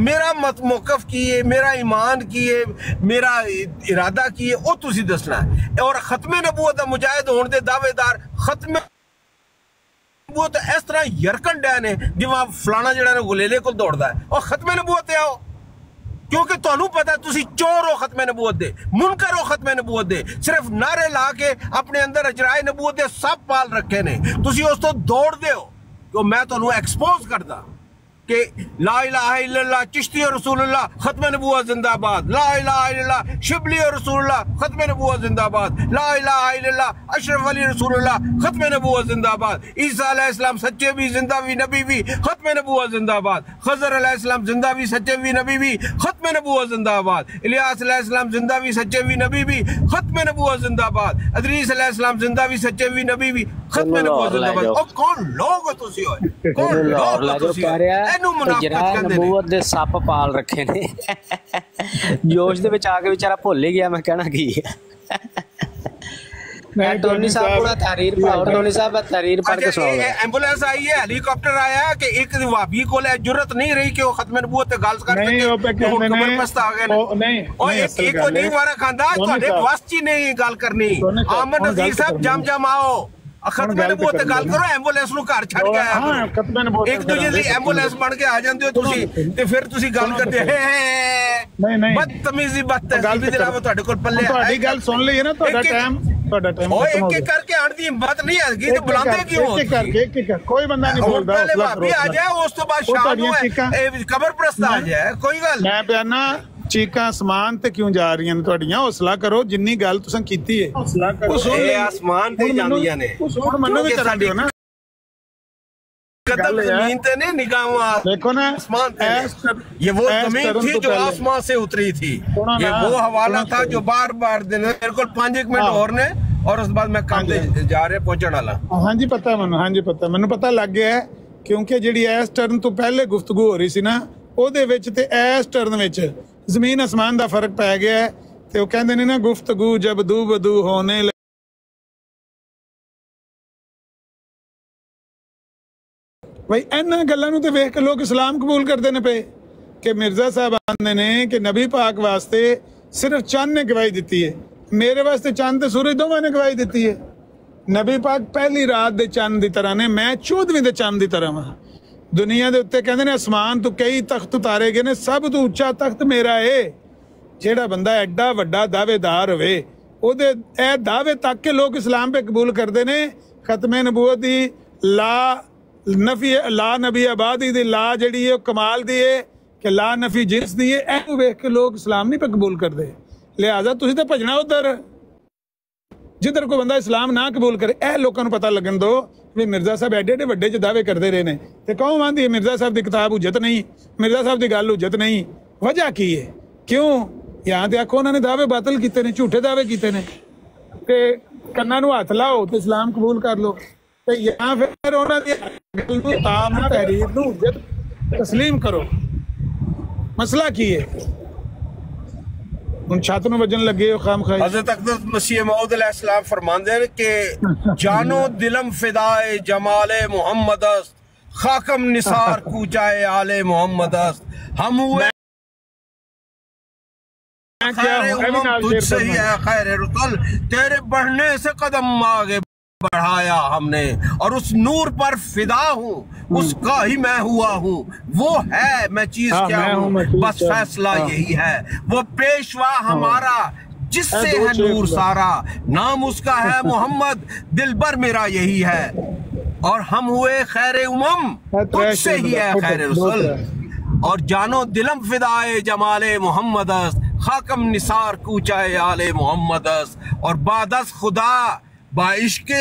میرا موقف کی ہے، میرا ایمان کی ہے، میرا ارادہ کی ہے، وہ تسی دسنا ہے۔ اور ختم نبوت مجاہد ہونے دے دعوے دار ختم نبوت اس طرح یرکن ڈین ہے جی وہاں فلانا جڑا نے گلیلے کو دوڑ دا ہے اور ختم نبوت ہے آؤ، کیونکہ تانوں پتا تسی چور ہو ختم نبوت دے، منکر ہو ختم نبوت دے، صرف نعرے لا کے اپنے اندر اجرائے نبوت دے سب پال رکھے نے، تسی اس تو دوڑ دے ہو کہ میں تانوں ایکسپوز کردا کہ لا الہ الا اللہ چشتی رسول اللہ ختم نبوت زندہ آباد، لا الہ الا اللہ شبلی رسول اللہ ختم نبوت زندہ آباد، لا الہ الا اللہ اشرف علی رسول اللہ ختم نبوت زندہ آباد، عیسیٰ علیہ السلام سچے بھی زندہ بھی نبی بھی ختم نبوت زندہ آباد، خضر علیہ السلام زندہ بھی سچے بھی نبی بھی ختم نبوت زندہ آباد، الیاس علیہ السلام زندہ بھی سچے بھی نبی بھی ختم نبوت زندہ آباد، ادریس علیہ السلام زندہ بھی سچے بھی نبی بھی ختم نبوت زندہ آباد۔ اور کون لوگ ہو تسی ہوئے، کون لوگ ہو تسی ہوئے، اجرائے نبوت دے سپ پال رکھے نے، جوش دے وچ آ کے بیچارہ بھول ہی گیا میں کہنا کی ہے۔ ٹونی صاحب پورا تحریر پڑھاؤ، ٹونی صاحب تحریر پڑھ کے سناؤ۔ ایمبولینس آئی ہے، ہیلی کاپٹر آیا ہے کہ ایک وابی کو لے جرت نہیں رہی کہ وہ ختم نبوت تے گل کر کے کمر پست آ گئے اور ایک کو نہیں وارا کھاندا تواڈے واسطی نہیں گل کرنی۔ احمد نذیر صاحب جم جم آؤ، ختم نبوت تے گل کرو، ایمبولینس نو گھر چھڈ کے آیا کرو، ایک دوجے دی ایمبولینس بن کے آ جاندے ہو تسی تے پھر تسی گل کردے بدتمیزی بدتہذیبی دے علاوہ تواڈے کول پلے تواڈی گل سن لئی نا، تواڈا ٹائم او ایک ایک کر کے آن دی ہمت نہیں ہے تے بلاندے کیوں ہو؟ کوئی بندہ نہیں بولدا، پہلے بھابی آ جائے اس تو بعد شام نو قبر پرست آ جائے، کوئی گل میں پیانا چیکاں آسمان تے کیوں جا رہی ہیں تواڈیاں؟ حوصلہ کرو، جنی گل تساں کیتی ہے اے آسمان تے جاندیاں نے، منو بھی کر دیو نا، قدم زمین تے نہیں نگاہاں دیکھو نا آسمان تے، یہ وہ زمین تھی جو آسمان سے اتری تھی، یہ وہ حوالہ تھا جو بار بار دینے میرے کو 5 منٹ اور نے اور اس بعد میں کام دے جا رہے پہنچن والا۔ ہاں جی پتہ منو، ہاں جی پتہ منو، پتہ لگ گیا ہے کیونکہ جڑی اس ٹرن تو پہلے گفتگو ہو رہی سی نا او دے وچ تے اس ٹرن وچ زمین آسمان دا فرق پی گیا ہے تے وہ کہندے نے نا گفتگو جب دو بدو ہونے بھائی اینا گلاں نوں تے ویکھ کے لوگ اسلام قبول کردے نے پے کہ مرزا صاحب آندے نے کہ نبی پاک واسطے صرف چاند نے گواہی دیتی ہے، میرے واسطے چاند تے سورج دوواں نے گواہی دیتی ہے، نبی پاک پہلی رات دے چاند دی طرح نے، میں 14ویں دے چاند دی طرح ہاں، دنیا دے اتے کہندے نے آسمان تو کئی تخت اتارے گئے نے، سب تو اونچا تخت میرا ہے۔ جیڑا بندہ ایڈا وڈا دعوے دار ہوئے او دے اے دعوے تک کے لوگ اسلام پہ قبول کردے نے، ختم نبوت دی لا نفی لا نبی آبادی دی لا جڑی ہے کمال دی ہے کہ لا نفی جنس دی ہے، اے ویکھ کے لوگ اسلام نہیں پہ قبول کردے، لہذا تسی تے بھجنا ادھر جدھر کوئی بندہ اسلام نہ قبول کرے۔ اے لوکاں نوں پتہ لگن دو بھی مرزا صاحب ایڈے ایڈے وڈے جو دعوے کردے رہے نے تے قوم آندی ہے مرزا صاحب دی کتاب حجت نہیں، مرزا صاحب دی گل حجت نہیں، وجہ کی ہے؟ کیوں؟ یہاں تے آکھو انہوں نے دعوے باطل کیتے نے، جھوٹے دعوے کیتے نے تے کناں نوں ہاتھ لاؤ تے اسلام قبول کر لو، تے یہاں پھر انہاں دی گل نوں تام تحریر نوں حجت تسلیم کرو۔ مسئلہ کی ہے؟ ان چھاتوں بجن لگے خام خواہی۔ حضرت اقدس مسیح موعود علیہ السلام فرماندے ہیں کہ جانو دلم فدائے جمال محمد است، خاکم نثار کوچائے آل محمد است، ہم ہوئے خیر امم تجھ سے ہی ہے خیر رسل، تیرے بڑھنے سے قدم آگے بڑھایا ہم نے، اور اس نور پر فدا ہوں، اس کا ہی میں ہوا ہوں، وہ ہے میں چیز کیا ہوں، بس فیصلہ یہی ہے، وہ پیشوا ہمارا جس سے ہے نور سارا، نام اس کا ہے محمد، دل بر میرا یہی ہے، اور ہم ہوئے خیر امم تجھ سے ہی ہے خیر رسل، اور جانو دلم فدائے جمال محمد است، خاکم نثار کوچائے آل محمد است، اور بعد از خدا با عشق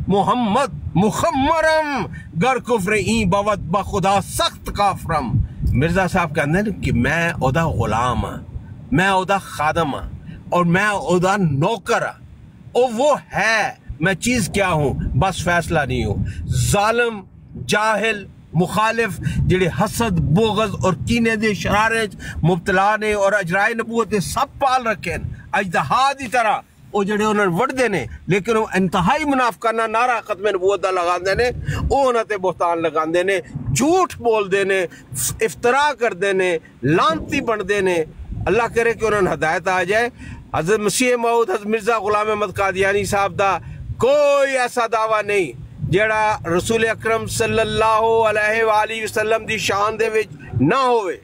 محمد مخمرم، گر کفر این بود با خدا سخت کافرم۔ مرزا صاحب کہتے ہیں کہ میں اودا غلام ہاں، میں اودا خادم ہاں، اور میں اودا نوکر ہاں، اور وہ ہے میں چیز کیا ہوں، بس فیصلہ نہیں ہوں۔ ظالم جاہل مخالف جڑے حسد بغض اور کینے دے شرارے مبتلا نے اور اجرائے نبوت سب پال رکھے اجدہا دی طرح وہ جڑے انہوں وڑتے ہیں لیکن وہ انتہائی منافقانہ نعرہ ختم نبوت کا لگاتے ہیں، وہ انہوں تے بہتان لگاتے ہیں، جھوٹ بولتے ہیں، افطرا کرتے ہیں، لانتی بنتے ہیں۔ اللہ کرے کہ انہوں نے ہدایت آ جائے۔ حضرت مسیح موعود حضرت مرزا غلام احمد قادیانی صاحب دا کوئی ایسا دعویٰ نہیں جڑا رسول اکرم صلی اللہ علیہ وآلہ وسلم دی شان دے وچ نہ ہوئے،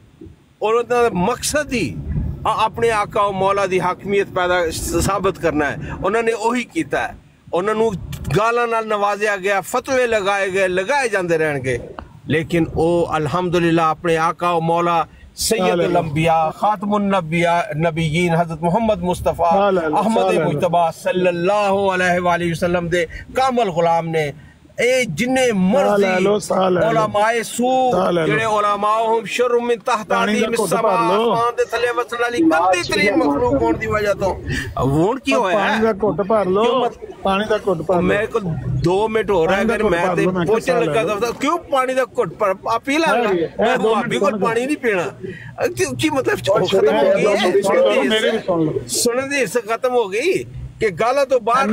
اور انہوں نے مقصد ہی اپنے آقا و مولا دی حاکمیت پیدا ثابت کرنا ہے۔ انہوں نے وہی کیتا ہے، انہوں نے گالاں نال نوازیا گیا، فتوے لگائے گئے، لگائے جاندے رہن گے، لیکن او الحمدللہ اپنے آقا و مولا سید الانبیاء خاتم النبیین حضرت محمد مصطفیٰ احمد مجتبیٰ صلی اللہ علیہ وآلہ وسلم دے کامل غلام نے اے جن مرضی علماء سوء جڑے علماءہم شر من تحت عدیم السماء آسمان دے تھلے وصل علی گندی ترین مخلوق ہون دی وجہ تو وون کی ہویا ہے؟ پانی دا گھٹ بھر لو۔ میں کو 2 منٹ ہو رہا ہے اگر میں تے پوچھنے لگا تھا کیوں پانی دا گھٹ پر آپ پی لا میں ابھی کو پانی نہیں پینا کی مطلب ختم ہو گئی ہے؟ سنن دی اس ختم ہو گئی کہ گالا تو باہر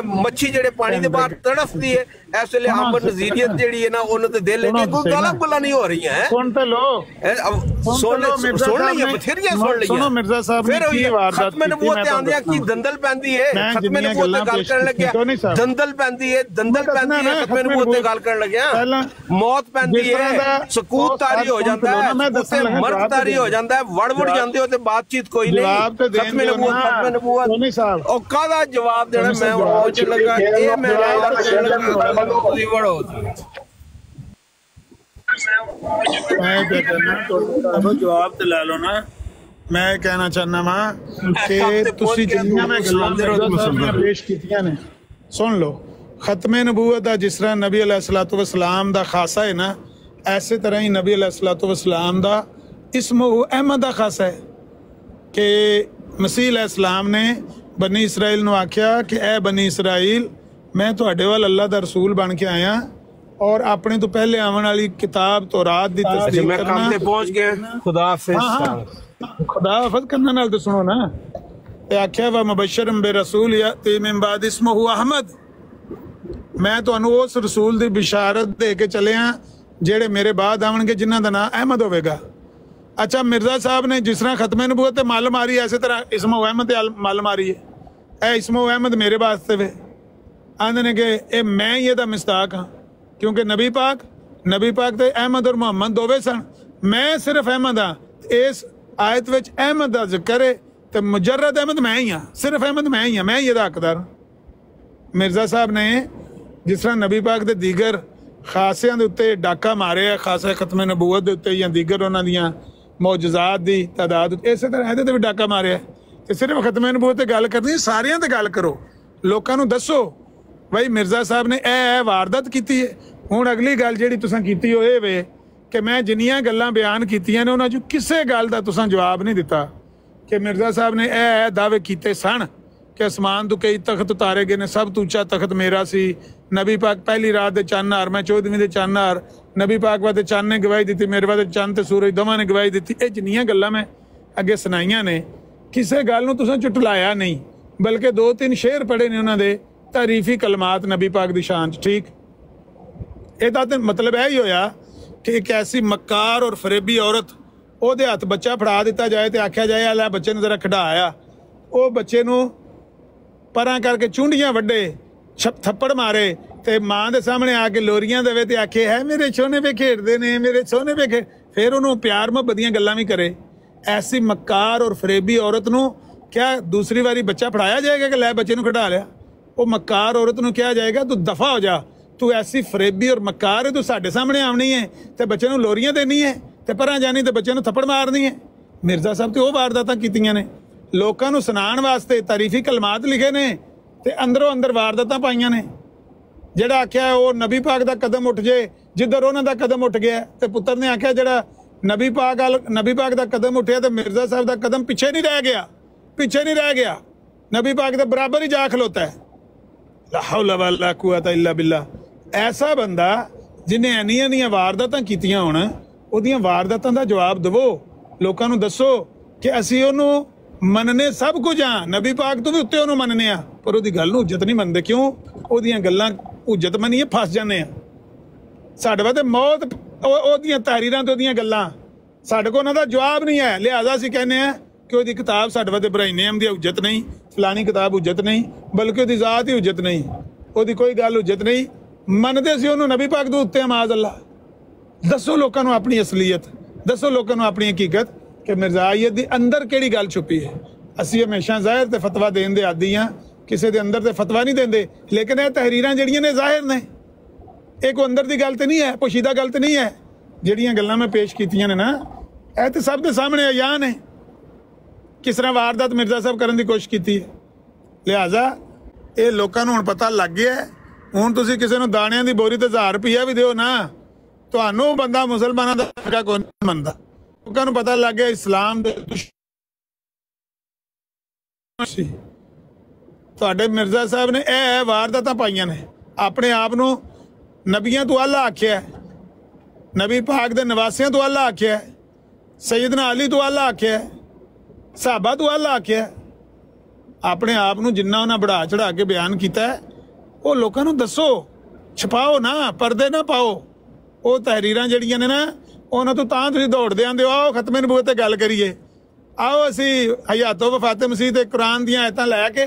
مچھی جڑے پانی دے باہر تڑف دی ہے ایسے لئے حامد نظیریت جڑی ہے نا انہوں نے دل لینے کوئی گالا گلا نہیں ہو رہی ہیں۔ سن تے لو، سن لئے بتھیریاں سن لئے سنو مرزا صاحب نے کی واردات ختم نبوت آندیا کی دندل پہندی ہے، ختم نبوت گال کرنے لگیا دندل پہندی ہے، دندل پہندی ہے، ختم نبوت گال کرنے لگیا موت پہندی ہے، سکوت تاری ہو جاندہ ہے، مرد تاری ہو جاندہ ہے، وڑ وڑ جاندے ہوتے بات چیت کوئی نہیں، ختم نبوت اور قادہ جواب دینا میں وہ چل لگا اے میں جواب دلا لو نا۔ میں کہنا چاہنا ماں کہ تسی جنیاں میں گلاں پیش کیتیاں نے سن لو۔ ختم نبوت دا جس طرح نبی علیہ السلام دا خاصہ ہے نا، ایسے طرح ہی نبی علیہ السلام دا اسم احمد دا خاصہ ہے کہ مسیح علیہ السلام نے بنی اسرائیل نو آکھیا کہ اے بنی اسرائیل میں تواڈے وال اللہ دا رسول بن کے آیا اور اپنے تو پہلے آون والی کتاب تورات دی تصدیق کرنا۔ میں کام تے پہنچ گیا، خدا حافظ۔ خدا حافظ کرنا نال تو سنو نا، اے آکھیا وا مبشرم برسول یاتی من بعد اسمہ احمد، میں تانوں اس رسول دی بشارت دے کے چلے ہاں جڑے میرے بعد آون گے جنہاں دا نام احمد ہوے گا۔ اچھا مرزا صاحب نے جس طرح ختم نبوت مل ماری ایسے طرح اسم احمد مل ماری ہے، اے اسم احمد میرے واسطے وے آندے نے کہ اے میں یہ دا مستاق ہاں کیونکہ نبی پاک تے احمد اور محمد دووے سن، میں صرف احمد ہاں۔ اس آیت وچ احمد دا ذکر ہے تے مجرد احمد میں ہی ہاں، صرف احمد میں ہی ہاں، میں یہ دا حقدار۔ مرزا صاحب نے جس طرح نبی پاک دے دیگر خاصیاں دے اتے ڈاکہ مارے ہے، خاصہ ختم نبوت دے اتے یا دیگر انہاں دیاں معجزات دی تعداد اسی طرح ایدے تے بھی ڈاکہ مارے ہے تے صرف ختم نبوت تے گل کرنی، ساریاں تے گل کرو، لوکاں نوں دسو بھائی مرزا صاحب نے اے واردت کیتی ہے۔ ہن اگلی گل جیڑی تساں کیتی ہو اے وے کہ میں جنیاں گلاں بیان کیتیاں نے انہاں جو کسے گل دا تساں جواب نہیں دیتا کہ مرزا صاحب نے اے دعوے کیتے سن کہ اسمان تو کئی تخت اتارے گئے نے، سب تو اونچا تخت میرا سی، نبی پاک پہلی رات دے چانار میں 14ویں دے چانار، نبی پاک واسطے چاند نے گواہی دیتی، میرے واسطے چاند تے سورج دوواں نے گواہی دیتی۔ اے جنیاں گلاں میں اگے سنائیاں نے، کسے گل نوں تساں چٹلایا نہیں بلکہ 2-3 شعر پڑھے نے انہاں دے تعریفی کلمات نبی پاک دی شان چ، ٹھیک؟ اے دا مطلب ہے ہی ہویا کہ ایک ایسی مکار اور فریبی عورت او دے ہاتھ بچہ پھڑا دیتا جائے تے آکھیا جائے اللہ بچے نے ذرا کھڈایا، او بچے نوں پراں کر کے چونڈیاں وڈے تھپڑ مارے تے ماں دے سامنے آ کے لوریاں دے تے آکھے ہے میرے سونے پہ کھیڈدے نے، میرے سونے پہ کھیڈ، پھر انہوں پیار محبت دیاں گلاں بھی کرے۔ ایسی مکار اور فریبی عورت نوں کیا دوسری واری بچہ پھڑایا جائے گا کہ لے بچے نوں کھڈا لیا؟ وہ مکار عورت نوں کیا جائے گا تو دفع ہو جا، تو ایسی فریبی اور مکار ہے، تو ساڈے سامنے آونی ہے تے بچے نوں لوریاں دینی ہے تے پراں جانی تے بچے نوں تھپڑ مارنی ہے۔ مرزا صاحب تے وہ وارداتاں کیتیاں نے، لوکاں نوں سنان واسطے تعریفی کلمات لکھے نے تے اندروں اندر وارداتاں پائیاں نے۔ جڑا آکھیا ہے وہ نبی پاک دا قدم اٹھ جے جدھر انہاں دا قدم اٹھ گیا تے پتر نے آکھیا جڑا نبی پاک دا قدم اٹھیا تے مرزا صاحب دا قدم پیچھے نہیں رہ گیا، نبی پاک دے برابر ہی جا کھلوتا ہے۔ لا حول ولا قوت الا باللہ۔ ایسا بندہ جنہیں اینیاں وارداتاں کیتیاں ہون، اودیاں وارداتاں دا جواب دو، لوکاں نوں دسو کہ اسی انہوں ਮੰਨਨੇ ਸਭ ਕੁਝ ਆ, ਨਬੀ ਪਾਕ ਤੋਂ ਵੀ ਉੱਤੇ ਉਹਨੂੰ ਮੰਨਨੇ ਆ, ਪਰ ਉਹਦੀ ਗੱਲ ਨੂੰ ਉੱਜਤ ਨਹੀਂ ਮੰਨਦੇ। ਕਿਉਂ? ਉਹਦੀਆਂ ਗੱਲਾਂ ਉੱਜਤ ਮੰਨੀਏ ਫਸ ਜਾਂਦੇ ਆ। ਸਾਡੇ ਵਾਸਤੇ ਮੌਤ ਉਹਦੀਆਂ ਤਹਰੀਰਾਂ ਤੇ ਉਹਦੀਆਂ ਗੱਲਾਂ, ਸਾਡੇ ਕੋਲ ਉਹਨਾਂ ਦਾ ਜਵਾਬ ਨਹੀਂ ਹੈ। ਲਿਹਾਜ਼ਾ ਅਸੀਂ ਕਹਿੰਦੇ ਆ ਕਿ ਉਹਦੀ ਕਿਤਾਬ ਸਾਡੇ ਵਾਸਤੇ ਇਬਰਾਹੀਮ ਨੇਮ ਦੀ ਉੱਜਤ ਨਹੀਂ, ਫਲਾਣੀ ਕਿਤਾਬ ਉੱਜਤ ਨਹੀਂ, ਬਲਕਿ ਉਹਦੀ ਜ਼ਾਤ ਹੀ ਉੱਜਤ ਨਹੀਂ, ਉਹਦੀ ਕੋਈ ਗੱਲ ਉੱਜਤ ਨਹੀਂ। ਮੰਨਦੇ ਸੀ ਉਹਨੂੰ ਨਬੀ ਪਾਕ ਤੋਂ ਉੱਤੇ, ਮਾਜ਼ ਅੱਲਾ। ਦੱਸੋ ਲੋਕਾਂ ਨੂੰ ਆਪਣੀ ਅਸਲੀਅਤ, ਦੱਸੋ ਲੋਕਾਂ ਨੂੰ ਆਪਣੀ ਹਕੀਕਤ ਕਿ ਮਿਰਜ਼ਾਈਅਤ ਦੀ ਅੰਦਰ ਕਿਹੜੀ ਗੱਲ ਛੁਪੀ ਹੈ। ਅਸੀਂ ਹਮੇਸ਼ਾ ਜ਼ਾਹਿਰ ਤੇ ਫਤਵਾ ਦੇਣ ਦੇ ਆਦੀ ਹਾਂ, ਕਿਸੇ ਦੇ ਅੰਦਰ ਤੇ ਫਤਵਾ ਨਹੀਂ ਦਿੰਦੇ। ਲੇਕਿਨ ਇਹ ਤਹਰੀਰਾਂ ਜਿਹੜੀਆਂ ਨੇ ਜ਼ਾਹਿਰ ਨੇ, ਇਹ ਕੋਈ ਅੰਦਰ ਦੀ ਗੱਲ ਤੇ ਨਹੀਂ ਹੈ, ਪੋਸ਼ੀਦਾ ਗੱਲ ਤੇ ਨਹੀਂ ਹੈ। ਜਿਹੜੀਆਂ ਗੱਲਾਂ ਮੈਂ ਪੇਸ਼ ਕੀਤੀਆਂ ਨੇ ਨਾ, ਇਹ ਤੇ ਸਭ ਦੇ ਸਾਹਮਣੇ ਅਯਾਂ ਨੇ ਕਿਸ ਤਰ੍ਹਾਂ ਵਾਰਦਾਤ ਮਿਰਜ਼ਾ ਸਾਹਿਬ ਕਰਨ ਦੀ ਕੋਸ਼ਿਸ਼ ਕੀਤੀ ਹੈ। ਲਿਹਾਜ਼ਾ ਇਹ ਲੋਕਾਂ ਨੂੰ ਹੁਣ ਪਤਾ ਲੱਗ ਗਿਆ। ਹੁਣ ਤੁਸੀਂ ਕਿਸੇ ਨੂੰ ਦਾਣਿਆਂ ਦੀ ਬੋਰੀ ਤੇ 1000 ਰੁਪਈਆ ਵੀ ਦਿਓ ਨਾ, ਤੁਹਾਨੂੰ ਬੰਦਾ ਮੁਸਲਮਾਨਾਂ ਦਾ ਫਿਰਕਾ ਕੋਈ ਨਹੀਂ ਮੰਨਦਾ। ਲੋਕਾਂ ਨੂੰ ਪਤਾ ਲੱਗ ਗਿਆ ਇਸਲਾਮ ਦੇ ਦੁਸ਼ਮਣ। ਤੁਹਾਡੇ ਮਿਰਜ਼ਾ ਸਾਹਿਬ ਨੇ ਇਹ ਵਾਰਦਾਤਾਂ ਪਾਈਆਂ ਨੇ, ਆਪਣੇ ਆਪ ਨੂੰ ਨਬੀਆਂ ਤੋਂ ਆਲਾ ਆਖਿਆ, ਨਬੀ ਪਾਕ ਦੇ ਨਵਾਸਿਆਂ ਤੋਂ ਆਲਾ ਆਖਿਆ, ਸੈਯਦਨਾ ਅਲੀ ਤੋਂ ਆਲਾ ਆਖਿਆ, ਸਾਹਬਾ ਤੋਂ ਆਲਾ ਆਖਿਆ। ਆਪਣੇ ਆਪ ਨੂੰ ਜਿੰਨਾ ਉਹਨਾਂ ਬੜਾ ਚੜਾ ਕੇ ਬਿਆਨ ਕੀਤਾ ਹੈ, ਉਹ ਲੋਕਾਂ ਨੂੰ ਦੱਸੋ, ਛਪਾਓ ਨਾ, ਪਰਦੇ ਨਾ ਪਾਓ। ਉਹ ਤਹਰੀਰਾਂ ਜਿਹੜੀਆਂ ਨੇ ਨਾ, ਉਹਨਾਂ ਤੋਂ ਤਾਂ ਤੁਸੀਂ ਦੌੜਦੇ ਆਂਦੇ ਹੋ। ਆਓ ਖਤਮੇ ਨਬੂਵਤ ਤੇ ਗੱਲ ਕਰੀਏ, ਆਓ ਅਸੀਂ ਹਯਾਤੋ ਵਫਾਤੇ ਮਸੀਹ ਤੇ ਕੁਰਾਨ ਦੀਆਂ ਆਇਤਾਂ ਲੈ ਕੇ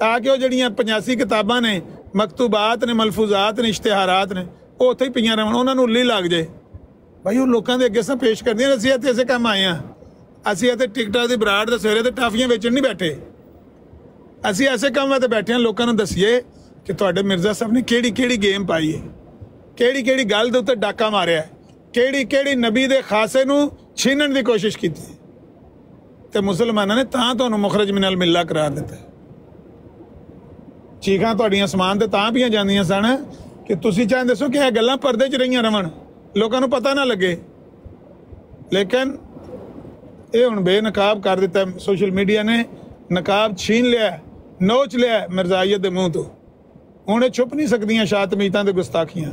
ਤਾਂ ਕਿ ਉਹ ਜਿਹੜੀਆਂ 85 ਕਿਤਾਬਾਂ ਨੇ, ਮਕਤੂਬਾਤ ਨੇ, ਮਲਫੂਜ਼ਾਤ ਨੇ, ਇਸ਼ਤਿਹਾਰਾਤ ਨੇ, ਉਹ ਉੱਥੇ ਹੀ ਪਈਆਂ ਰਹਿਣ, ਉਹਨਾਂ ਨੂੰ ਉੱਲੀ ਲੱਗ ਜਾਏ। ਭਾਈ ਉਹ ਲੋਕਾਂ ਦੇ ਅੱਗੇ ਸਭ ਪੇਸ਼ ਕਰਦੀਆਂ। ਅਸੀਂ ਇੱਥੇ ਇਸੇ ਕੰਮ ਆਏ ਹਾਂ। ਅਸੀਂ ਇੱਥੇ ਟਿਕਟਾਂ ਦੀ ਬਰਾੜ ਦੇ ਸਵੇਰੇ ਤੇ ਟਾਫੀਆਂ ਵੇਚਣ ਨਹੀਂ ਬੈਠੇ। ਅਸੀਂ ਐਸੇ ਕੰਮ ਤੇ ਬੈਠੇ ਹਾਂ, ਲੋਕਾਂ ਨੂੰ ਦੱਸੀਏ ਕਿ ਤੁਹਾਡੇ ਮਿਰਜ਼ਾ ਸਾਹਿਬ ਨੇ ਕਿਹੜੀ ਕਿਹੜੀ ਗੇਮ ਪਾਈ ਹੈ, ਕਿਹੜੀ ਕਿਹੜੀ ਗੱਲ ਦੇ ਉੱਤੇ ਡਾਕਾ ਮਾਰਿਆ, ਕਿਹੜੀ ਕਿਹੜੀ ਨਬੀ ਦੇ ਖਾਸੇ ਨੂੰ ਛੀਨਣ ਦੀ ਕੋਸ਼ਿਸ਼ ਕੀਤੀ, ਤੇ ਮੁਸਲਮਾਨਾਂ ਨੇ ਤਾਂ ਤੁਹਾਨੂੰ ਮੁਖਰਜ ਮਿਨਲ ਮਿੱਲਾ ਕਰਾਰ ਦਿੱਤਾ। ਚੀਖਾਂ ਤੁਹਾਡੀਆਂ ਸਮਾਨ ਤੇ ਤਾਂ ਪੀਆਂ ਜਾਂਦੀਆਂ ਸਨ ਕਿ ਤੁਸੀਂ ਚਾਹੁੰਦੇ ਸੋ ਕਿ ਇਹ ਗੱਲਾਂ ਪਰਦੇ 'ਚ ਰਹੀਆਂ ਰਵਣ, ਲੋਕਾਂ ਨੂੰ ਪਤਾ ਨਾ ਲੱਗੇ। ਲੇਕਿਨ ਇਹ ਹੁਣ ਬੇਨਕਾਬ ਕਰ ਦਿੱਤਾ। ਸੋਸ਼ਲ ਮੀਡੀਆ ਨੇ ਨਕਾਬ ਛੀਨ ਲਿਆ, ਨੋਚ ਲਿਆ ਮਿਰਜ਼ਾਈਅਤ ਦੇ ਮੂੰਹ ਤੋਂ। ਹੁਣ ਇਹ ਛੁਪ ਨਹੀਂ ਸਕਦੀਆਂ ਸ਼ਾਤਮੀਤਾਂ ਤੇ ਗੁਸਤਾਖੀਆਂ।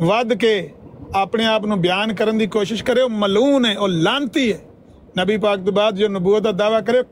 ਵੱਧ ਕੇ ਆਪਣੇ ਆਪ ਨੂੰ ਬਿਆਨ ਕਰਨ ਦੀ ਕੋਸ਼ਿਸ਼ ਕਰੇ, ਉਹ ਮਲੂਨ ਹੈ, ਉਹ ਲਾਨਤੀ ਹੈ। ਨਬੀ ਪਾਕ ਤੋਂ ਬਾਅਦ ਜੋ ਨਬੂਵਤ ਦਾ ਦਾਵਾ ਕਰੇ,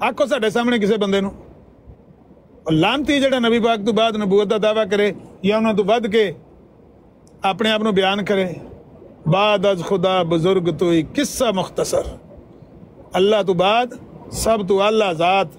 ਆਖੋ ਸਾਡੇ ਸਾਹਮਣੇ ਕਿਸੇ ਬੰਦੇ ਨੂੰ ਉਹ ਲਾਨਤੀ ਜਿਹੜਾ ਨਬੀ ਪਾਕ ਤੋਂ ਬਾਅਦ ਨਬੂਵਤ ਦਾ ਦਾਵਾ ਕਰੇ ਜਾਂ ਉਹਨਾਂ ਤੋਂ ਵੱਧ ਕੇ ਆਪਣੇ ਆਪ ਨੂੰ ਬਿਆਨ ਕਰੇ। ਬਾਦ ਅਜ਼ ਖੁਦਾ ਬਜ਼ੁਰਗ ਤੋਂ ਹੀ ਕਿੱਸਾ ਮੁਖਤਸਰ, ਅੱਲਾਹ ਤੋਂ ਬਾਅਦ ਸਭ ਤੋਂ ਆਲਾ ਜ਼ਾਤ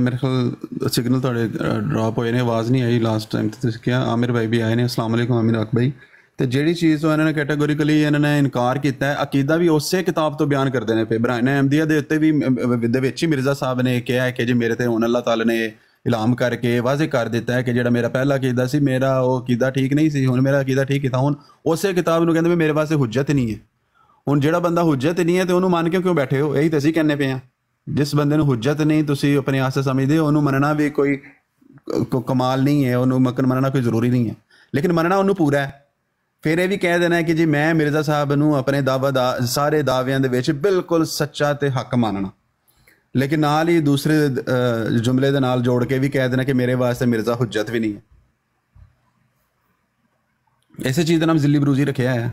ਮੇਰੇ ਖਿਆਲ ਸਿਗਨਲ ਤੁਹਾਡੇ ਡ੍ਰੌਪ ਹੋਏ ਨੇ, ਆਵਾਜ਼ ਨਹੀਂ ਆਈ ਲਾਸਟ ਟਾਈਮ ਤੇ ਤੁਸੀਂ ਕਿਹਾ। ਆਮਿਰ ਭਾਈ ਵੀ ਆਏ ਨੇ, ਅਸਲਾਮ ਵਾਲੇਕੁਮ ਆਮਿਰ ਹਕ ਭਾਈ। ਤੇ ਜਿਹੜੀ ਚੀਜ਼ ਤੋਂ ਇਹਨਾਂ ਨੇ ਕੈਟਾਗੋਰੀਕਲੀ ਇਹਨਾਂ ਨੇ ਇਨਕਾਰ ਕੀਤਾ ਹੈ, ਅਕੀਦਾ ਵੀ ਉਸੇ ਕਿਤਾਬ ਤੋਂ ਬਿਆਨ ਕਰਦੇ ਨੇ। ਇਬਰਾਹੀਮ ਅਹਿਮਦੀਆ ਦੇ ਉੱਤੇ ਵੀ ਦੇ ਵਿੱਚ ਹੀ ਮਿਰਜ਼ਾ ਸਾਹਿਬ ਨੇ ਕਿਹਾ ਹੈ ਕਿ ਜੇ ਮੇਰੇ ਤੇ ਹੁਣ ਅੱਲਾਹ ਤਾਲਾ ਨੇ ਇਲਾਮ ਕਰਕੇ ਵਾਜ਼ਿਹ ਕਰ ਦਿੱਤਾ ਹੈ ਕਿ ਜਿਹੜਾ ਮੇਰਾ ਪਹਿਲਾ ਅਕੀਦਾ ਸੀ, ਮੇਰਾ ਉਹ ਅਕੀਦਾ ਠੀਕ ਨਹੀਂ ਸੀ, ਹੁਣ ਮੇਰਾ ਅਕੀਦਾ ਠੀਕ ਕੀਤਾ। ਹੁਣ ਉਸੇ ਕਿਤਾਬ ਨੂੰ ਕਹਿੰਦੇ ਵੀ ਮੇਰੇ ਵਾਸਤੇ ਹੁਜਤ ਨਹੀਂ ਹੈ। ਹੁਣ ਜਿਹੜਾ ਬੰਦਾ ਹੁਜਤ ਨਹੀਂ ਹੈ ਤੇ ਉਹਨੂੰ ਮੰਨ ਕੇ ਕਿਉਂ ਬੈਠੇ ਹੋ? ਇਹੀ ਤਾਂ ਅਸੀਂ ਕਹਿੰਦੇ ਪਏ ਹਾਂ। ਜਿਸ ਬੰਦੇ ਨੂੰ ਹੁਜਤ ਨਹੀਂ, ਤੁਸੀਂ ਆਪਣੇ ਆਸਤੇ ਸਮਝਦੇ ਹੋ, ਉਹਨੂੰ ਮੰਨਣਾ ਵੀ ਕੋਈ ਕਮਾਲ ਨਹੀਂ ਹੈ, ਉਹਨੂੰ ਮੰਨਣਾ ਕੋਈ ਜ਼ਰੂਰੀ ਨਹੀਂ ਹੈ। ਲੇਕਿਨ ਮੰਨਣਾ ਉਹਨੂੰ ਪੂਰਾ ਹੈ। ਫਿਰ ਇਹ ਵੀ ਕਹਿ ਦੇਣਾ ਕਿ ਜੀ ਮੈਂ ਮਿਰਜ਼ਾ ਸਾਹਿਬ ਨੂੰ ਆਪਣੇ ਸਾਰੇ ਦਾਅਵਿਆਂ ਦੇ ਵਿੱਚ ਬਿਲਕੁਲ ਸੱਚਾ ਤੇ ਹੱਕ ਮੰਨਣਾ, ਲੇਕਿਨ ਨਾਲ ਹੀ ਦੂਸਰੇ ਜੁਮਲੇ ਦੇ ਨਾਲ ਜੋੜ ਕੇ ਵੀ ਕਹਿ ਦੇਣਾ ਕਿ ਮੇਰੇ ਵਾਸਤੇ ਮਿਰਜ਼ਾ ਹੁਜਤ ਵੀ ਨਹੀਂ ਹੈ। ਇਸੇ ਚੀਜ਼ ਦਾ ਨਾਮ ਜ਼ਿੱਲੀ ਬਰੂਜ਼ੀ ਰੱਖਿਆ ਹੈ।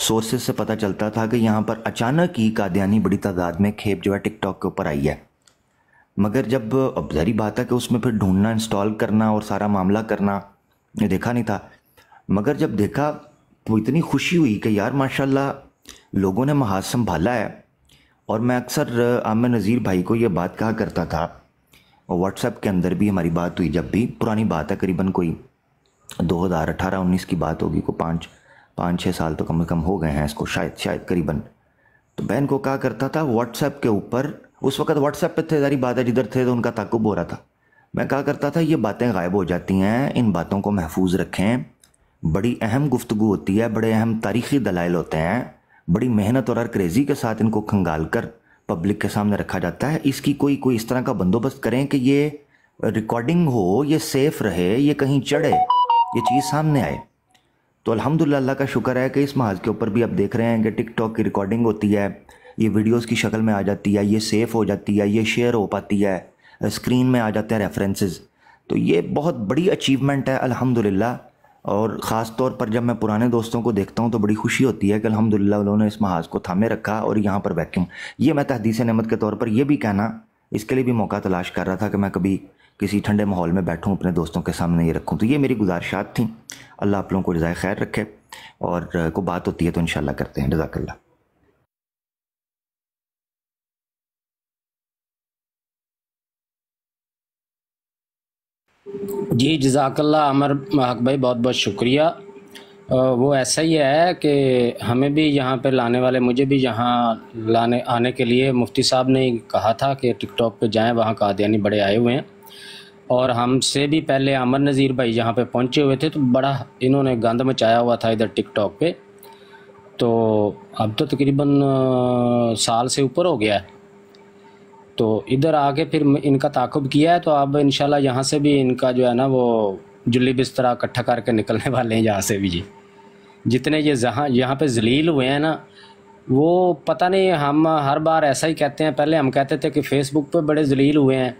سورسز سے پتہ چلتا تھا کہ یہاں پر اچانک ہی قادیانی بڑی تعداد میں کھیپ جو ہے ٹک ٹاک کے اوپر آئی ہے. مگر جب اب ظاہری بات ہے کہ اس میں پھر ڈھونڈنا، انسٹال کرنا اور سارا معاملہ کرنا یہ دیکھا نہیں تھا. مگر جب دیکھا تو اتنی خوشی ہوئی کہ یار ماشاءاللہ لوگوں نے محاذ سنبھالا ہے. اور میں اکثر عامر نذیر بھائی کو یہ بات کہا کرتا تھا، اور واٹس ایپ کے اندر بھی ہماری بات ہوئی، جب بھی پرانی بات ہے قریباً کوئی 2018-19 کی بات ہوگی، کو 5-6 سال تو کم از کم ہو گئے ہیں اس کو، شاید قریباً. تو بہن کو کہا کرتا تھا واٹس ایپ کے اوپر، اس وقت واٹس ایپ پہ تھے، ظاہری بات ہے جدھر تھے تو ان کا تعاقب ہو رہا تھا. میں کہا کرتا تھا یہ باتیں غائب ہو جاتی ہیں، ان باتوں کو محفوظ رکھیں، بڑی اہم گفتگو ہوتی ہے، بڑے اہم تاریخی دلائل ہوتے ہیں، بڑی محنت اور کریزی کے ساتھ ان کو کھنگال کر پبلک کے سامنے رکھا جاتا ہے. اس کی کوئی اس طرح کا بندوبست کریں کہ یہ ریکارڈنگ ہو، یہ سیف رہے، یہ کہیں چڑھے، یہ چیز سامنے آئے. تو الحمدللہ اللہ کا شکر ہے کہ اس محاذ کے اوپر بھی آپ دیکھ رہے ہیں کہ ٹک ٹاک کی ریکارڈنگ ہوتی ہے، یہ ویڈیوز کی شکل میں آ جاتی ہے، یہ سیف ہو جاتی ہے، یہ شیئر ہو پاتی ہے، اسکرین میں آ جاتے ہیں ریفرنسز. تو یہ بہت بڑی اچیومنٹ ہے الحمدللہ. اور خاص طور پر جب میں پرانے دوستوں کو دیکھتا ہوں تو بڑی خوشی ہوتی ہے کہ الحمدللہ انہوں نے اس محاذ کو تھامے رکھا اور یہاں پر ویکیوم. یہ میں تحدیث نعمت کے طور پر یہ بھی کہنا، اس کے لیے بھی موقع تلاش کر رہا تھا کہ میں کبھی کسی ٹھنڈے ماحول میں بیٹھوں، اپنے دوستوں کے سامنے یہ رکھوں. تو یہ میری گزارشات تھیں. اللہ آپ لوگوں کو جزائے خیر رکھے، اور کوئی بات ہوتی ہے تو انشاءاللہ کرتے ہیں. جزاک اللہ. جی جزاک اللہ عمر حق بھائی، بہت بہت شکریہ. وہ ایسا ہی ہے کہ ہمیں بھی یہاں پہ لانے والے، مجھے بھی یہاں آنے کے لیے مفتی صاحب نے کہا تھا کہ ٹک ٹاک پہ جائیں، وہاں قادیانی بڑے آئے ہوئے ہیں. اور ہم سے بھی پہلے عامر نذیر بھائی یہاں پہ پہنچے ہوئے تھے، تو بڑا انہوں نے گند مچایا ہوا تھا ادھر ٹک ٹاک پہ. تو اب تو تقریباً سال سے اوپر ہو گیا ہے. تو ادھر آ کے پھر ان کا تعاقب کیا ہے. تو اب انشاءاللہ یہاں سے بھی ان کا جو ہے نا وہ جلی بسترا اکٹھا کر کے نکلنے والے ہیں یہاں سے بھی. جی جتنے یہ یہاں پہ ذلیل ہوئے ہیں نا، وہ پتہ نہیں، ہم ہر بار ایسا ہی کہتے ہیں. پہلے ہم کہتے تھے کہ فیس بک پہ بڑے ذلیل ہوئے ہیں،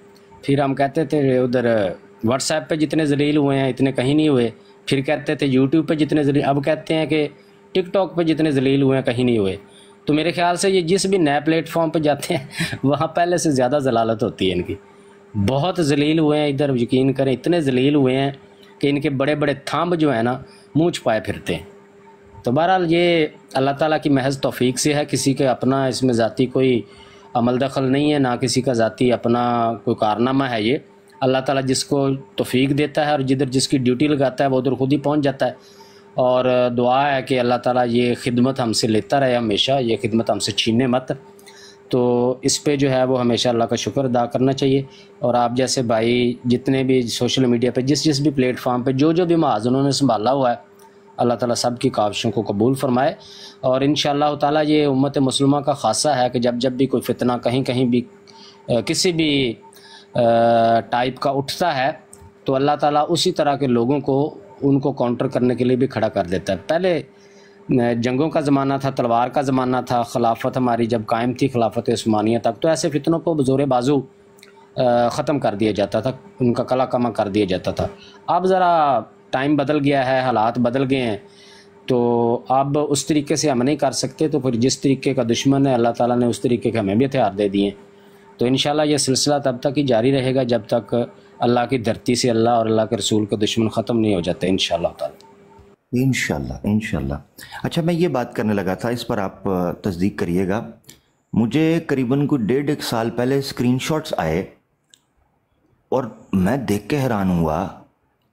پھر ہم کہتے تھے ادھر واٹس ایپ پہ جتنے ذلیل ہوئے ہیں اتنے کہیں نہیں ہوئے، پھر کہتے تھے یوٹیوب پہ جتنے ذلیل، اب کہتے ہیں کہ ٹک ٹاک پہ جتنے ذلیل ہوئے ہیں کہیں نہیں ہوئے. تو میرے خیال سے یہ جس بھی نئے پلیٹ فارم پہ جاتے ہیں وہاں پہلے سے زیادہ ضلالت ہوتی ہے ان کی. بہت ذلیل ہوئے ہیں ادھر، یقین کریں اتنے ذلیل ہوئے ہیں کہ ان کے بڑے بڑے تھامب جو ہیں نا منہ چھپائے پھرتے ہیں. تو بہرحال یہ اللہ تعالیٰ کی محض توفیق سے ہے، کسی کے اپنا اس میں ذاتی کوئی عمل دخل نہیں ہے، نہ کسی کا ذاتی اپنا کوئی کارنامہ ہے. یہ اللہ تعالیٰ جس کو توفیق دیتا ہے اور جدھر جس کی ڈیوٹی لگاتا ہے وہ ادھر خود ہی پہنچ جاتا ہے. اور دعا ہے کہ اللہ تعالیٰ یہ خدمت ہم سے لیتا رہے ہمیشہ، یہ خدمت ہم سے چھینے مت. تو اس پہ جو ہے وہ ہمیشہ اللہ کا شکر ادا کرنا چاہیے. اور آپ جیسے بھائی جتنے بھی سوشل میڈیا پہ جس بھی پلیٹ فارم پہ جو بھی محاذ انہوں نے سنبھالا ہوا ہے، اللہ تعالیٰ سب کی کاوشوں کو قبول فرمائے. اور انشاءاللہ تعالیٰ یہ امت مسلمہ کا خاصہ ہے کہ جب بھی کوئی فتنہ کہیں بھی کسی بھی ٹائپ کا اٹھتا ہے تو اللہ تعالیٰ اسی طرح کے لوگوں کو ان کو کاؤنٹر کرنے کے لیے بھی کھڑا کر دیتا ہے. پہلے جنگوں کا زمانہ تھا، تلوار کا زمانہ تھا، خلافت ہماری جب قائم تھی، خلافت عثمانیہ تک، تو ایسے فتنوں کو بزور بازو ختم کر دیا جاتا تھا، ان کا کلا کما کر دیا جاتا تھا. اب ذرا ٹائم بدل گیا ہے، حالات بدل گئے ہیں، تو اب اس طریقے سے ہم نہیں کر سکتے. تو پھر جس طریقے کا دشمن ہے اللہ تعالیٰ نے اس طریقے کے ہمیں بھی ہتھیار دے دیے. تو انشاءاللہ یہ سلسلہ تب تک ہی جاری رہے گا جب تک اللہ کی دھرتی سے اللہ اور اللہ کے رسول کے دشمن ختم نہیں ہو جاتے انشاءاللہ تعالیٰ. انشاءاللہ. اچھا میں یہ بات کرنے لگا تھا، اس پر آپ تصدیق کریے گا. مجھے قریباً کوئی 1.5 سال پہلے اسکرین شاٹس آئے اور میں دیکھ کے حیران ہوا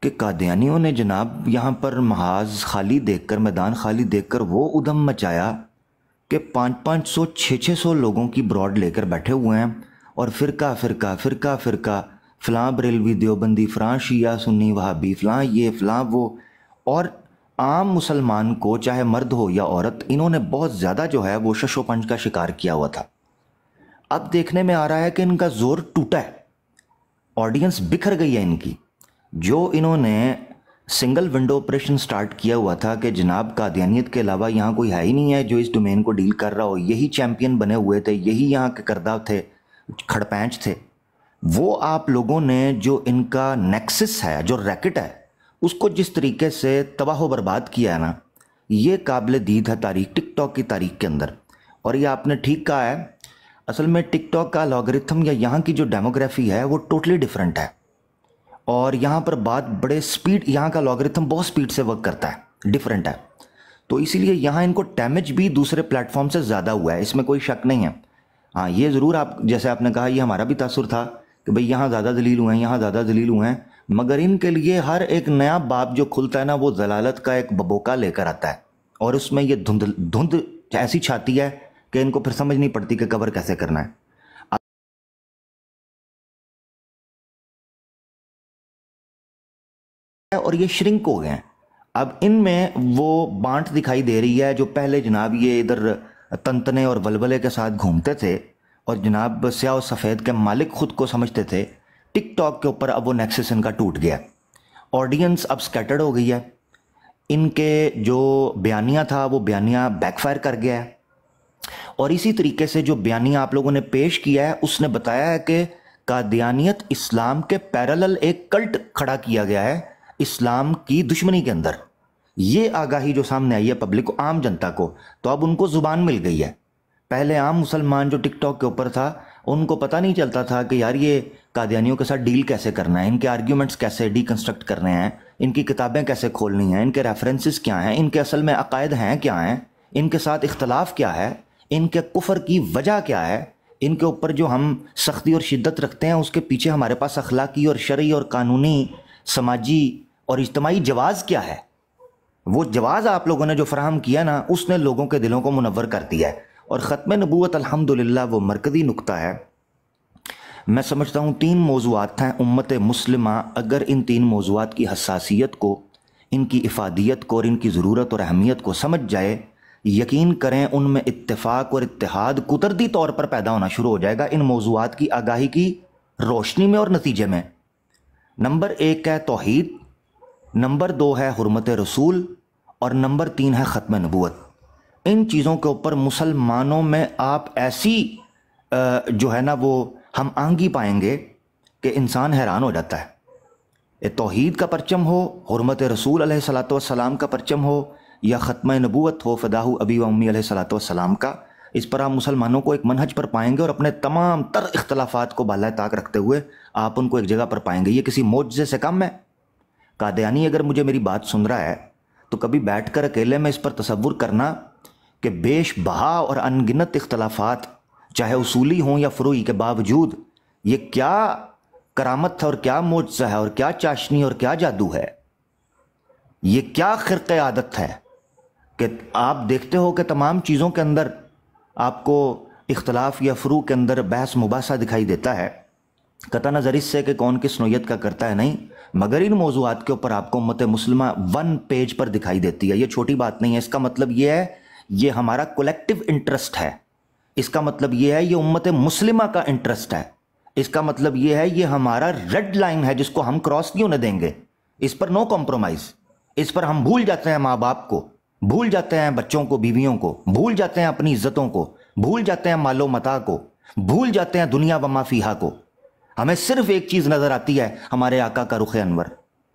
کہ قادیانیوں نے جناب یہاں پر محاذ خالی دیکھ کر، میدان خالی دیکھ کر وہ ادھم مچایا کہ 500 600 لوگوں کی براڈ لے کر بیٹھے ہوئے ہیں، اور فرقہ فلاں بریلوی دیوبندی، فلاں شیعہ سنی وہابی، فلاں یہ فلاں وہ. اور عام مسلمان کو چاہے مرد ہو یا عورت، انہوں نے بہت زیادہ جو ہے وہ شش و پنج کا شکار کیا ہوا تھا. اب دیکھنے میں آ رہا ہے کہ ان کا زور ٹوٹا ہے، آڈینس بکھر گئی ہے ان کی. جو انہوں نے سنگل ونڈو آپریشن سٹارٹ کیا ہوا تھا کہ جناب قادیانیت کے علاوہ یہاں کوئی ہے ہی نہیں ہے جو اس ڈومین کو ڈیل کر رہا ہو، یہی چیمپئن بنے ہوئے تھے، یہی یہاں کے کردہ تھے، کھڑپینچ تھے، وہ آپ لوگوں نے جو ان کا نیکسس ہے، جو ریکٹ ہے، اس کو جس طریقے سے تباہ و برباد کیا ہے نا، یہ قابل دید ہے تاریخ ٹک ٹاک کی تاریخ کے اندر. اور یہ آپ نے ٹھیک کہا ہے, اصل میں ٹک ٹاک کا لاگرتھم یا یہاں کی جو ڈیموگرافی ہے وہ ٹوٹلی ڈیفرنٹ ہے, اور یہاں پر بات بڑے سپیڈ, یہاں کا لاگرتھم بہت سپیڈ سے ورک کرتا ہے, ڈیفرنٹ ہے. تو اسی لیے یہاں ان کو ڈیمیج بھی دوسرے پلیٹ فارم سے زیادہ ہوا ہے, اس میں کوئی شک نہیں ہے. ہاں یہ ضرور, آپ جیسے آپ نے کہا, یہ ہمارا بھی تاثر تھا کہ بھئی یہاں زیادہ ذلیل ہوئے ہیں, یہاں زیادہ ذلیل ہوئے ہیں, مگر ان کے لیے ہر ایک نیا باب جو کھلتا ہے نا, وہ ضلالت کا ایک ببوکا لے کر آتا ہے, اور اس میں یہ دھند ایسی چھاتی ہے کہ ان کو پھر سمجھ نہیں پڑتی کہ کور کیسے کرنا ہے. اور یہ شرنک ہو گئے ہیں. اب ان میں وہ بانٹ دکھائی دے رہی ہے جو پہلے جناب یہ ادھر تنتنے اور ولولے کے ساتھ گھومتے تھے اور جناب سیاہ و سفید کے مالک خود کو سمجھتے تھے. ٹک ٹاک کے اوپر اب وہ نیکسس ان کا ٹوٹ گیا, آڈینس اب سکیٹرڈ ہو گئی ہے, ان کے جو بیانیہ تھا وہ بیانیہ بیک فائر کر گیا ہے. اور اسی طریقے سے جو بیانیہ آپ لوگوں نے پیش کیا ہے اس نے بتایا ہے کہ قادیانیت اسلام کے پیرالل ایک کلٹ کھڑا کیا گیا ہے اسلام کی دشمنی کے اندر. یہ آگاہی جو سامنے آئی ہے پبلک کو, عام جنتا کو, تو اب ان کو زبان مل گئی ہے. پہلے عام مسلمان جو ٹک ٹاک کے اوپر تھا ان کو پتہ نہیں چلتا تھا کہ یار یہ قادیانیوں کے ساتھ ڈیل کیسے کرنا ہے, ان کے آرگیومنٹس کیسے ڈی کنسٹرکٹ کرنے ہیں, ان کی کتابیں کیسے کھولنی ہیں, ان کے ریفرنسز کیا ہیں, ان کے اصل میں عقائد ہیں کیا ہیں, ان کے ساتھ اختلاف کیا ہے, ان کے کفر کی وجہ کیا ہے, ان کے اوپر جو ہم سختی اور شدت رکھتے ہیں اس کے پیچھے ہمارے پاس اخلاقی اور شرعی اور قانونی سماجی اور اجتماعی جواز کیا ہے. وہ جواز آپ لوگوں نے جو فراہم کیا نا, اس نے لوگوں کے دلوں کو منور کر دیا ہے. اور ختم نبوت الحمدللہ وہ مرکزی نقطہ ہے. میں سمجھتا ہوں 3 موضوعات ہیں امت مسلمہ اگر ان 3 موضوعات کی حساسیت کو, ان کی افادیت کو اور ان کی ضرورت اور اہمیت کو سمجھ جائے, یقین کریں ان میں اتفاق اور اتحاد قدرتی طور پر پیدا ہونا شروع ہو جائے گا ان موضوعات کی آگاہی کی روشنی میں اور نتیجے میں. نمبر 1 ہے توحید, نمبر 2 ہے حرمت رسول, اور نمبر 3 ہے ختم نبوت. ان چیزوں کے اوپر مسلمانوں میں آپ ایسی جو ہے نا وہ ہم آہنگی پائیں گے کہ انسان حیران ہو جاتا ہے. توحید کا پرچم ہو, حرمت رسول علیہ الصلوۃ والسلام کا پرچم ہو, یا ختم نبوت ہو فداہ ابی و امی علیہ الصلوۃ والسلام کا, اس پر آپ مسلمانوں کو ایک منہج پر پائیں گے اور اپنے تمام تر اختلافات کو بالائے طاق رکھتے ہوئے آپ ان کو ایک جگہ پر پائیں گے. یہ کسی معجزے سے کم ہے. قادیانی اگر مجھے میری بات سن رہا ہے تو کبھی بیٹھ کر اکیلے میں اس پر تصور کرنا کہ بیش بہا اور انگنت اختلافات چاہے اصولی ہوں یا فروعی کے باوجود یہ کیا کرامت ہے اور کیا معجزہ ہے اور کیا چاشنی اور کیا جادو ہے, یہ کیا خرق عادت ہے کہ آپ دیکھتے ہو کہ تمام چیزوں کے اندر آپ کو اختلاف یا فروع کے اندر بحث مباحثہ دکھائی دیتا ہے. قطع نظر اس سے کہ کون کس نوعیت کا کرتا ہے نہیں, مگر ان موضوعات کے اوپر آپ کو امت مسلمہ 1 پیج پر دکھائی دیتی ہے. یہ چھوٹی بات نہیں ہے. اس کا مطلب یہ ہے یہ ہمارا کولیکٹیو انٹرسٹ ہے. اس کا مطلب یہ ہے یہ امت مسلمہ کا انٹرسٹ ہے. اس کا مطلب یہ ہے یہ ہمارا ریڈ لائن ہے جس کو ہم کراس نہیں ہونے دیں گے. اس پر نو کمپرومائز. اس پر ہم بھول جاتے ہیں ماں باپ کو, بھول جاتے ہیں بچوں کو, بیویوں کو, بھول جاتے ہیں اپنی عزتوں کو, بھول جاتے ہیں مال و متاع کو, بھول جاتے ہیں دنیا و ما فیہا کو. ہمیں صرف ایک چیز نظر آتی ہے, ہمارے آقا کا رخ انور.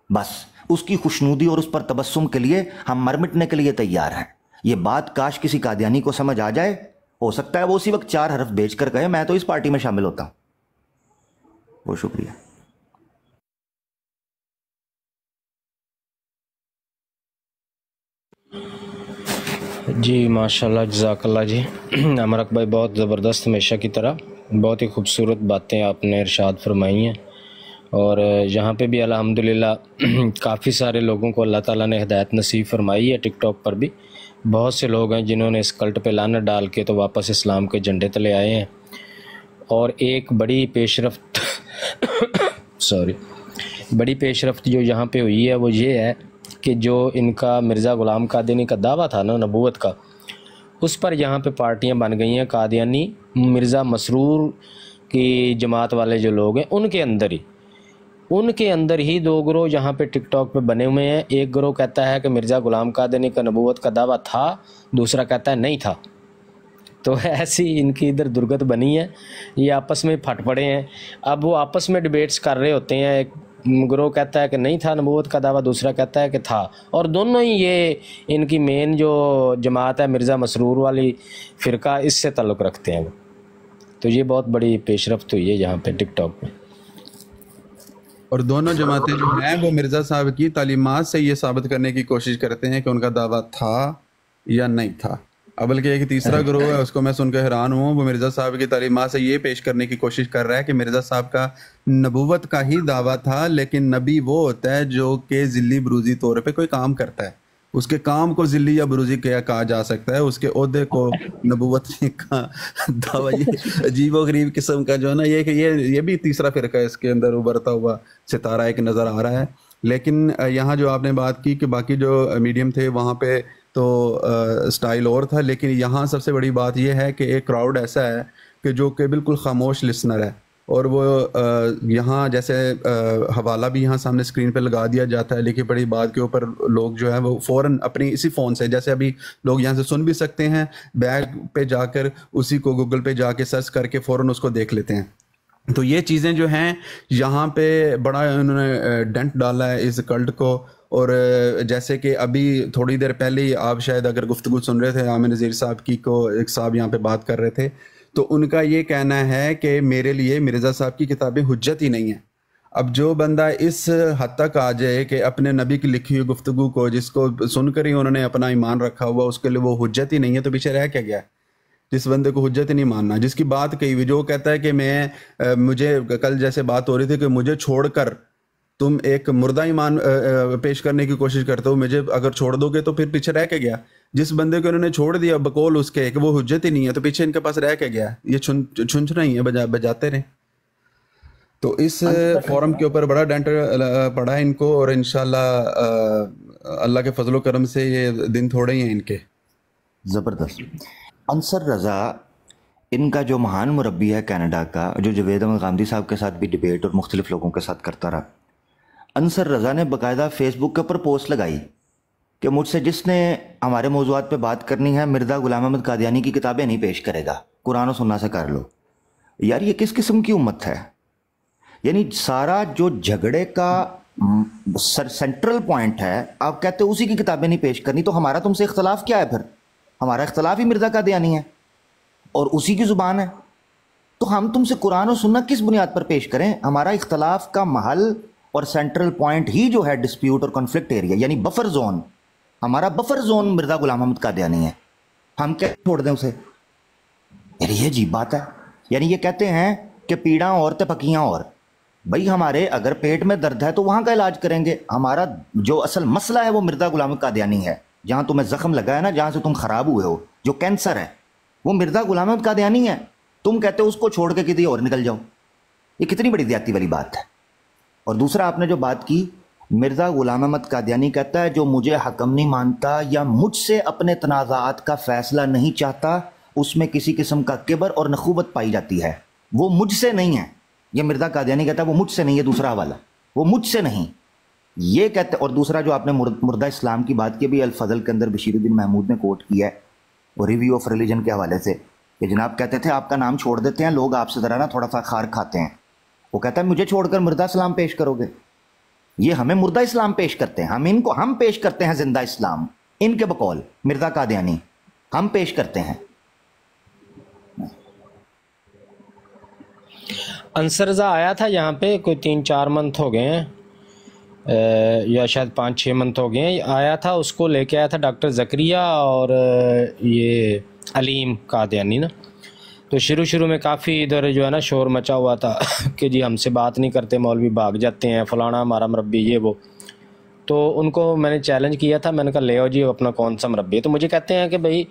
بس اس کی خوشنودی اور اس پر تبسم کے لیے ہم مر مٹنے کے لیے تیار ہیں. یہ بات کاش کسی قادیانی کو سمجھ آ جائے. ہو سکتا ہے وہ اسی وقت 4 حرف بیچ کر کہے میں تو اس پارٹی میں شامل ہوتا ہوں. بہت شکریہ. جی ماشاءاللہ, جزاک اللہ جی. امرک بھائی بہت زبردست, ہمیشہ کی طرح بہت ہی خوبصورت باتیں آپ نے ارشاد فرمائی ہیں, اور یہاں پہ بھی الحمدللہ کافی سارے لوگوں کو اللہ تعالیٰ نے ہدایت نصیب فرمائی ہے. ٹک ٹاک پر بھی بہت سے لوگ ہیں جنہوں نے اس کلٹ پہ لعنت ڈال کے تو واپس اسلام کے جھنڈے تلے آئے ہیں. اور ایک بڑی پیش رفت بڑی پیش رفت جو یہاں پہ ہوئی ہے وہ یہ ہے کہ جو ان کا مرزا غلام قادیانی کا دعویٰ تھا نا نبوت کا, اس پر یہاں پہ پارٹیاں بن گئی ہیں. قادیانی مرزا مسرور کی جماعت والے جو لوگ ہیں ان کے اندر ہی 2 گروہ یہاں پہ ٹک ٹاک پہ بنے ہوئے ہیں. ایک گروہ کہتا ہے کہ مرزا غلام قادیانی کا نبوت کا دعویٰ تھا, دوسرا کہتا ہے نہیں تھا. تو ایسی ان کی ادھر درگت بنی ہے, یہ آپس میں پھٹ پڑے ہیں. اب وہ آپس میں ڈیبیٹس کر رہے ہوتے ہیں, ایک گروہ کہتا ہے کہ نہیں تھا نبوت کا دعویٰ، دوسرا کہتا ہے کہ تھا، اور دونوں ہی یہ ان کی مین جو جماعت ہے مرزا مسرور والی فرقہ اس سے تعلق رکھتے ہیں. تو یہ بہت بڑی پیش رفت ہوئی ہے یہاں پہ ٹک ٹاک پہ. اور دونوں جماعتیں جو ہیں وہ مرزا صاحب کی تعلیمات سے یہ ثابت کرنے کی کوشش کرتے ہیں کہ ان کا دعویٰ تھا یا نہیں تھا. اب بلکہ ایک تیسرا گروہ ہے، اس کو میں سن کے حیران ہوں، وہ مرزا صاحب کی تعلیمات سے یہ پیش کرنے کی کوشش کر رہا ہے کہ مرزا صاحب کا نبوت کا ہی دعویٰ تھا، لیکن نبی وہ ہوتا ہے جو کہ ذلی بروزی طور پہ کوئی کام کرتا ہے. اس کے کام کو ذلی یا بروزی کہا جا سکتا ہے، اس کے عہدے کو نبوت کا دعویٰ. یہ عجیب و غریب قسم کا جو ہے نا، یہ کہ یہ بھی تیسرا فرقہ ہے، اس کے اندر ابھرتا ہوا ستارہ ایک نظر آ رہا ہے. لیکن یہاں جو آپ نے بات کی کہ باقی جو میڈیم تھے وہاں پہ تو سٹائل اور تھا، لیکن یہاں سب سے بڑی بات یہ ہے کہ ایک کراؤڈ ایسا ہے کہ جو کہ بالکل خاموش لسنر ہے، اور وہ یہاں جیسے حوالہ بھی یہاں سامنے اسکرین پہ لگا دیا جاتا ہے، لیکن بڑی بات کے اوپر لوگ جو ہے وہ فوراً اپنی اسی فون سے، جیسے ابھی لوگ یہاں سے سن بھی سکتے ہیں، بیگ پہ جا کر اسی کو گوگل پہ جا کے سرچ کر کے فوراً اس کو دیکھ لیتے ہیں. تو یہ چیزیں جو ہیں یہاں پہ بڑا انہوں نے ڈنٹ ڈالا ہے اس کلٹ کو. اور جیسے کہ ابھی تھوڑی دیر پہلے ہی آپ شاید اگر گفتگو سن رہے تھے عامر نذیر صاحب کی کو، ایک صاحب یہاں پہ بات کر رہے تھے، تو ان کا یہ کہنا ہے کہ میرے لیے مرزا صاحب کی کتابیں حجت ہی نہیں ہیں. اب جو بندہ اس حد تک آ جائے کہ اپنے نبی کی لکھی ہوئی گفتگو کو، جس کو سن کر ہی انہوں نے اپنا ایمان رکھا ہوا، اس کے لیے وہ حجت ہی نہیں ہے، تو پیچھے رہ کیا گیا؟ جس بندے کو حجت ہی نہیں ماننا، جس کی بات کہی ہوئی، جو کہتا ہے کہ مجھے کل جیسے بات ہو رہی تھی کہ مجھے چھوڑ کر تم ایک مردہ ایمان پیش کرنے کی کوشش کرتے ہو، مجھے اگر چھوڑ دو گے تو پھر پیچھے رہ کے گیا. جس بندے کو انہوں نے چھوڑ دیا بقول اس کے کہ وہ حجت ہی نہیں ہے، تو پیچھے ان کے پاس رہ کے گیا. یہ چھنچنا ہی ہے، بجاتے رہیں. تو اس فورم کے اوپر بڑا ڈنٹ پڑا ہے ان کو، اور انشاءاللہ اللہ کے فضل و کرم سے یہ دن تھوڑے ہی ہیں ان کے. زبردست. انصر رضا ان کا جو مہان مربی ہے کینیڈا کا، جو جوید احمد غامدی صاحب کے ساتھ بھی ڈیبیٹ اور مختلف لوگوں کے ساتھ کرتا رہا، انصر رضا نے باقاعدہ فیس بک کے اوپر پوسٹ لگائی کہ مجھ سے جس نے ہمارے موضوعات پہ بات کرنی ہے مرزا غلام احمد قادیانی کی کتابیں نہیں پیش کرے گا، قرآن و سنت سے کر لو. یار یہ کس قسم کی امت ہے؟ یعنی سارا جو جھگڑے کا سینٹرل پوائنٹ ہے آپ کہتے ہو اسی کی کتابیں نہیں پیش کرنی، تو ہمارا تم سے اختلاف کیا ہے پھر؟ ہمارا اختلاف ہی مرزا قادیانی ہے اور اسی کی زبان ہے، تو ہم تم سے قرآن و سنت کس بنیاد پر پیش کریں؟ ہمارا اختلاف کا محل اور سینٹرل پوائنٹ ہی جو ہے ڈسپیوٹ اور کنفلکٹ ایریا، یعنی بفر زون، ہمارا بفر زون مرزا غلام احمد قادیانی ہے. ہم کیا چھوڑ دیں اسے؟ یعنی یہ عجیب بات ہے. یعنی یہ کہتے ہیں کہ پیڑاں اور تے پکیاں اور. بھائی ہمارے اگر پیٹ میں درد ہے تو وہاں کا علاج کریں گے. ہمارا جو اصل مسئلہ ہے وہ مرزا غلام احمد قادیانی ہے. جہاں تمہیں زخم لگا ہے نا، جہاں سے تم خراب ہوئے ہو، جو کینسر ہے، وہ مرزا غلام احمد قادیانی ہے. تم کہتے ہو اس کو چھوڑ کے کسی اور نکل جاؤ. یہ کتنی بڑی زیادتی والی بات ہے. اور دوسرا آپ نے جو بات کی، مرزا غلام احمد قادیانی کہتا ہے جو مجھے حکم نہیں مانتا یا مجھ سے اپنے تنازعات کا فیصلہ نہیں چاہتا، اس میں کسی قسم کا کبر اور نخوت پائی جاتی ہے. وہ مجھ سے نہیں ہے. یہ مرزا قادیانی کہتا ہے وہ مجھ سے نہیں ہے. دوسرا حوالہ، وہ مجھ سے نہیں یہ کہتے. اور دوسرا جو آپ نے مردہ اسلام کی بات کی بھی، الفضل کے اندر بشیر الدین محمود نے کوٹ کیا ہے اور ریویو آف ریلیجن کے حوالے سے، کہ جناب کہتے تھے آپ کا نام چھوڑ دیتے ہیں لوگ، آپ سے ذرا نا تھوڑا سا خار کھاتے ہیں. وہ کہتا ہے مجھے چھوڑ کر مردہ اسلام پیش کرو گے؟ یہ ہمیں مردہ اسلام پیش کرتے ہیں، ہم پیش کرتے ہیں زندہ اسلام. ان کے بقول مرزا قادیانی ہم پیش کرتے ہیں. انصر رضا آیا تھا یہاں پہ، کوئی 3-4 منتھ ہو گئے ہیں، یا شاید 5-6 منتھ ہو گئے ہیں. آیا تھا، اس کو لے کے آیا تھا ڈاکٹر زکریہ اور یہ علیم قادیانی نا. تو شروع میں کافی ادھر جو ہے نا شور مچا ہوا تھا کہ جی ہم سے بات نہیں کرتے، مولوی بھاگ جاتے ہیں، فلانا ہمارا مربی یہ وہ. تو ان کو میں نے چیلنج کیا تھا، میں نے کہا لے آؤ جی اپنا کون سا مربی ہے. تو مجھے کہتے ہیں کہ بھائی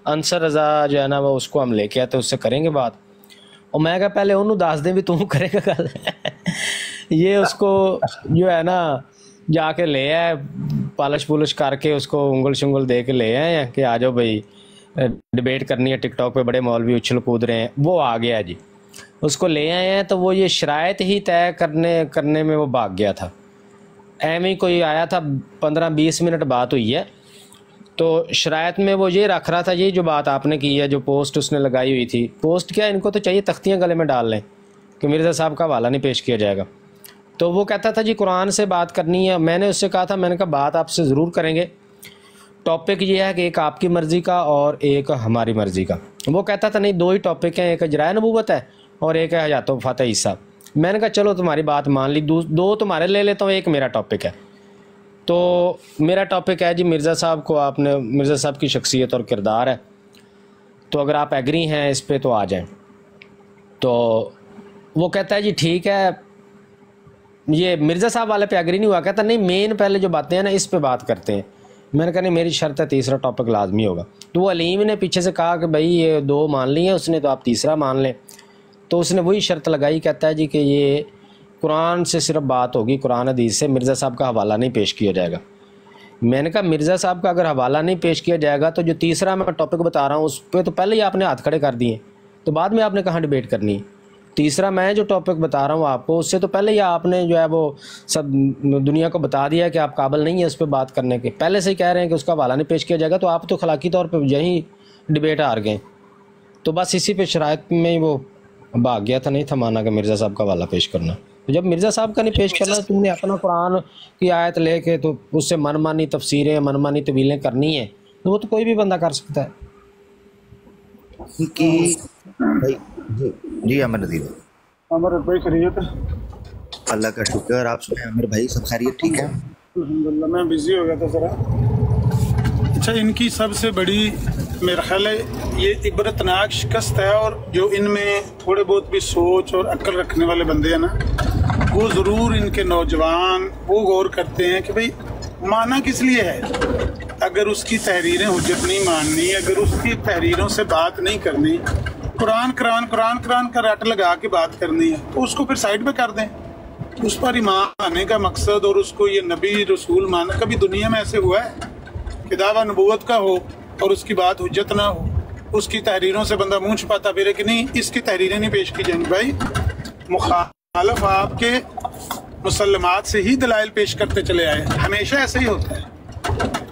انصر رضا جو ہے نا وہ اس کو ہم لے کے آتے، اس سے کریں گے بات. اور میں کہا پہلے انہوں دس دیں بھی تم کرے گا گل. یہ اس کو جو ہے نا جا کے لے آئے، پالش پولش کر کے اس کو انگل شنگل دے کے لے آئے ہیں کہ آ جاؤ بھائی ڈیبیٹ کرنی ہے، ٹک ٹاک پہ بڑے مولوی اچھل کود رہے ہیں. وہ آ گیا جی، اس کو لے آئے ہیں. تو وہ یہ شرائط ہی طے کرنے میں وہ بھاگ گیا تھا. ایویں ہی کوئی آیا تھا، 15-20 منٹ بات ہوئی ہے. تو شرائط میں وہ یہ رکھ رہا تھا، یہ جو بات آپ نے کی ہے، جو پوسٹ اس نے لگائی ہوئی تھی. پوسٹ کیا، ان کو تو چاہیے تختیاں گلے میں ڈال لیں کہ مرزا صاحب کا حوالہ نہیں پیش کیا جائے گا. تو وہ کہتا تھا جی قرآن سے بات کرنی ہے. میں نے اس سے کہا تھا، میں نے کہا بات آپ سے ضرور کریں گے، ٹاپک یہ ہے کہ ایک آپ کی مرضی کا اور ایک ہماری مرضی کا. وہ کہتا تھا نہیں 2 ہی ٹاپک ہیں، ایک اجرائے نبوت ہے اور ایک ہے حیات و وفات عیسیٰ. میں نے کہا چلو تمہاری بات مان لی، 2 تمہارے لے لیتا ہوں، ایک میرا ٹاپک ہے. تو میرا ٹاپک ہے جی مرزا صاحب کو آپ نے، مرزا صاحب کی شخصیت اور کردار ہے، تو اگر آپ ایگری ہیں اس پہ تو آ جائیں. تو وہ کہتا ہے جی ٹھیک ہے. یہ مرزا صاحب والے پہ ایگری نہیں ہوا، کہتا نہیں مین پہلے جو باتیں ہیں نا اس پہ بات کرتے ہیں. میں نے کہا نہیں میری شرط ہے تیسرا ٹاپک لازمی ہوگا. تو وہ علیم نے پیچھے سے کہا کہ بھائی یہ 2 مان لی ہیں اس نے، تو آپ تیسرا مان لیں. تو اس نے وہی شرط لگائی، کہتا ہے جی کہ یہ قرآن سے صرف بات ہوگی، قرآن حدیث سے مرزا صاحب کا حوالہ نہیں پیش کیا جائے گا. میں نے کہا مرزا صاحب کا اگر حوالہ نہیں پیش کیا جائے گا تو جو تیسرا میں ٹاپک بتا رہا ہوں اس پہ تو پہلے ہی آپ نے ہاتھ کھڑے کر دیے، تو بعد میں آپ نے کہاں ڈیبیٹ کرنی ہے. تیسرا میں جو ٹاپک بتا رہا ہوں آپ کو، اس سے تو پہلے ہی آپ نے جو ہے وہ سب دنیا کو بتا دیا کہ آپ قابل نہیں ہیں اس پہ بات کرنے کے. پہلے سے ہی کہہ رہے ہیں کہ اس کا حوالہ نہیں پیش کیا جائے گا، تو آپ تو اخلاقی طور پہ یہیں ڈیبیٹ ہار گئے. تو بس اسی پہ شرائط میں ہی وہ بھاگ گیا تھا، نہیں تھا مانا کہ مرزا صاحب کا حوالہ پیش کرنا. تو جب مرزا صاحب کا نہیں پیش کرنا، تم نے اپنا قرآن کی آیت لے کے تو اس سے من مانی تفسیریں، من مانی طویلیں کرنی ہیں، تو وہ تو کوئی بھی بندہ کر سکتا ہے. جی عامر نذیر عامر بھائی خیریت؟ اللہ کا شکر. آپ سنیں عامر بھائی سب خیریت ٹھیک ہے؟ الحمدللہ. میں بزی ہو گیا تھا ذرا. اچھا ان کی سب سے بڑی میرا خیال ہے یہ عبرتناک شکست ہے، اور جو ان میں تھوڑے بہت بھی سوچ اور عقل رکھنے والے بندے ہیں نا، وہ ضرور ان کے نوجوان وہ غور کرتے ہیں کہ بھئی مانا کس لیے ہے. اگر اس کی تحریریں حجت نہیں ماننی، اگر اس کی تحریروں سے بات نہیں کرنی، قرآن کا رٹ لگا کے بات کرنی ہے، تو اس کو پھر سائڈ پہ کر دیں. اس پر ایمان آنے کا مقصد اور اس کو یہ نبی رسول مانا، کبھی دنیا میں ایسے ہوا ہے کہ دعویٰ نبوت کا ہو اور اس کی بات حجت نہ ہو، اس کی تحریروں سے بندہ منہ چھپاتا پھرے کہ نہیں اس کی تحریریں نہیں پیش کی جائیں گی. بھائی مخالف آپ کے مسلمات سے ہی دلائل پیش کرتے چلے آئے، ہمیشہ ایسے ہی ہوتا ہے.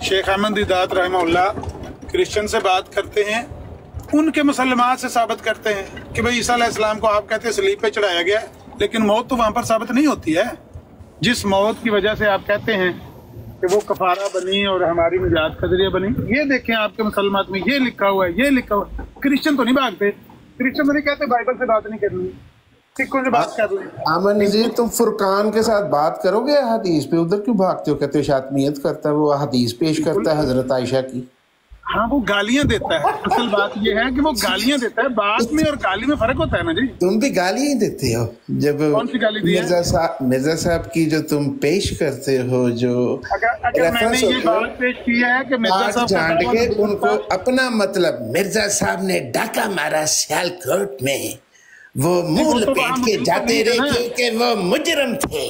شیخ احمد دیدات رحمہ اللہ کرسچن سے بات کرتے ہیں، ان کے مسلمات سے ثابت کرتے ہیں کہ بھئی عیسیٰ علیہ السلام کو آپ کہتے ہیں صلیب پہ چڑھایا گیا، لیکن موت تو وہاں پر ثابت نہیں ہوتی ہے. جس موت کی وجہ سے آپ کہتے ہیں کہ وہ کفارہ بنی اور ہماری نجات کا ذریعہ بنی، یہ دیکھیں آپ کے مسلمات میں یہ لکھا ہوا ہے، یہ لکھا ہوا ہے. کرسچن تو نہیں بھاگتے، کرسچن تو نہیں کہتے بائبل سے بات نہیں کرنی، سکھوں سے بات کر لیں. عامر نذیر تم فرقان کے ساتھ بات کرو گے حدیث پہ، ادھر کیوں بھاگتے ہو؟ کہتے ہو شاطمیت کرتا ہے، وہ حدیث پیش کرتا ہے حضرت عائشہ کی. ہاں وہ گالیاں دیتا ہے، اصل بات یہ ہے کہ وہ گالیاں دیتا ہے. بات میں اور گالی میں فرق ہوتا ہے نا جی. تم بھی گالی ہی دیتے ہو. جب کون سی گالی دی ہے؟ مرزا صاحب کی جو تم پیش کرتے ہو، جو اگر میں نے یہ بات پیش کی ہے کہ مرزا صاحب جان کے ان کو اپنا مطلب مرزا صاحب نے ڈاکہ مارا سیالکوٹ میں، وہ منہ لپیٹ کے جاتے رہے کیونکہ وہ مجرم تھے.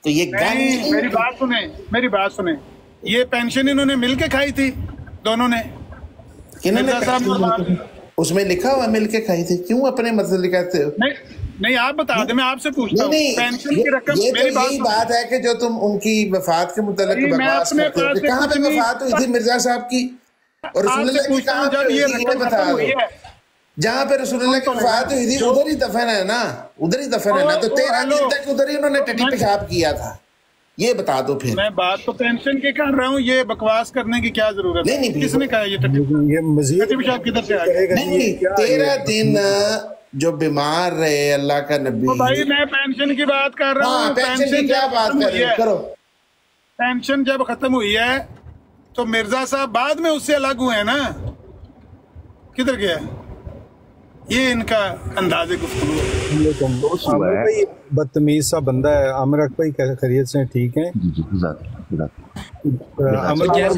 تو یہ گالی. میری بات سنیں، یہ پینشن انہوں نے مل کے کھائی تھی دونوں نے. اس میں لکھا ہوا مل کے کھائی تھی، کیوں اپنے مطلب لکھاتے ہو؟ نہیں آپ بتا دیں، میں آپ سے پوچھتا ہوں. پینشن کی رقم، یہ تو یہی بات ہے کہ جو تم ان کی وفات کے متعلق بکواس کرتے ہو، کہاں پہ وفات ہوئی تھی مرزا صاحب کی اور رسول اللہ کی؟ کہاں پہ ہوئی تھی یہ بتا دو. جہاں پہ رسول اللہ کی وفات ہوئی تھی ادھر ہی دفن ہے نا، ادھر ہی دفن ہے نا. تو 13 دن تک ادھر ہی انہوں نے ٹٹی پیشاب کیا تھا. یہ بتا دو پھر. میں بات تو پینشن کی کر رہا ہوں، یہ بکواس کرنے کی کیا ضرورت ہے؟ کس نے کہا یہ مزید پیشاب کدھر سے آ گیا؟ نہیں 13 دن جو بیمار رہے اللہ کا نبی. بھائی میں پینشن کی بات کر رہا ہوں. پینشن کی کیا بات کر رہے ہو؟ کرو. پینشن جب ختم ہوئی ہے تو مرزا صاحب بعد میں اس سے الگ ہوئے ہیں نا. کدھر گیا یہ ان کا انداز گفتگو؟ بدتمیز سا بندہ ہے. عامر بھائی خیریت سے ٹھیک ہیں؟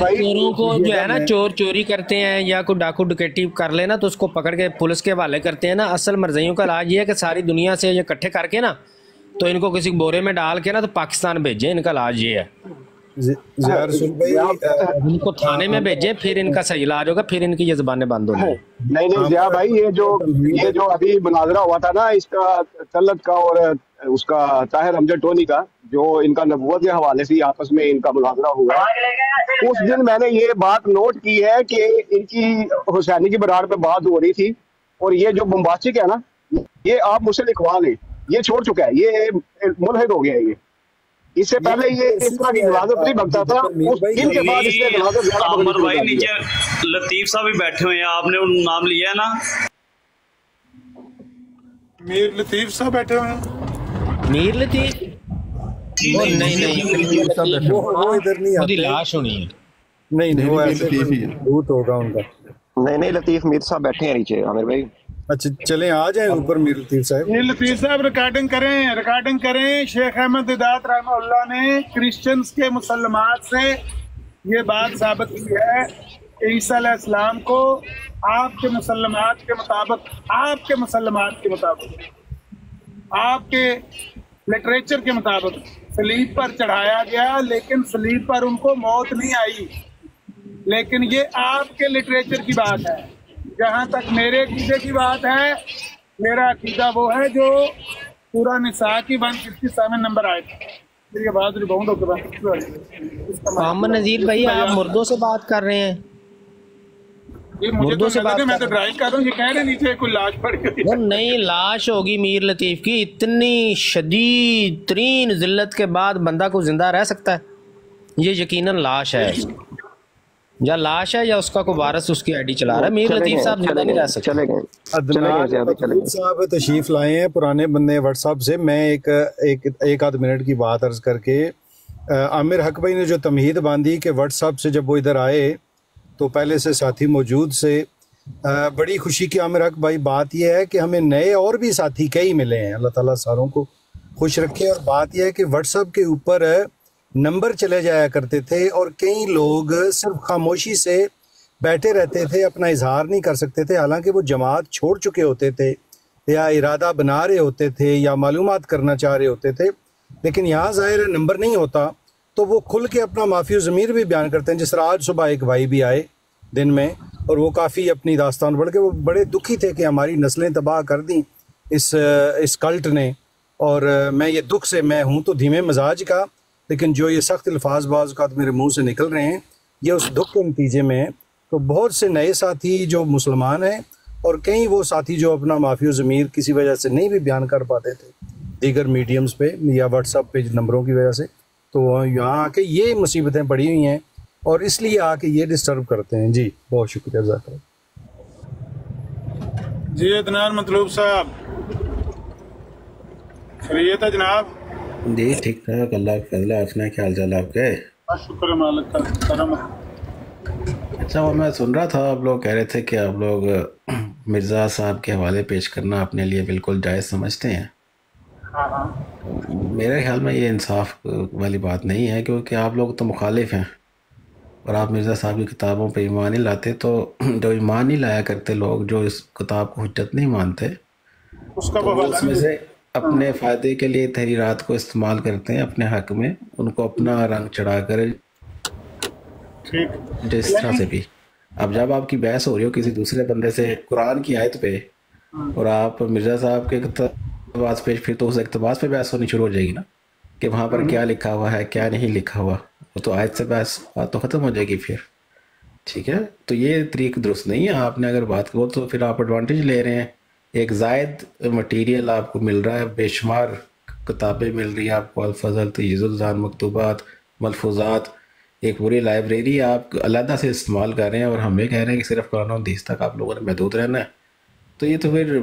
چوروں کو جو ہے نا چور چوری کرتے ہیں یا کوئی ڈاکو ڈکیٹی کر لینا تو اس کو پکڑ کے پولیس کے حوالے کرتے ہیں نا. اصل مرزیوں کا علاج یہ ہے کہ ساری دنیا سے یہ اکٹھے کر کے نا تو ان کو کسی بورے میں ڈال کے نا تو پاکستان بھیجیں. ان کا علاج یہ ہے، ان کو تھانے میں بھیجیں، پھر ان کا صحیح علاج ہوگا، پھر ان کی یہ زبانیں بند ہو جائیں. نہیں ضیاء بھائی، یہ جو ابھی مناظرہ ہوا تھا نا اس کا طلت کا اور اس کا طاہر امجد ٹونی کا، جو ان کا نبوت کے حوالے سے آپس میں ان کا مناظرہ ہوا، اس دن میں نے یہ بات نوٹ کی ہے کہ ان کی حسینی کی براڑ پہ بات ہو رہی تھی، اور یہ جو بمباسٹک ہے نا، یہ آپ مجھ سے لکھوا لیں، یہ چھوڑ چکا ہے، یہ ملحد ہو گیا ہے. اس سے پہلے یہ اس طرح کی غلاظت نہیں بنتا تھا، ان کے بعد اس نے غلاظت زیادہ بننی شروع بھائی کر دی ہے۔ نیچے لطیف صاحب بھی بیٹھے ہوئے ہیں، آپ نے ان نام لیا ہے نا؟ میر لطیف صاحب بیٹھے ہوئے ہیں۔ میر لطیف نہیں وہ ادھر نہیں خود ہی آتے، لاش ہونی ہے۔ نہیں وہ میر ایسے لطیف ہی ہے۔ بھوت ہوگا ان کا۔ نہیں لطیف میر صاحب بیٹھے ہیں نیچے عامر بھائی۔ اچھا چلیں آ جائیں اوپر میر لطیف صاحب۔ میر لطیف صاحب ریکارڈنگ کریں۔ شیخ احمد دیدات رحمہ اللہ نے کرسچنز کے مسلمات سے یہ بات ثابت کی ہے کہ عیسیٰ علیہ السلام کو آپ کے مسلمات کے مطابق آپ کے لٹریچر کے مطابق صلیب پر چڑھایا گیا، لیکن صلیب پر ان کو موت نہیں آئی۔ لیکن یہ آپ کے لٹریچر کی بات ہے۔ جہاں تک میرے عقیدے کی بات ہے، میرا عقیدہ وہ ہے جو سورہ نساء کی 167 نمبر آئے تھے۔ میری آواز ریباؤنڈ ہو کے بات۔ محمد نذیر بھائی آپ مردوں سے بات کر رہے ہیں؟ مردوں سے بات، میں تو ڈرائیو کر رہا ہوں، یہ کہہ رہے نیچے کوئی لاش پڑ گئی۔ وہ نہیں، لاش ہوگی میر لطیف کی۔ اتنی شدید ترین ذلت کے بعد بندہ کو زندہ رہ سکتا ہے؟ یہ یقیناً لاش ہے، یا لاش ہے یا اس کا کوئی وارث اس کی آئی ڈی چلا رہا ہے۔ میر لطیف صاحب زندہ نہیں رہ سکتے۔ عدنان صاحب تشریف لائے ہیں، پرانے بندے واٹس ایپ سے۔ میں ایک آدھ منٹ کی بات عرض کر کے، عامر حق بھائی نے جو تمہید باندھی کہ واٹس ایپ سے جب وہ ادھر آئے تو پہلے سے ساتھی موجود سے بڑی خوشی کی۔ عامر حق بھائی بات یہ ہے کہ ہمیں نئے اور بھی ساتھی کئی ملے ہیں، اللہ تعالیٰ ساروں کو خوش رکھے۔ اور بات یہ ہے کہ واٹس ایپ کے اوپر نمبر چلے جایا کرتے تھے اور کئی لوگ صرف خاموشی سے بیٹھے رہتے تھے، اپنا اظہار نہیں کر سکتے تھے، حالانکہ وہ جماعت چھوڑ چکے ہوتے تھے یا ارادہ بنا رہے ہوتے تھے یا معلومات کرنا چاہ رہے ہوتے تھے، لیکن یہاں ظاہر نمبر نہیں ہوتا تو وہ کھل کے اپنا معافی و ضمیر بھی بیان کرتے ہیں۔ جس طرح آج صبح ایک بھائی بھی آئے دن میں، اور وہ کافی اپنی داستان بڑھ کے وہ بڑے دکھی تھے کہ ہماری نسلیں تباہ کر دیں اس کلٹ نے، اور میں یہ دکھ سے، میں ہوں تو دھیمے مزاج کا، لیکن جو یہ سخت الفاظ بعض اوقات میرے منہ سے نکل رہے ہیں یہ اس دکھ کے نتیجے میں ہیں۔ تو بہت سے نئے ساتھی جو مسلمان ہیں اور کئی وہ ساتھی جو اپنا معافی و ضمیر کسی وجہ سے نہیں بھی بیان کر پاتے تھے دیگر میڈیمز پہ یا واٹس ایپ پہ نمبروں کی وجہ سے، تو یہاں آ کے یہ مصیبتیں پڑی ہوئی ہیں اور اس لیے آ کے یہ ڈسٹرب کرتے ہیں۔ جی بہت شکریہ جزاک اللہ۔ جی عدنان مطلوب صاحب، خیریت ہے جناب؟ جی ٹھیک ٹھاک، اللہ کا فضل ہے۔ اپنا کیا حال چال آپ کے؟ شکر مالک کا کرم۔ اچھا، وہ میں سن رہا تھا آپ لوگ کہہ رہے تھے کہ آپ لوگ مرزا صاحب کے حوالے پیش کرنا اپنے لیے بالکل جائز سمجھتے ہیں۔ میرے خیال میں یہ انصاف والی بات نہیں ہے، کیونکہ آپ لوگ تو مخالف ہیں اور آپ مرزا صاحب کی کتابوں پہ ایمان نہیں لاتے۔ تو جو ایمان نہیں لایا کرتے لوگ، جو اس کتاب کو حجت نہیں مانتے، تو وہ اس میں سے اپنے فائدے کے لیے تحریرات کو استعمال کرتے ہیں اپنے حق میں، ان کو اپنا رنگ چڑھا کر جس طرح سے بھی۔ اب جب آپ کی بحث ہو رہی ہو کسی دوسرے بندے سے قرآن کی آیت پہ اور آپ مرزا صاحب کے اقتباس پیش، پھر تو اس اقتباس پہ بحث ہونی شروع ہو جائے گی نا کہ وہاں پر کیا لکھا ہوا ہے کیا نہیں لکھا ہوا، وہ تو آیت سے بحث بات تو ختم ہو جائے گی پھر۔ ٹھیک ہے، تو یہ طریق درست نہیں ہے۔ آپ نے اگر بات کرو تو پھر آپ ایڈوانٹیج لے رہے ہیں، ایک زائد مٹیریل آپ کو مل رہا ہے، بے شمار کتابیں مل رہی ہیں آپ کو، الفضل، تجیز الذان، مکتوبات، ملفوظات، ایک پوری لائبریری آپ علیحدہ سے استعمال کر رہے ہیں، اور ہمیں کہہ رہے ہیں کہ صرف قرآن و حدیث تک آپ لوگوں نے محدود رہنا ہے۔ تو یہ تو پھر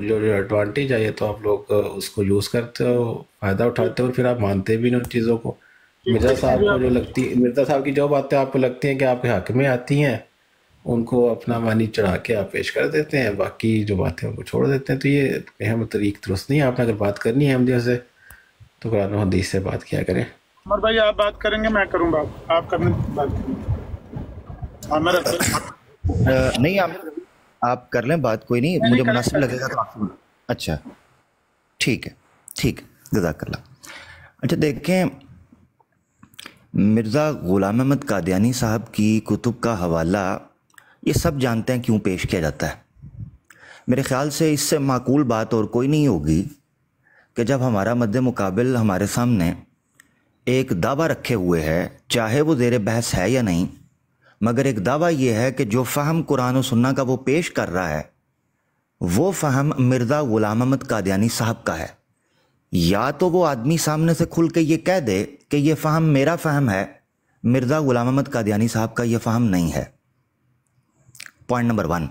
جو ایڈوانٹیج ہے یہ تو آپ لوگ اس کو یوز کرتے ہو، فائدہ اٹھاتے ہو، اور پھر آپ مانتے بھی نہیں ان چیزوں کو۔ مرزا صاحب کو جو مرزا صاحب کی جو باتیں آپ کو لگتی ہیں کہ آپ کے حق میں آتی ہیں، ان کو اپنا معنی چڑھا کے آپ پیش کر دیتے ہیں، باقی جو باتیں ان کو چھوڑ دیتے ہیں۔ تو یہ اہم طریق درست نہیں ہے۔ آپ نے اگر بات کرنی ہے احمدیہ سے تو قرآن و حدیث سے بات کیا کریں۔ عمر بھائی آپ بات کریں گے، میں کروں بات؟ آپ کرنے بات نہیں آپ کر لیں بات، کوئی نہیں، مجھے مناسب لگے گا تو آپ۔ اچھا ٹھیک ہے، ٹھیک ہے، جزاک اللہ۔ اچھا دیکھیں، مرزا غلام احمد قادیانی صاحب کی کتب کا حوالہ یہ سب جانتے ہیں کیوں پیش کیا جاتا ہے۔ میرے خیال سے اس سے معقول بات اور کوئی نہیں ہوگی کہ جب ہمارا مد مقابل ہمارے سامنے ایک دعویٰ رکھے ہوئے ہے، چاہے وہ زیر بحث ہے یا نہیں، مگر ایک دعویٰ یہ ہے کہ جو فہم قرآن و سنہ کا وہ پیش کر رہا ہے وہ فہم مرزا غلام احمد قادیانی صاحب کا ہے۔ یا تو وہ آدمی سامنے سے کھل کے یہ کہہ دے کہ یہ فہم میرا فہم ہے، مرزا غلام احمد قادیانی صاحب کا یہ فہم نہیں ہے، پوائنٹ نمبر 1۔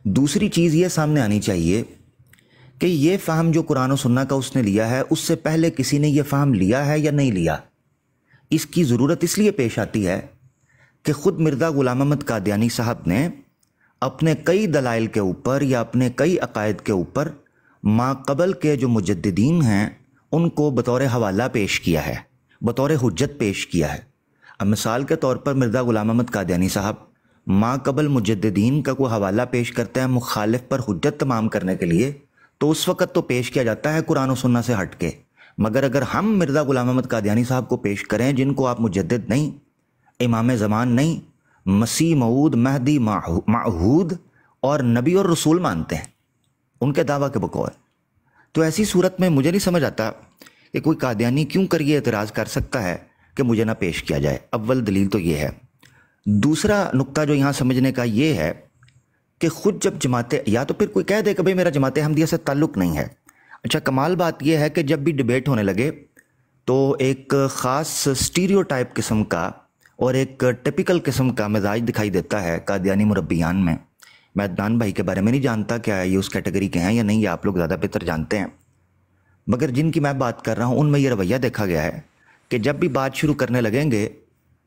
دوسری چیز یہ سامنے آنی چاہیے کہ یہ فہم جو قرآن و سنت کا اس نے لیا ہے، اس سے پہلے کسی نے یہ فہم لیا ہے یا نہیں لیا۔ اس کی ضرورت اس لیے پیش آتی ہے کہ خود مرزا غلام احمد قادیانی صاحب نے اپنے کئی دلائل کے اوپر یا اپنے کئی عقائد کے اوپر ما قبل کے جو مجددین ہیں ان کو بطور حوالہ پیش کیا ہے، بطور حجت پیش کیا ہے۔ اب مثال کے طور پر مرزا غلام احمد قادیانی صاحب ما قبل مجددین کا کوئی حوالہ پیش کرتے ہیں مخالف پر حجت تمام کرنے کے لیے، تو اس وقت تو پیش کیا جاتا ہے قرآن و سنت سے ہٹ کے، مگر اگر ہم مرزا غلام احمد قادیانی صاحب کو پیش کریں جن کو آپ مجدد نہیں، امام زمان نہیں، مسیح موعود مہدی معہود اور نبی اور رسول مانتے ہیں ان کے دعویٰ کے بقول، تو ایسی صورت میں مجھے نہیں سمجھ آتا کہ کوئی قادیانی کیوں کر یہ اعتراض کر سکتا ہے کہ مجھے نہ پیش کیا جائے۔ اول دلیل تو یہ ہے۔ دوسرا نقطہ جو یہاں سمجھنے کا یہ ہے کہ خود جب جماعت، یا تو پھر کوئی کہہ دے کہ بھئی میرا جماعت احمدیہ سے تعلق نہیں ہے۔ اچھا، کمال بات یہ ہے کہ جب بھی ڈیبیٹ ہونے لگے تو ایک خاص سٹیریوٹائپ قسم کا اور ایک ٹپیکل قسم کا مزاج دکھائی دیتا ہے قادیانی مربیان میں۔ میں عدنان بھائی کے بارے میں نہیں جانتا کیا یہ اس کیٹیگری کے ہیں یا نہیں، یا آپ لوگ زیادہ بہتر جانتے ہیں، مگر جن کی میں بات کر رہا ہوں ان میں یہ رویہ دیکھا گیا ہے کہ جب بھی بات شروع کرنے لگیں گے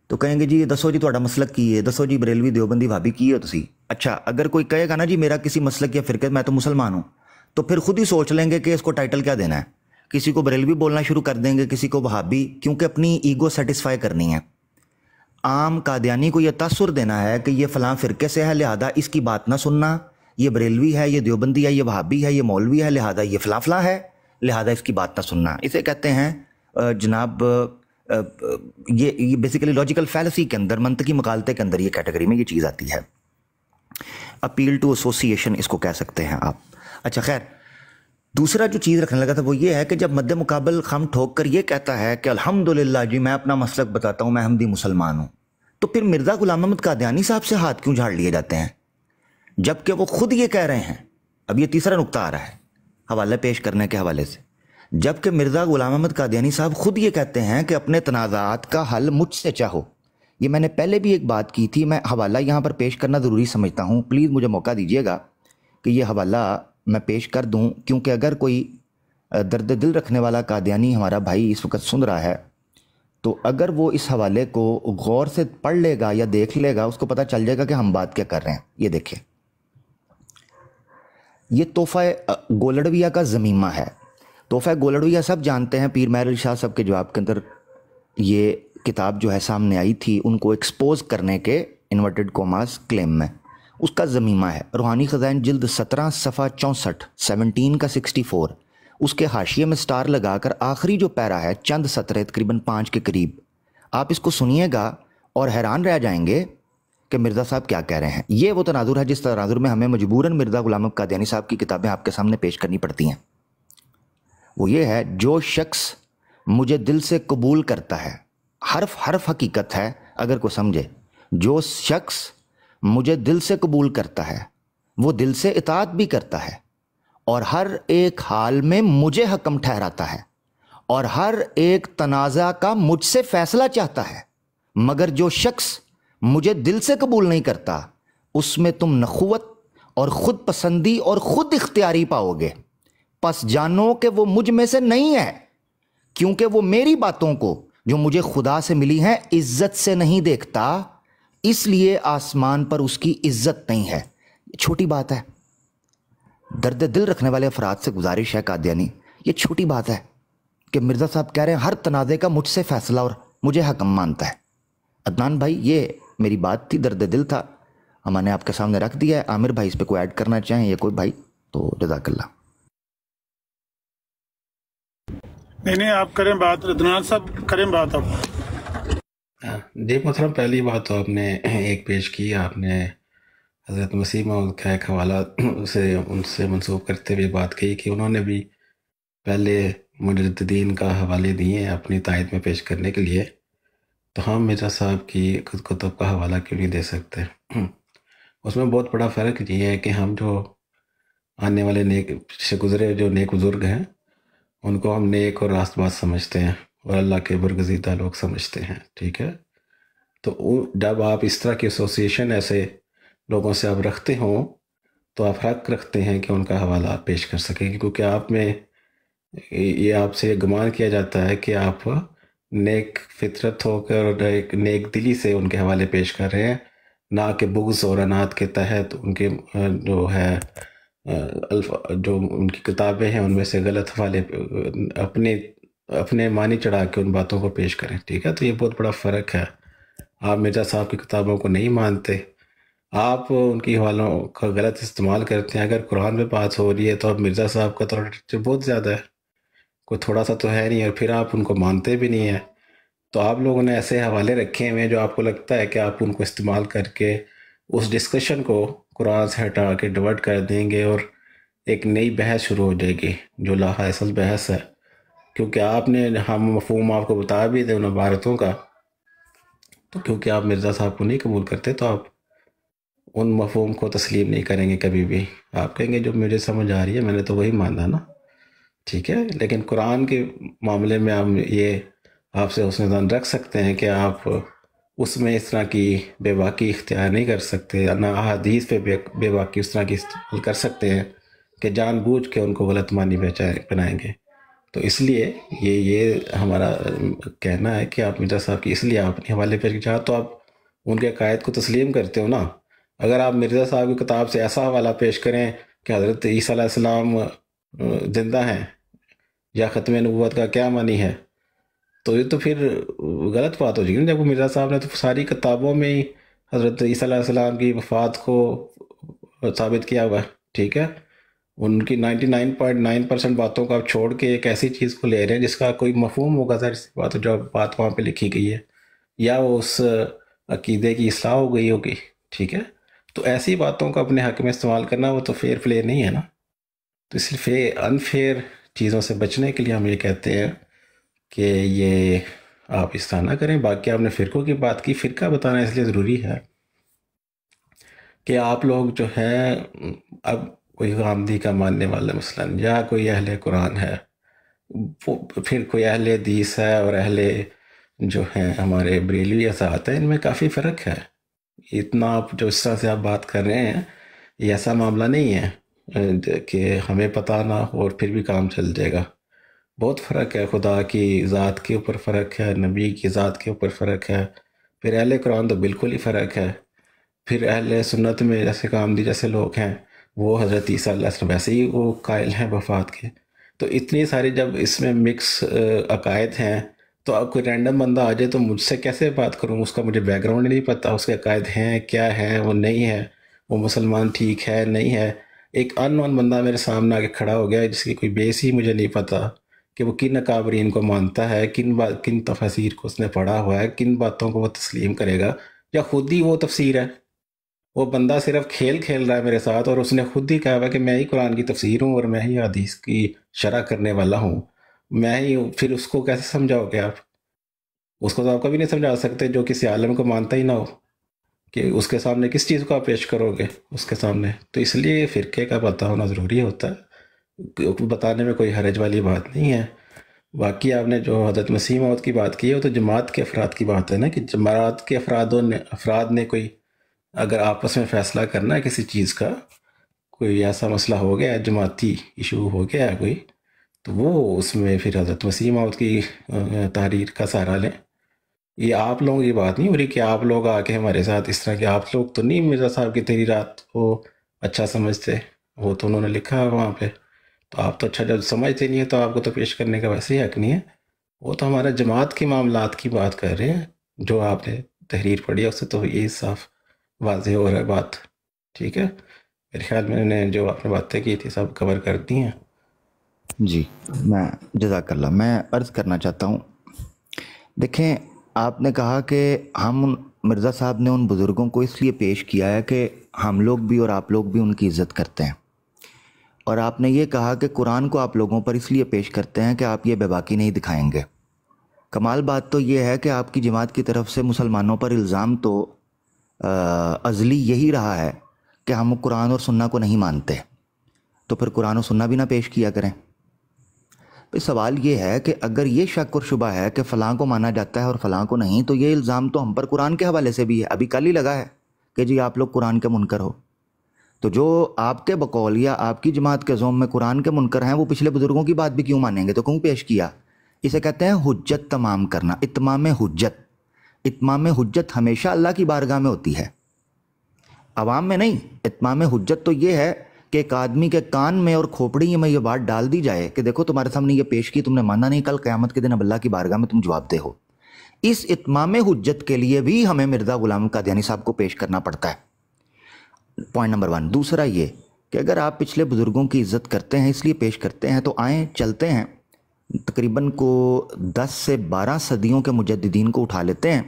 تو کہیں گے جی دسو جی تھوڑا مسلک کی ہے، دسو جی بریلوی دیوبندی بھابی کی ہے تسی۔ اچھا، اگر کوئی کہے گا نا جی میرا کسی مسلک یا فرقے میں تو مسلمان ہوں، تو پھر خود ہی سوچ لیں گے کہ اس کو ٹائٹل کیا دینا ہے۔ کسی کو بریلوی بولنا شروع کر دیں گے، کسی کو وہابی، کیونکہ اپنی ایگو سیٹسفائی کرنی ہے۔ عام قادیانی کو یہ تاثر دینا ہے کہ یہ فلاں فرقے سے ہے لہذا اس کی بات نہ سننا، یہ بریلوی ہے، یہ دیوبندی ہے، یہ وہابی ہے، یہ مولوی ہے، لہذا یہ فلاں فلاں ہے، لہذا اس کی بات نہ سننا۔ اسے کہتے ہیں جناب یہ بیسیکلی لاجیکل فیلسی کے اندر، منطقی مغالطے کے اندر یہ کیٹیگری میں یہ چیز آتی ہے۔ اپیل ٹو ایسوسیشن اس کو کہہ سکتے ہیں آپ۔ اچھا خیر، دوسرا جو چیز رکھنے لگا تھا وہ یہ ہے کہ جب مد مقابل خم ٹھوک کر یہ کہتا ہے کہ الحمدللہ جی میں اپنا مسلک بتاتا ہوں، میں احمدی مسلمان ہوں، تو پھر مرزا غلام احمد قادیانی صاحب سے ہاتھ کیوں جھاڑ لیے جاتے ہیں جبکہ وہ خود یہ کہہ رہے ہیں؟ اب یہ تیسرا نقطہ آ رہا ہے حوالہ پیش کرنے کے حوالے سے، جبکہ مرزا غلام احمد قادیانی صاحب خود یہ کہتے ہیں کہ اپنے تنازعات کا حل مجھ سے چاہو۔ یہ میں نے پہلے بھی ایک بات کی تھی، میں حوالہ یہاں پر پیش کرنا ضروری سمجھتا ہوں، پلیز مجھے موقع دیجیے گا کہ یہ حوالہ میں پیش کر دوں، کیونکہ اگر کوئی درد دل رکھنے والا قادیانی ہمارا بھائی اس وقت سن رہا ہے تو اگر وہ اس حوالے کو غور سے پڑھ لے گا یا دیکھ لے گا، اس کو پتہ چل جائے گا کہ ہم بات کیا کر رہے ہیں۔ یہ دیکھیں، یہ تحفہ گولڑویہ کا ضمیمہ ہے۔ تحفہ گولڑویہ سب جانتے ہیں، پیر مہر علی شاہ صاحب کے جواب کے اندر یہ کتاب جو ہے سامنے آئی تھی ان کو ایکسپوز کرنے کے انورٹڈ کوماس کلیم میں، اس کا ضمیمہ ہے۔ روحانی خزائن جلد 17 صفحہ 64 17 کا 64، اس کے حاشیے میں سٹار لگا کر آخری جو پیرا ہے چند سطریں تقریباً 5 کے قریب، آپ اس کو سنیے گا اور حیران رہ جائیں گے کہ مرزا صاحب کیا کہہ رہے ہیں۔ یہ وہ تناظر ہے جس تناظر میں ہمیں مجبوراً مرزا غلام احمد قادیانی صاحب کی کتابیں آپ کے سامنے پیش کرنی پڑتی ہیں۔ وہ یہ ہے، جو شخص مجھے دل سے قبول کرتا ہے، حرف حرف حقیقت ہے اگر کوئی سمجھے، جو شخص مجھے دل سے قبول کرتا ہے وہ دل سے اطاعت بھی کرتا ہے اور ہر ایک حال میں مجھے حکم ٹھہراتا ہے اور ہر ایک تنازع کا مجھ سے فیصلہ چاہتا ہے، مگر جو شخص مجھے دل سے قبول نہیں کرتا اس میں تم نخوت اور خود پسندی اور خود اختیاری پاؤ گے، پس جانو کہ وہ مجھ میں سے نہیں ہے، کیونکہ وہ میری باتوں کو جو مجھے خدا سے ملی ہیں عزت سے نہیں دیکھتا، اس لیے آسمان پر اس کی عزت نہیں ہے۔ یہ چھوٹی بات ہے، درد دل رکھنے والے افراد سے گزارش ہے قادیانی، یہ چھوٹی بات ہے کہ مرزا صاحب کہہ رہے ہیں ہر تنازع کا مجھ سے فیصلہ اور مجھے حکم مانتا ہے۔ عدنان بھائی یہ میری بات تھی، درد دل تھا، ہم نے آپ کے سامنے رکھ دیا ہے۔ عامر بھائی اس پہ کوئی ایڈ کرنا چاہیں یا کوئی بھائی تو جزاک اللہ۔ نہیں آپ کریں بات، عدنان صاحب کریں بات آپ۔ جی محترم، پہلی بات تو آپ نے ایک پیش کی، آپ نے حضرت مسیح موعود کا ایک حوالہ ان سے منسوب کرتے ہوئے بات کہی کہ انہوں نے بھی پہلے مجددین کا حوالے دیے ہیں اپنی تائید میں پیش کرنے کے لیے، تو ہم مرزا صاحب کی خود کتب کا حوالہ کیوں نہیں دے سکتے؟ اس میں بہت بڑا فرق یہ ہے کہ ہم جو آنے والے نیک سے گزرے جو نیک بزرگ ہیں ان کو ہم نیک اور راست باز سمجھتے ہیں اور اللہ کے برگزیدہ لوگ سمجھتے ہیں، ٹھیک ہے؟ تو جب آپ اس طرح کی ایسوسیشن ایسے لوگوں سے آپ رکھتے ہوں تو آپ حق رکھتے ہیں کہ ان کا حوالہ آپ پیش کر سکیں، کیونکہ آپ میں یہ آپ سے گمان کیا جاتا ہے کہ آپ نیک فطرت ہو کر اور ایک نیک دلی سے ان کے حوالے پیش کر رہے ہیں، نہ کہ بغض اور انات کے تحت ان کے جو ہے جو ان کی کتابیں ہیں ان میں سے غلط حوالے اپنے معنی چڑھا کے ان باتوں کو پیش کریں، ٹھیک ہے؟ تو یہ بہت بڑا فرق ہے۔ آپ مرزا صاحب کی کتابوں کو نہیں مانتے، آپ ان کی حوالوں کا غلط استعمال کرتے ہیں۔ اگر قرآن میں بات ہو رہی ہے تو اب مرزا صاحب کا تو بہت زیادہ ہے، کوئی تھوڑا سا تو ہے نہیں، اور پھر آپ ان کو مانتے بھی نہیں ہیں۔ تو آپ لوگوں نے ایسے حوالے رکھے ہوئے ہیں جو آپ کو لگتا ہے کہ آپ ان کو استعمال کر کے اس ڈسکشن کو قرآن سے ہٹا کے ڈیورٹ کر دیں گے اور ایک نئی بحث شروع ہو جائے گی جو لا حاصل بحث ہے، کیونکہ آپ نے ہم مفہوم آپ کو بتا بھی دے ان عبارتوں کا، تو کیونکہ آپ مرزا صاحب کو نہیں قبول کرتے تو آپ ان مفہوم کو تسلیم نہیں کریں گے کبھی بھی۔ آپ کہیں گے جو مجھے سمجھ آ رہی ہے میں نے تو وہی مانا نا، ٹھیک ہے؟ لیکن قرآن کے معاملے میں ہم یہ آپ سے حسن ظن رکھ سکتے ہیں کہ آپ اس میں اس طرح کی بے باکی اختیار نہیں کر سکتے، نہ احادیث پہ بے باکی اس طرح کی استعمال کر سکتے ہیں کہ جان بوجھ کے ان کو غلط معنی بنائیں گے۔ تو اس لیے یہ ہمارا کہنا ہے کہ آپ مرزا صاحب کی اس لیے آپ اپنے حوالے پہ چاہو تو آپ ان کے عقائد کو تسلیم کرتے ہو نا۔ اگر آپ مرزا صاحب کی کتاب سے ایسا حوالہ پیش کریں کہ حضرت عیسیٰ علیہ السلام زندہ ہیں یا ختم نبوت کا کیا معنی ہے، تو یہ تو پھر غلط بات ہو جائے گی۔ جب مرزا صاحب نے تو ساری کتابوں میں ہی حضرت عیسیٰ علیہ السلام کی وفات کو ثابت کیا ہوا ہے، ٹھیک ہے؟ ان کی 99.9% باتوں کو آپ چھوڑ کے ایک ایسی چیز کو لے رہے ہیں جس کا کوئی مفہوم ہوگا، ظاہر سی بات جو بات وہاں پہ لکھی گئی ہے، یا وہ اس عقیدے کی اصلاح ہو گئی ہوگی، ٹھیک ہے؟ تو ایسی باتوں کو اپنے حق میں استعمال کرنا وہ تو فیئر پلے نہیں ہے نا۔ تو اس لیے انفیئر چیزوں سے بچنے کے لیے ہم یہ کہتے ہیں کہ یہ آپ اس طرح نہ کریں۔ باقی آپ نے فرقوں کی بات کی، فرقہ بتانا اس لیے ضروری ہے کہ آپ لوگ جو ہے اب کوئی غامدی کا ماننے والا مثلاً یا کوئی اہل قرآن ہے، پھر کوئی اہل حدیث ہے، اور اہل جو ہیں ہمارے بریلوی حضرات ہیں، ان میں کافی فرق ہے۔ اتنا آپ جو اس طرح سے آپ بات کر رہے ہیں یہ ایسا معاملہ نہیں ہے کہ ہمیں پتہ نہ ہو اور پھر بھی کام چل جائے گا۔ بہت فرق ہے، خدا کی ذات کے اوپر فرق ہے، نبی کی ذات کے اوپر فرق ہے، پھر اہل قرآن تو بالکل ہی فرق ہے، پھر اہل سنت میں جیسے غامدی جیسے لوگ ہیں وہ حضرت عیسیٰ علیہ السلام ویسے ہی وہ قائل ہیں وفات کے۔ تو اتنی ساری جب اس میں مکس عقائد ہیں تو اب کوئی رینڈم بندہ آ جائے تو مجھ سے کیسے بات کروں؟ اس کا مجھے بیک گراؤنڈ نہیں پتہ، اس کے عقائد ہیں کیا ہیں، وہ نہیں ہے، وہ مسلمان ٹھیک ہے نہیں ہے۔ ایک ان نون بندہ میرے سامنے آ کے کھڑا ہو گیا جس کی کوئی بیس ہی مجھے نہیں پتہ کہ وہ کن اکابرین کو مانتا ہے، کن تفاسیر کو اس نے پڑھا ہوا ہے، کن باتوں کو وہ تسلیم کرے گا، یا خود ہی وہ تفسیر ہے۔ وہ بندہ صرف کھیل رہا ہے میرے ساتھ، اور اس نے خود ہی کہا ہوا کہ میں ہی قرآن کی تفسیر ہوں اور میں ہی حدیث کی شرح کرنے والا ہوں، میں ہی ہوں۔ پھر اس کو کیسے سمجھاؤ گے آپ؟ اس کو تو آپ کبھی نہیں سمجھا سکتے جو کسی عالم کو مانتا ہی نہ ہو، کہ اس کے سامنے کس چیز کو آپ پیش کرو گے اس کے سامنے۔ تو اس لیے فرقے کا پتہ ہونا ضروری ہوتا ہے، بتانے میں کوئی حرج والی بات نہیں ہے۔ باقی آپ نے جو حضرت مسیح موعود کی بات کی ہے وہ تو جماعت کے افراد کی بات ہے نا، کہ جماعت کے افراد نے کوئی اگر آپس میں فیصلہ کرنا ہے کسی چیز کا، کوئی ایسا مسئلہ ہو گیا ہے، جماعتی ایشو ہو گیا ہے کوئی، تو وہ اس میں پھر حضرت مسیح موعود کی تحریر کا سہارا لیں۔ یہ آپ لوگوں کی بات نہیں ہو رہی کہ آپ لوگ آ کے ہمارے ساتھ اس طرح کہ آپ لوگ تو نہیں مرزا صاحب کی تحریرات کو اچھا سمجھتے، وہ تو انہوں نے لکھا ہے وہاں پہ، تو آپ تو اچھا جب سمجھتے نہیں ہیں تو آپ کو تو پیش کرنے کا ویسے ہی حق نہیں ہے۔ وہ تو ہمارا جماعت کے معاملات کی بات کر رہے ہیں، جو آپ نے تحریر پڑھی ہے اس سے تو یہ صاف واضح ہو رہا ہے بات، ٹھیک ہے؟ میرے خیال میں نے جو آپ نے باتیں کی تھی سب کور کر دی ہیں۔ جی میں جزاک اللہ، میں عرض کرنا چاہتا ہوں، دیکھیں آپ نے کہا کہ ہم مرزا صاحب نے ان بزرگوں کو اس لیے پیش کیا ہے کہ ہم لوگ بھی اور آپ لوگ بھی ان کی عزت کرتے ہیں، اور آپ نے یہ کہا کہ قرآن کو آپ لوگوں پر اس لیے پیش کرتے ہیں کہ آپ یہ بے باکی نہیں دکھائیں گے۔ کمال بات تو یہ ہے کہ آپ کی جماعت کی طرف سے مسلمانوں پر الزام تو ازلی یہی رہا ہے کہ ہم قرآن اور سنہ کو نہیں مانتے، تو پھر قرآن و سنہ بھی نہ پیش کیا کریں۔ تو سوال یہ ہے کہ اگر یہ شک اور شبہ ہے کہ فلاں کو مانا جاتا ہے اور فلاں کو نہیں، تو یہ الزام تو ہم پر قرآن کے حوالے سے بھی ہے، ابھی کل ہی لگا ہے کہ جی آپ لوگ قرآن کے منکر ہو۔ تو جو آپ کے بقول یا آپ کی جماعت کے زوم میں قرآن کے منکر ہیں، وہ پچھلے بزرگوں کی بات بھی کیوں مانیں گے؟ تو کیوں پیش کیا؟ اسے کہتے ہیں حجت تمام کرنا، اتمام حجت۔ اتمام حجت ہمیشہ اللہ کی بارگاہ میں ہوتی ہے، عوام میں نہیں۔ اتمام حجت تو یہ ہے کہ ایک آدمی کے کان میں اور کھوپڑی میں یہ بات ڈال دی جائے کہ دیکھو تمہارے سامنے یہ پیش کی، تم نے مانا نہیں، کل قیامت کے دن اب اللہ کی بارگاہ میں تم جواب دے ہو۔ اس اتمام حجت کے لیے بھی ہمیں مرزا غلام قادیانی صاحب کو پیش کرنا پڑتا ہے، پوائنٹ نمبر 1۔ دوسرا یہ کہ اگر آپ پچھلے بزرگوں کی عزت کرتے ہیں، اس لیے پیش کرتے ہیں، تو آئیں چلتے ہیں تقریباً کو 10 سے 12 صدیوں کے مجددین کو اٹھا لیتے ہیں،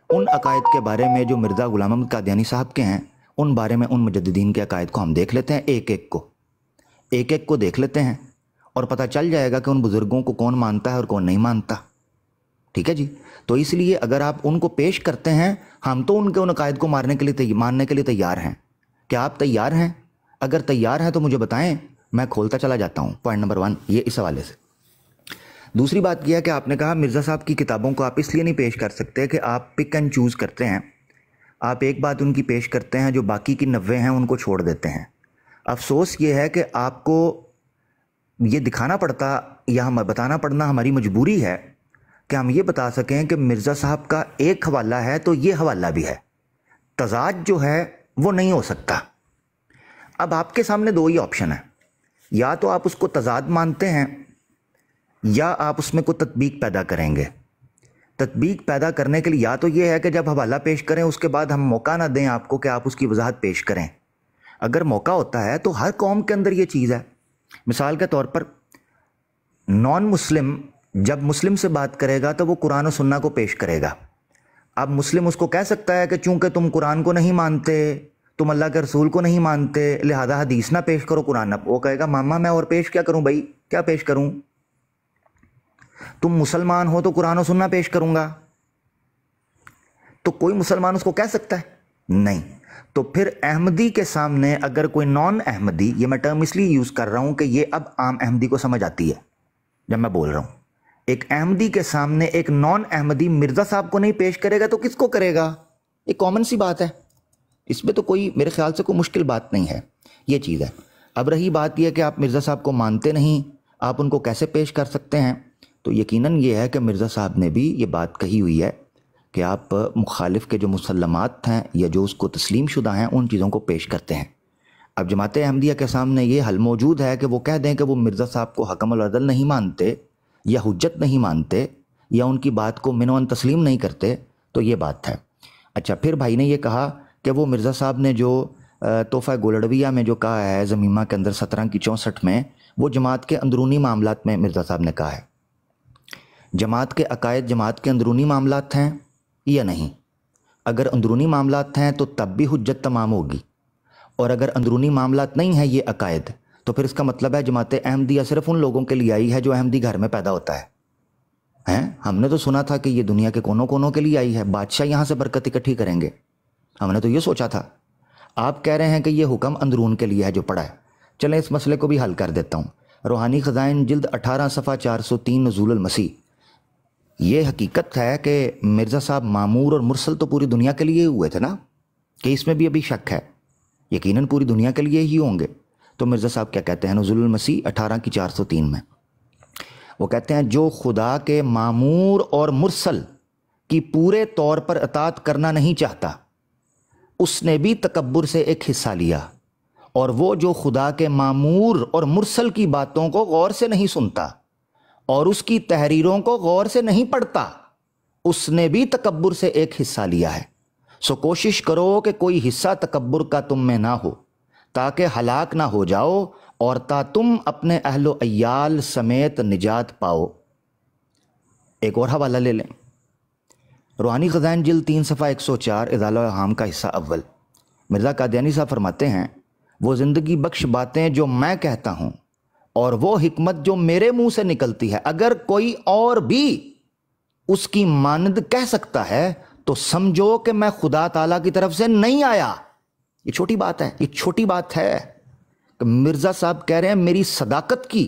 ان عقائد کے بارے میں جو مرزا غلام احمد قادیانی صاحب کے ہیں، ان بارے میں ان مجددین کے عقائد کو ہم دیکھ لیتے ہیں، ایک ایک کو دیکھ لیتے ہیں، اور پتہ چل جائے گا کہ ان بزرگوں کو کون مانتا ہے اور کون نہیں مانتا۔ ٹھیک ہے جی؟ تو اس لیے اگر آپ ان کو پیش کرتے ہیں، ہم تو ان کے ان عقائد کو ماننے کے لیے تیار ہیں۔ کیا آپ تیار ہیں؟ اگر تیار ہیں تو مجھے بتائیں، میں کھولتا چلا جاتا ہوں۔ پوائنٹ نمبر 1 یہ اس حوالے سے۔ دوسری بات یہ ہے کہ آپ نے کہا مرزا صاحب کی کتابوں کو آپ اس لیے نہیں پیش کر سکتے کہ آپ پک اینڈ چوز کرتے ہیں، آپ ایک بات ان کی پیش کرتے ہیں، جو باقی کی 90 ہیں ان کو چھوڑ دیتے ہیں۔ افسوس یہ ہے کہ آپ کو یہ دکھانا پڑتا یا ہم بتانا پڑنا ہماری مجبوری ہے کہ ہم یہ بتا سکیں کہ مرزا صاحب کا ایک حوالہ ہے تو یہ حوالہ بھی ہے، تضاد جو ہے وہ نہیں ہو سکتا۔ اب آپ کے سامنے 2 ہی آپشن ہیں، یا تو آپ اس کو تضاد مانتے ہیں یا آپ اس میں کوئی تطبیق پیدا کریں گے۔ تطبیق پیدا کرنے کے لیے یا تو یہ ہے کہ جب حوالہ پیش کریں اس کے بعد ہم موقع نہ دیں آپ کو کہ آپ اس کی وضاحت پیش کریں۔ اگر موقع ہوتا ہے تو ہر قوم کے اندر یہ چیز ہے۔ مثال کے طور پر نان مسلم جب مسلم سے بات کرے گا تو وہ قرآن و سنہ کو پیش کرے گا۔ اب مسلم اس کو کہہ سکتا ہے کہ چونکہ تم قرآن کو نہیں مانتے، تم اللہ کے رسول کو نہیں مانتے، لہذا حدیث نہ پیش کرو، قرآن نہ۔ وہ کہے گا ماما میں اور پیش کیا کروں بھائی، کیا پیش کروں؟ تم مسلمان ہو تو قرآن و سنہ پیش کروں گا۔ تو کوئی مسلمان اس کو کہہ سکتا ہے؟ نہیں۔ تو پھر احمدی کے سامنے اگر کوئی نان احمدی، یہ میں ٹرم اس لیے یوز کر رہا ہوں کہ یہ اب عام احمدی کو سمجھ آتی ہے جب میں بول رہا ہوں، ایک احمدی کے سامنے ایک نان احمدی مرزا صاحب کو نہیں پیش کرے گا تو کس کو کرے گا؟ یہ کامن سی بات ہے، اس میں تو کوئی میرے خیال سے کوئی مشکل بات نہیں ہے، یہ چیز ہے۔ اب رہی بات یہ کہ آپ مرزا صاحب کو مانتے نہیں، آپ ان کو کیسے پیش کر سکتے ہیں؟ تو یقیناً یہ ہے کہ مرزا صاحب نے بھی یہ بات کہی ہوئی ہے کہ آپ مخالف کے جو مسلمات ہیں یا جو اس کو تسلیم شدہ ہیں ان چیزوں کو پیش کرتے ہیں۔ اب جماعت احمدیہ کے سامنے یہ حل موجود ہے کہ وہ کہہ دیں کہ وہ مرزا صاحب کو حکم العدل نہیں مانتے یا حجت نہیں مانتے یا ان کی بات کو منون تسلیم نہیں کرتے، تو یہ بات ہے۔ اچھا، پھر بھائی نے یہ کہا کہ وہ مرزا صاحب نے جو تحفہ گولڑویہ میں جو کہا ہے زمیمہ کے اندر 17 کی 64 میں، وہ جماعت کے اندرونی معاملات میں مرزا صاحب نے کہا ہے۔ جماعت کے عقائد جماعت کے اندرونی معاملات ہیں یا نہیں؟ اگر اندرونی معاملات ہیں تو تب بھی حجت تمام ہوگی، اور اگر اندرونی معاملات نہیں ہیں یہ عقائد، تو پھر اس کا مطلب ہے جماعت احمدیہ صرف ان لوگوں کے لیے آئی ہے جو احمدی گھر میں پیدا ہوتا ہے۔ ہم نے تو سنا تھا کہ یہ دنیا کے کونوں کونوں کے لیے آئی ہے، بادشاہ یہاں سے برکت اکٹھی کریں گے، ہم نے تو یہ سوچا تھا۔ آپ کہہ رہے ہیں کہ یہ حکم اندرون کے لیے ہے جو پڑھا ہے۔ چلیں اس مسئلے کو بھی حل کر دیتا ہوں۔ روحانی خزائن جلد 18 صفحہ 403 نزول المسیح، یہ حقیقت ہے کہ مرزا صاحب معمور اور مرسل تو پوری دنیا کے لیے ہوئے تھے نا، کہ اس میں بھی ابھی شک ہے؟ یقیناً پوری دنیا کے لیے ہی ہوں گے۔ تو مرزا صاحب کیا کہتے ہیں نزول المسیح 18 کی 403 میں؟ وہ کہتے ہیں جو خدا کے معمور اور مرسل کی پورے طور پر اطاعت کرنا نہیں چاہتا، اس نے بھی تکبر سے ایک حصہ لیا، اور وہ جو خدا کے معمور اور مرسل کی باتوں کو غور سے نہیں سنتا اور اس کی تحریروں کو غور سے نہیں پڑھتا، اس نے بھی تکبر سے ایک حصہ لیا ہے۔ سو کوشش کرو کہ کوئی حصہ تکبر کا تم میں نہ ہو، تاکہ ہلاک نہ ہو جاؤ اور تا تم اپنے اہل و عیال سمیت نجات پاؤ۔ ایک اور حوالہ لے لیں، روحانی خزائن جلد 3 صفحہ 104 اضالہ الاوہام کا حصہ اول۔ مرزا قادیانی صاحب فرماتے ہیں وہ زندگی بخش باتیں جو میں کہتا ہوں اور وہ حکمت جو میرے منہ سے نکلتی ہے، اگر کوئی اور بھی اس کی مانند کہہ سکتا ہے تو سمجھو کہ میں خدا تعالیٰ کی طرف سے نہیں آیا۔ یہ چھوٹی بات ہے، یہ چھوٹی بات ہے کہ مرزا صاحب کہہ رہے ہیں میری صداقت کی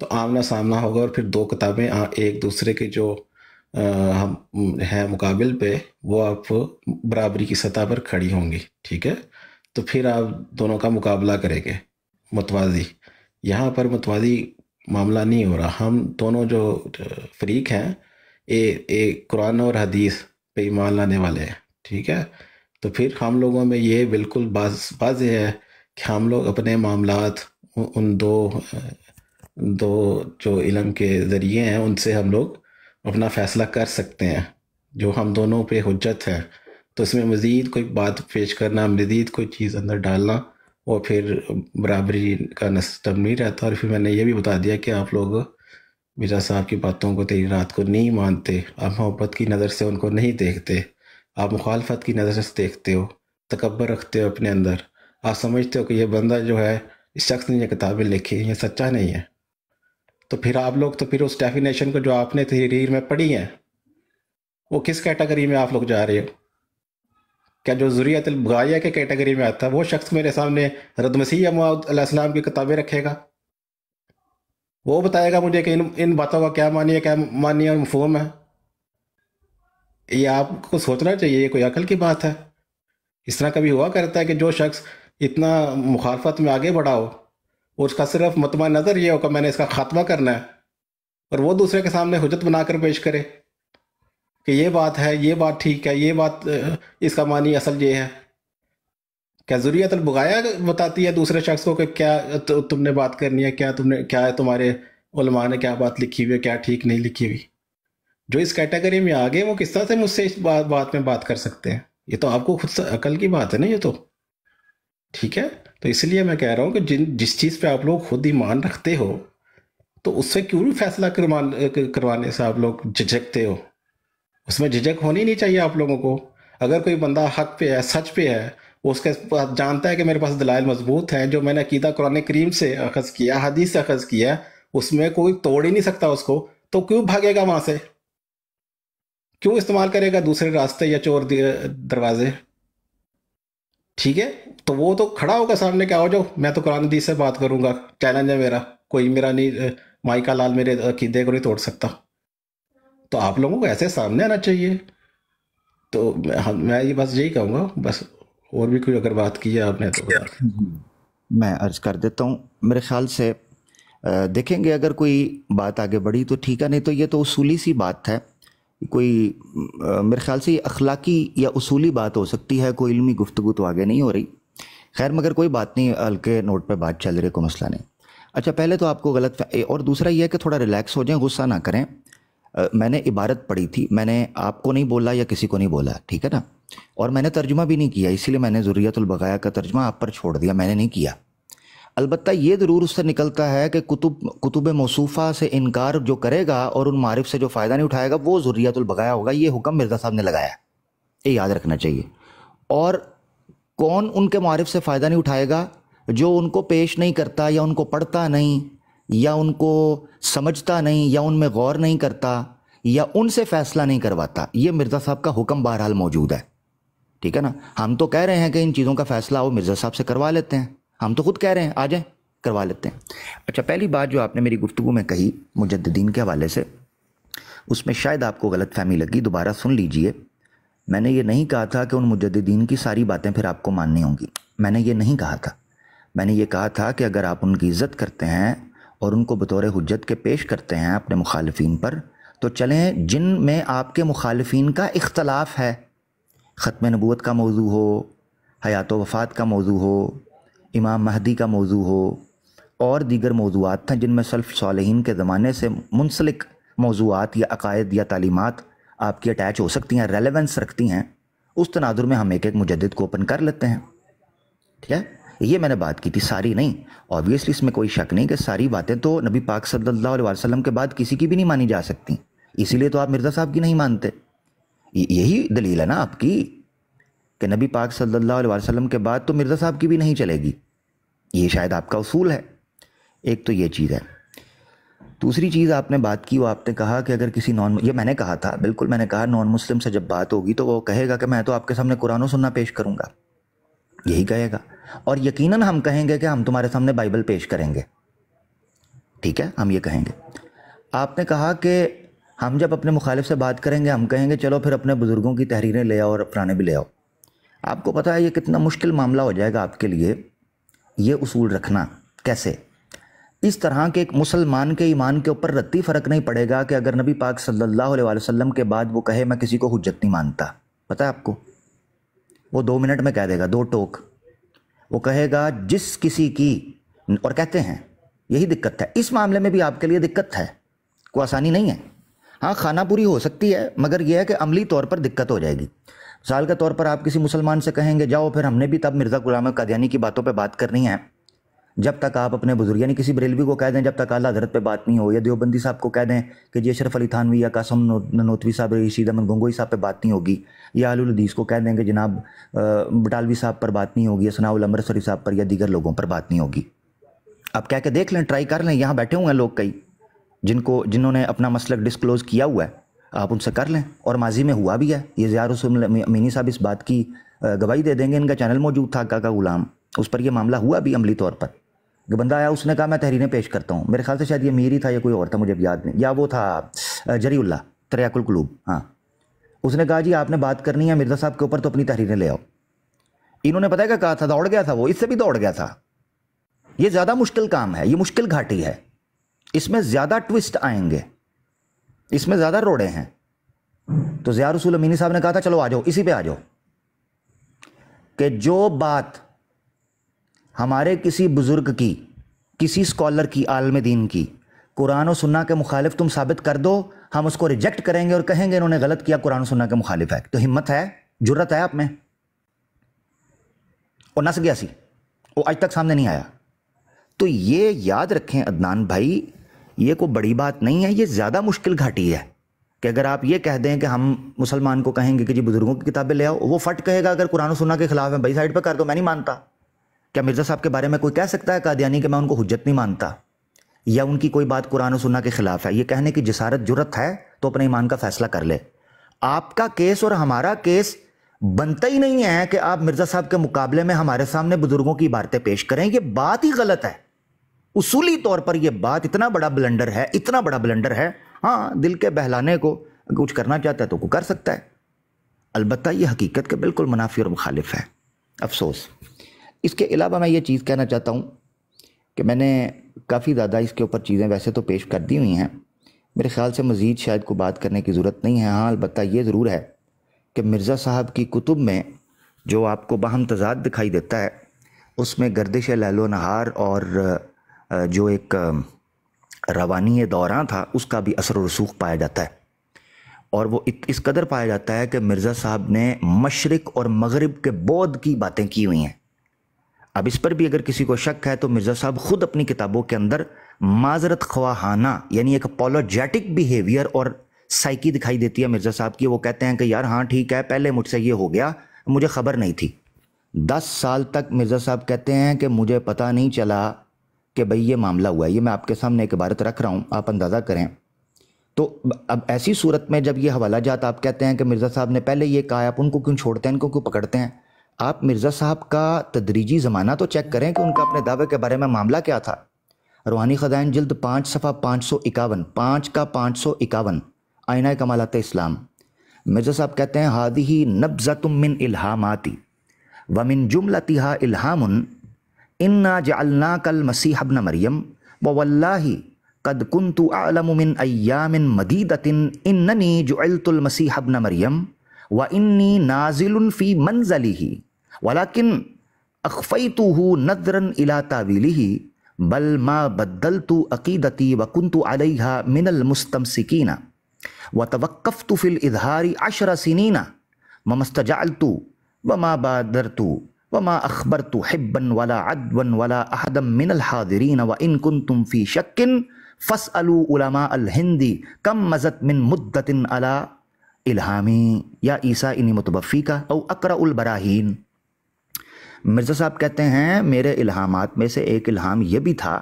تو آمنا سامنا ہوگا اور پھر دو کتابیں ایک دوسرے کے جو ہم ہیں مقابل پہ وہ آپ برابری کی سطح پر کھڑی ہوں گی، ٹھیک ہے؟ تو پھر آپ دونوں کا مقابلہ کریں گے متوازی۔ یہاں پر متوازی معاملہ نہیں ہو رہا، ہم دونوں جو فریق ہیں ایک قرآن اور حدیث پہ ایمان لانے والے ہیں، ٹھیک ہے؟ تو پھر ہم لوگوں میں یہ بالکل واضح ہے کہ ہم لوگ اپنے معاملات ان دو جو علم کے ذریعے ہیں ان سے ہم لوگ اپنا فیصلہ کر سکتے ہیں، جو ہم دونوں پہ حجت ہے۔ تو اس میں مزید کوئی بات پیش کرنا، مزید کوئی چیز اندر ڈالنا، اور پھر برابری کا سسٹم نہیں رہتا۔ اور پھر میں نے یہ بھی بتا دیا کہ آپ لوگ مرزا صاحب کی باتوں کو، تحریرات کو نہیں مانتے، آپ محبت کی نظر سے ان کو نہیں دیکھتے، آپ مخالفت کی نظر سے دیکھتے ہو، تکبر رکھتے ہو اپنے اندر، آپ سمجھتے ہو کہ یہ بندہ جو ہے، اس شخص نے یہ کتابیں لکھی یہ سچا نہیں ہے۔ تو پھر آپ لوگ تو پھر اس ڈیفینیشن کو جو آپ نے تحریر میں پڑھی ہے وہ کس کیٹیگری میں آپ لوگ جا رہے ہو؟ کیا جو ذریعۃ البغایہ کے کیٹیگری میں آتا ہے وہ شخص میرے سامنے رد مسیح موعود علیہ السلام کی کتابیں رکھے گا، وہ بتائے گا مجھے کہ ان باتوں کا کیا معنی ہے، کیا معنی اور مفہوم ہے؟ یہ آپ کو سوچنا چاہیے، یہ کوئی عقل کی بات ہے؟ اس طرح کبھی ہوا کرتا ہے کہ جو شخص اتنا مخالفت میں آگے بڑھا ہو اور اس کا صرف مطمع نظر یہ ہو کہ میں نے اس کا خاتمہ کرنا ہے، اور وہ دوسرے کے سامنے حجت بنا کر پیش کرے کہ یہ بات ہے، یہ بات ٹھیک ہے، یہ بات اس کا معنی اصل یہ ہے؟ کیا ذریعۃ البغایہ بتاتی ہے دوسرے شخص کو کہ کیا تم نے بات کرنی ہے، کیا تمہارے علماء نے کیا بات لکھی ہوئی ہے، کیا ٹھیک نہیں لکھی ہوئی؟ جو اس کیٹیگری میں آگے وہ کس طرح سے مجھ سے اس بات میں بات کر سکتے ہیں؟ یہ تو آپ کو خود سے عقل کی بات ہے نا، یہ تو ٹھیک ہے۔ تو اس لیے میں کہہ رہا ہوں کہ جس چیز پہ آپ لوگ خود ایمان رکھتے ہو تو اس سے کیوں فیصلہ کروانے سے آپ لوگ جھجکتے ہو؟ اس میں جھجک ہونی نہیں چاہیے آپ لوگوں کو۔ اگر کوئی بندہ حق پہ ہے، سچ پہ ہے، وہ اس کے پاس جانتا ہے کہ میرے پاس دلائل مضبوط ہیں، جو میں نے عقیدہ قرآن کریم سے اخذ کیا، حدیث سے اخذ کیا، اس میں کوئی توڑ ہی نہیں سکتا اس کو، تو کیوں بھاگے گا وہاں سے؟ کیوں استعمال کرے گا دوسرے راستے یا چور دروازے؟ ٹھیک ہے، تو وہ تو کھڑا ہوگا سامنے کہ آؤ جاؤ، میں تو قرآن حدیث سے بات کروں گا، چیلنج ہے میرا، کوئی میرا نہیں، مائی کا لال میرے عقیدے کو نہیں توڑ سکتا۔ تو آپ لوگوں کو ایسے سامنے آنا چاہیے۔ تو میں یہ بس یہی کہوں گا، بس اور بھی کوئی اگر بات کی ہے آپ نے تو میں عرض کر دیتا ہوں۔ میرے خیال سے دیکھیں گے اگر کوئی بات آگے بڑھی تو ٹھیک ہے، نہیں تو یہ تو اصولی سی بات ہے، کوئی میرے خیال سے یہ اخلاقی یا اصولی بات ہو سکتی ہے، کوئی علمی گفتگو تو آگے نہیں ہو رہی۔ خیر مگر کوئی بات نہیں، ہلکے نوٹ پہ بات چل رہی ہے، کوئی مسئلہ نہیں۔ اچھا پہلے تو آپ کو غلط اور دوسرا یہ ہے کہ تھوڑا ریلیکس ہو جائیں، غصہ نہ کریں۔ میں نے عبارت پڑھی تھی، میں نے آپ کو نہیں بولا یا کسی کو نہیں بولا، ٹھیک ہے نا، اور میں نے ترجمہ بھی نہیں کیا، اسی لیے میں نے ذریۃ البغایہ کا ترجمہ آپ پر چھوڑ دیا، میں نے نہیں کیا۔ البتہ یہ ضرور اس سے نکلتا ہے کہ کتب موصوفہ سے انکار جو کرے گا اور ان معارف سے جو فائدہ نہیں اٹھائے گا وہ ذریۃ البغایہ ہوگا، یہ حکم مرزا صاحب نے لگایا ہے، یہ یاد رکھنا چاہیے۔ اور کون ان کے معارف سے فائدہ نہیں اٹھائے گا؟ جو ان کو پیش نہیں کرتا یا ان کو پڑھتا نہیں یا ان کو سمجھتا نہیں یا ان میں غور نہیں کرتا یا ان سے فیصلہ نہیں کرواتا، یہ مرزا صاحب کا حکم بہرحال موجود ہے، ٹھیک ہے نا۔ ہم تو کہہ رہے ہیں کہ ان چیزوں کا فیصلہ وہ مرزا صاحب سے کروا لیتے ہیں، ہم تو خود کہہ رہے ہیں آ جائیں کروا لیتے ہیں۔ اچھا پہلی بات جو آپ نے میری گفتگو میں کہی مجددین کے حوالے سے، اس میں شاید آپ کو غلط فہمی لگی، دوبارہ سن لیجئے۔ میں نے یہ نہیں کہا تھا کہ ان مجددین کی ساری باتیں پھر آپ کو ماننی ہوں گی، میں نے یہ نہیں کہا تھا۔ میں نے یہ کہا تھا کہ اگر آپ ان کی عزت کرتے ہیں اور ان کو بطور حجت کے پیش کرتے ہیں اپنے مخالفین پر، تو چلیں جن میں آپ کے مخالفین کا اختلاف ہے، ختم نبوت کا موضوع ہو، حیات و وفات کا موضوع ہو، امام مہدی کا موضوع ہو، اور دیگر موضوعات تھا جن میں سلف صالحین کے زمانے سے منسلک موضوعات یا عقائد یا تعلیمات آپ کی اٹیچ ہو سکتی ہیں، ریلیونس رکھتی ہیں، اس تناظر میں ہم ایک ایک مجدد کو اوپن کر لیتے ہیں، ٹھیک ہے۔ یہ میں نے بات کی تھی، ساری نہیں، آبویسلی اس میں کوئی شک نہیں کہ ساری باتیں تو نبی پاک صلی اللہ علیہ وسلم کے بعد کسی کی بھی نہیں مانی جا سکتی، اسی لیے تو آپ مرزا صاحب کی نہیں مانتے۔ یہی دلیل ہے نا آپ کی کہ نبی پاک صلی اللہ علیہ وسلم کے بعد تو مرزا صاحب کی بھی نہیں چلے گی، یہ شاید آپ کا اصول ہے۔ ایک تو یہ چیز ہے۔ دوسری چیز آپ نے بات کی، وہ آپ نے کہا کہ اگر کسی یہ میں نے کہا تھا، بالکل میں نے کہا نان مسلم سے جب بات ہوگی تو وہ کہے گا کہ میں تو آپ کے سامنے قرآن و سننا پیش کروں گا، یہی کہے گا، اور یقیناً ہم کہیں گے کہ ہم تمہارے سامنے بائبل پیش کریں گے، ٹھیک ہے، ہم یہ کہیں گے۔ آپ نے کہا کہ ہم جب اپنے مخالف سے بات کریں گے ہم کہیں گے چلو پھر اپنے بزرگوں کی تحریریں لے آؤ اور پرانے بھی لے آؤ۔ آپ کو پتہ ہے یہ کتنا مشکل معاملہ ہو جائے گا آپ کے لیے یہ اصول رکھنا۔ کیسے؟ اس طرح کہ ایک مسلمان کے ایمان کے اوپر رتی فرق نہیں پڑے گا کہ اگر نبی پاک صلی اللہ علیہ وسلم کے بعد وہ کہے میں کسی کو حجت نہیں مانتا، پتہ ہے آپ کو، وہ 2 منٹ میں کہہ دے گا، 2 ٹوک وہ کہے گا جس کسی کی، اور کہتے ہیں یہی دقت ہے اس معاملے میں بھی آپ کے لیے دقت ہے، کوئی آسانی نہیں ہے۔ ہاں خانہ پوری ہو سکتی ہے مگر یہ ہے کہ عملی طور پر دقت ہو جائے گی۔ مثال کے طور پر آپ کسی مسلمان سے کہیں گے جاؤ پھر ہم نے بھی تب مرزا غلام احمد قادیانی کی باتوں پہ بات کرنی ہے، جب تک آپ اپنے بزرگ یعنی کسی بریلوی کو کہہ دیں جب تک اعلیٰ حضرت پہ بات نہیں ہو، یا دیوبندی صاحب کو کہہ دیں کہ جی اشرف علی تھانوی یا قاسم ننوتوی صاحب، رشید احمد گنگوئی صاحب پہ بات نہیں ہوگی، یا اہل الحدیث کو کہہ دیں کہ جناب بٹالوی صاحب پر بات نہیں ہوگی، یا ثناء الامرسری صاحب پر یا دیگر لوگوں پر بات نہیں ہوگی۔ آپ کہہ کے دیکھ لیں، ٹرائی کر لیں، یہاں بیٹھے ہوئے ہیں لوگ کئی جنہوں نے اپنا مسلک ڈسکلوز کیا ہوا ہے، آپ ان سے کر لیں، اور ماضی میں ہوا بھی ہے۔ یہ زیار حسین امینی صاحب اس بات کی گواہی دے دیں گے، ان کا چینل موجود تھا کا غلام، اس پر یہ معاملہ ہوا بھی عملی طور پر کہ بندہ آیا اس نے کہا میں تحریریں پیش کرتا ہوں، میرے خیال سے شاید یہ میر ہی تھا یا کوئی اور تھا، مجھے یاد نہیں، یا وہ تھا جری اللہ تریاق القلوب، ہاں اس نے کہا جی آپ نے بات کرنی ہے مرزا صاحب کے اوپر تو اپنی تحریریں لے آؤ۔ انہوں نے پتہ ہے کیا کہا تھا؟ دوڑ گیا تھا، وہ اس سے بھی دوڑ گیا تھا۔ یہ زیادہ مشکل کام ہے، یہ مشکل گھاٹی ہے، اس میں زیادہ ٹوسٹ آئیں گے، اس میں زیادہ روڑے ہیں۔ تو ضیاء رسول امینی صاحب نے کہا تھا چلو آ جاؤ، اسی پہ آ جاؤ کہ جو بات ہمارے کسی بزرگ کی، کسی اسکالر کی، عالم دین کی قرآن و سنہ کے مخالف تم ثابت کر دو، ہم اس کو ریجیکٹ کریں گے اور کہیں گے انہوں نے غلط کیا، قرآن و سنہ کے مخالف ہے۔ تو ہمت ہے، جرت ہے آپ میں؟ اور نس گیا سی، وہ آج تک سامنے نہیں آیا۔ تو یہ یاد رکھیں عدنان بھائی، یہ کوئی بڑی بات نہیں ہے، یہ زیادہ مشکل گھاٹی ہے کہ اگر آپ یہ کہہ دیں کہ ہم مسلمان کو کہیں گے کہ جی بزرگوں کی کتابیں لے آؤ، وہ فٹ کہے گا اگر قرآن و سنہ کے خلاف ہے بھائی سائڈ پہ کر دو، میں نہیں مانتا۔ کیا مرزا صاحب کے بارے میں کوئی کہہ سکتا ہے قادیانی کہ میں ان کو حجت نہیں مانتا یا ان کی کوئی بات قرآن و سنہ کے خلاف ہے؟ یہ کہنے کی جسارت جرت ہے تو اپنے ایمان کا فیصلہ کر لے۔ آپ کا کیس اور ہمارا کیس بنتا ہی نہیں ہے کہ آپ مرزا صاحب کے مقابلے میں ہمارے سامنے بزرگوں کی عبارتیں پیش کریں، یہ بات ہی غلط ہے۔ اصولی طور پر یہ بات اتنا بڑا بلنڈر ہے، اتنا بڑا بلنڈر ہے۔ ہاں دل کے بہلانے کو کچھ کرنا چاہتا ہے تو کو کر سکتا ہے، البتہ یہ حقیقت کے بالکل منافی اور مخالف ہے، افسوس۔ اس کے علاوہ میں یہ چیز کہنا چاہتا ہوں کہ میں نے کافی زیادہ اس کے اوپر چیزیں ویسے تو پیش کر دی ہوئی ہیں، میرے خیال سے مزید شاید کو بات کرنے کی ضرورت نہیں ہے۔ ہاں البتہ یہ ضرور ہے کہ مرزا صاحب کی کتب میں جو آپ کو باہم تضاد دکھائی دیتا ہے، اس میں گردش لیل و نہار اور جو ایک روانی دوراں تھا اس کا بھی اثر و رسوخ پایا جاتا ہے، اور وہ اس قدر پایا جاتا ہے کہ مرزا صاحب نے مشرق اور مغرب کے بود کی باتیں کی ہوئی ہیں۔ اب اس پر بھی اگر کسی کو شک ہے تو مرزا صاحب خود اپنی کتابوں کے اندر معذرت خواہانہ یعنی ایک اپولوجیٹک بیہیویئر اور سائیکی دکھائی دیتی ہے مرزا صاحب کی۔ وہ کہتے ہیں کہ یار ہاں ٹھیک ہے، پہلے مجھ سے یہ ہو گیا، مجھے خبر نہیں تھی۔ 10 سال تک مرزا صاحب کہتے ہیں کہ مجھے پتہ نہیں چلا کہ بھئی یہ معاملہ ہوا ہے۔ یہ میں آپ کے سامنے ایک عبارت رکھ رہا ہوں، آپ اندازہ کریں۔ تو اب ایسی صورت میں جب یہ حوالہ جات آپ کہتے ہیں کہ مرزا صاحب نے پہلے یہ کہا، آپ ان کو کیوں چھوڑتے ہیں، ان کو کیوں پکڑتے ہیں؟ آپ مرزا صاحب کا تدریجی زمانہ تو چیک کریں کہ ان کا اپنے دعوے کے بارے میں معاملہ کیا تھا۔ روحانی خزائن جلد 5 صفحہ 551، 5 کا 551، آئینہ کمالات اسلام۔ مرزا صاحب کہتے ہیں ہادی نبذۃ من الہاماتی ومن جملتها الہام انا جعلناک المسیح ابن مریم وواللہ قد كنت اعلم من ایام مدیدۃ اننی جعلت المسیح ابن مریم وانی نازل فی منزلہ ولکن اخفیتہ نظرا الی تاویلہ بل ما بدلت عقیدتی وکنت علیہا من المستمسکین وتوقفت فی الاظہار 10 سنین وما استجعلت وما بادرت وما اخبرت حبا ولا عدوا ولا احدا من الحاضرین وان کنتم فی شک فاسألوا علماء الہند کم مزت من مدت علی الہامی یا عیسیٰ انی متوفی کا او اقرأ البراہین۔ مرزا صاحب کہتے ہیں میرے الہامات میں سے ایک الہام یہ بھی تھا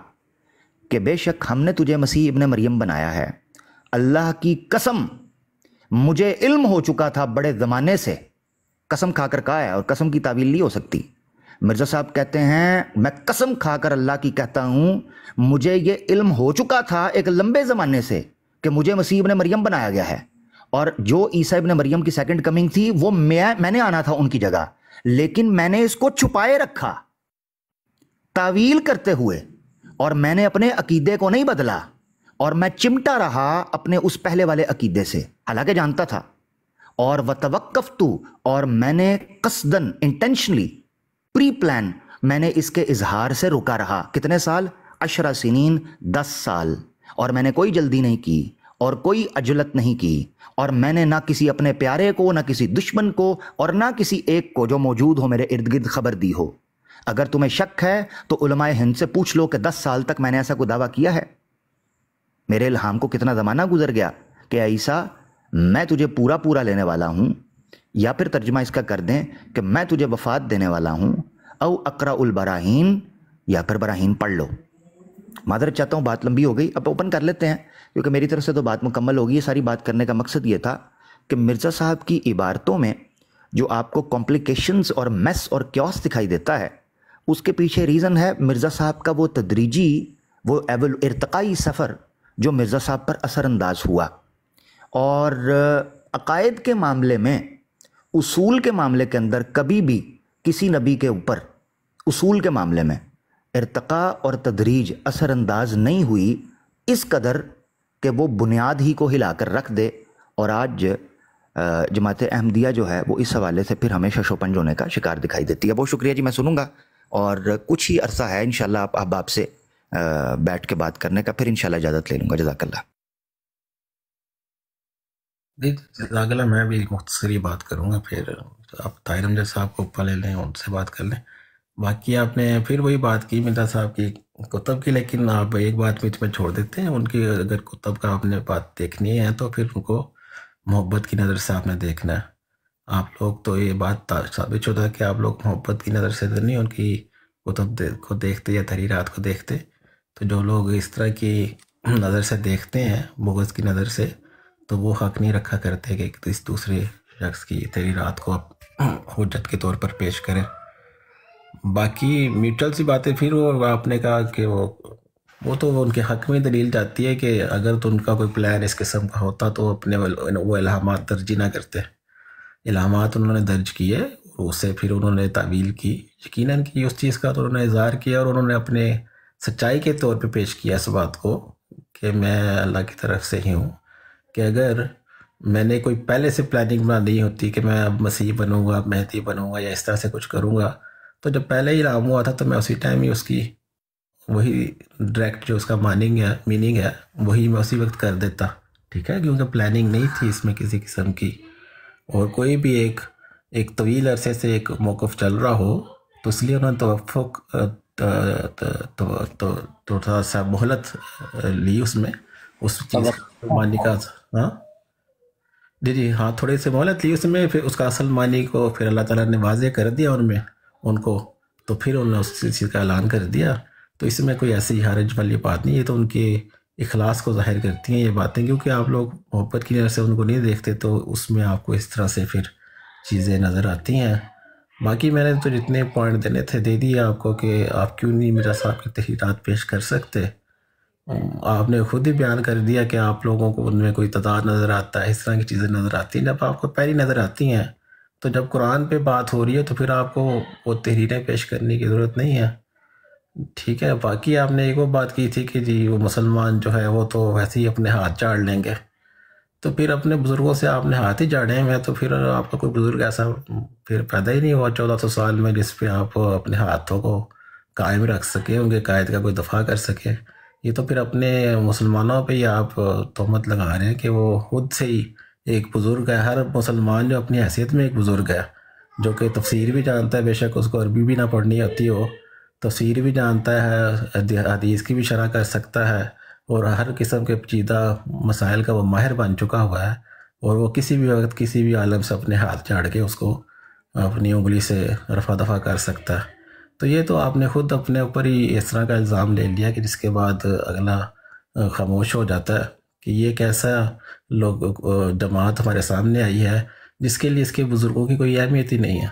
کہ بے شک ہم نے تجھے مسیح ابن مریم بنایا ہے۔ اللہ کی قسم مجھے علم ہو چکا تھا بڑے زمانے سے، قسم کھا کر کہا ہے اور قسم کی تعویل نہیں ہو سکتی، مرزا صاحب کہتے ہیں میں قسم کھا کر اللہ کی کہتا ہوں مجھے یہ علم ہو چکا تھا ایک لمبے زمانے سے کہ مجھے مسیح ابن مریم بنایا گیا ہے، اور جو عیسیٰ ابن مریم کی سیکنڈ کمنگ تھی وہ میں نے آنا تھا ان کی جگہ، لیکن میں نے اس کو چھپائے رکھا تعویل کرتے ہوئے، اور میں نے اپنے عقیدے کو نہیں بدلا، اور میں چمٹا رہا اپنے اس پہلے والے عقیدے سے حالانکہ جانتا تھا، اور وتوقفتُ، اور میں نے قصدن انٹینشنلی پری پلان میں نے اس کے اظہار سے رکا رہا۔ کتنے سال؟ 10 سنین، 10 سال، اور میں نے کوئی جلدی نہیں کی اور کوئی عجلت نہیں کی، اور میں نے نہ کسی اپنے پیارے کو، نہ کسی دشمن کو، اور نہ کسی ایک کو جو موجود ہو میرے ارد گرد خبر دی ہو۔ اگر تمہیں شک ہے تو علماء ہند سے پوچھ لو کہ 10 سال تک میں نے ایسا کوئی دعویٰ کیا ہے؟ میرے الہام کو کتنا زمانہ گزر گیا کہ عیسیٰ میں تجھے پورا لینے والا ہوں، یا پھر ترجمہ اس کا کر دیں کہ میں تجھے وفات دینے والا ہوں، او اقرأ البراہین، یا پھر براہین پڑھ لو۔ معذرت چاہتا ہوں بات لمبی ہو گئی، اب اوپن کر لیتے ہیں کیونکہ میری طرف سے تو بات مکمل ہوگی۔ یہ ساری بات کرنے کا مقصد یہ تھا کہ مرزا صاحب کی عبارتوں میں جو آپ کو کمپلیکیشنز اور میس اور کیوس دکھائی دیتا ہے، اس کے پیچھے ریزن ہے مرزا صاحب کا وہ تدریجی، وہ ارتقائی سفر جو مرزا صاحب پر اثر انداز ہوا، اور عقائد کے معاملے میں، اصول کے معاملے کے اندر کبھی بھی کسی نبی کے اوپر اصول کے معاملے میں ارتقاء اور تدریج اثر انداز نہیں ہوئی اس قدر کہ وہ بنیاد ہی کو ہلا کر رکھ دے، اور آج جماعت احمدیہ جو ہے وہ اس حوالے سے پھر ہمیں شش و پنج ہونے کا شکار دکھائی دیتی ہے۔ بہت شکریہ جی، میں سنوں گا، اور کچھ ہی عرصہ ہے انشاءاللہ آپ سے بیٹھ کے بات کرنے کا، پھر انشاءاللہ اجازت لے لوں گا۔ جزاک اللہ۔ جزاک اللہ۔ میں بھی مختصری بات کروں گا، پھر آپ طاہر امجد صاحب کو اوپر لے لیں، ان سے بات کر لیں۔ باقی آپ نے پھر وہی بات کی مرزا صاحب کی کتب کی، لیکن آپ ایک بات بیچ میں چھوڑ دیتے ہیں ان کی۔ اگر کتب کا آپ نے بات دیکھنی ہے تو پھر ان کو محبت کی نظر سے آپ نے دیکھنا ہے۔ آپ لوگ تو یہ بات ثابت ہوتا ہے کہ آپ لوگ محبت کی نظر سے تو نہیں ان کی کتب کو دیکھتے یا تحریرات کو دیکھتے۔ تو جو لوگ اس طرح کی نظر سے دیکھتے ہیں، بغض کی نظر سے، تو وہ حق نہیں رکھا کرتے کہ اس دوسرے شخص کی تحریرات کو حجت کے طور پر پیش کریں۔ باقی میوچل سی باتیں پھر وہ آپ نے کہا کہ وہ تو ان کے حق میں دلیل جاتی ہے کہ اگر تو ان کا کوئی پلان اس قسم کا ہوتا تو اپنے وہ الہامات درج ہی نہ کرتے۔ الہامات انہوں نے درج کیے، اسے پھر انہوں نے تعویل کی، یقیناً کی اس چیز کا تو انہوں نے اظہار کیا، اور انہوں نے اپنے سچائی کے طور پہ پیش کیا اس بات کو کہ میں اللہ کی طرف سے ہی ہوں، کہ اگر میں نے کوئی پہلے سے پلاننگ بنا دی ہوتی کہ میں اب مسیح بنوں گا، مہدی بنوں گا، یا اس طرح سے کچھ کروں گا، تو جب پہلے ہی الہام ہوا تھا تو میں اسی ٹائم ہی اس کی وہی ڈائریکٹ جو اس کا میننگ ہے وہی میں اسی وقت کر دیتا، ٹھیک ہے، کیونکہ پلاننگ نہیں تھی اس میں کسی قسم کی، اور کوئی بھی ایک طویل عرصے سے ایک موقف چل رہا ہو تو اس لیے انہوں نے توفق تو تھوڑا سا مہلت لی اس میں، اس چیز معنی کا، ہاں جی ہاں، تھوڑے سے مہلت لی اس میں، پھر اس کا اصل معنی کو پھر اللہ تعالیٰ نے واضح کر دیا ان کو، تو پھر انہوں نے اس چیز کا اعلان کر دیا۔ تو اس میں کوئی ایسی حرج والی بات نہیں، یہ تو ان کے اخلاص کو ظاہر کرتی ہیں یہ باتیں، کیونکہ آپ لوگ محبت کی نظر سے ان کو نہیں دیکھتے تو اس میں آپ کو اس طرح سے پھر چیزیں نظر آتی ہیں۔ باقی میں نے تو جتنے پوائنٹ دینے تھے دے دیے آپ کو کہ آپ کیوں نہیں مرزا صاحب کی تحریرات پیش کر سکتے۔ آپ نے خود ہی بیان کر دیا کہ آپ لوگوں کو ان میں کوئی تضاد نظر آتا ہے، اس طرح کی چیزیں نظر آتی ہیں، جب آپ کو پہلی نظر آتی ہیں تو جب قرآن پہ بات ہو رہی ہے تو پھر آپ کو وہ تحریریں پیش کرنے کی ضرورت نہیں ہے، ٹھیک ہے۔ باقی آپ نے ایک وہ بات کی تھی کہ جی وہ مسلمان جو ہے وہ تو ویسے ہی اپنے ہاتھ جاڑ لیں گے، تو پھر اپنے بزرگوں سے آپ نے ہاتھ ہی جاڑے ہیں، تو پھر آپ کا کوئی بزرگ ایسا پھر پیدا ہی نہیں ہوا 1400 سال میں جس پہ آپ اپنے ہاتھوں کو قائم رکھ سکے، ان کے قائد کا کوئی دفاع کر سکے۔ یہ تو پھر اپنے مسلمانوں پہ ہی آپ تہمت لگا رہے ہیں کہ وہ خود سے ہی ایک بزرگ ہے۔ ہر مسلمان جو اپنی حیثیت میں ایک بزرگ ہے، جو کہ تفسیر بھی جانتا ہے، بے شک اس کو عربی بھی نہ پڑھنی ہوتی ہو، تفسیر بھی جانتا ہے، حدیث کی بھی شرح کر سکتا ہے، اور ہر قسم کے پیچیدہ مسائل کا وہ ماہر بن چکا ہوا ہے، اور وہ کسی بھی وقت کسی بھی عالم سے اپنے ہاتھ جاڑ کے اس کو اپنی انگلی سے رفع دفع کر سکتا ہے۔ تو یہ تو آپ نے خود اپنے اوپر ہی اس طرح کا الزام لے لیا کہ جس کے بعد اگلا خاموش ہو جاتا ہے کہ یہ کیسا جماعت ہمارے سامنے آئی ہے جس کے لیے اس کے بزرگوں کی کوئی اہمیت ہی نہیں ہے،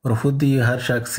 اور خود ہی ہر شخص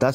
10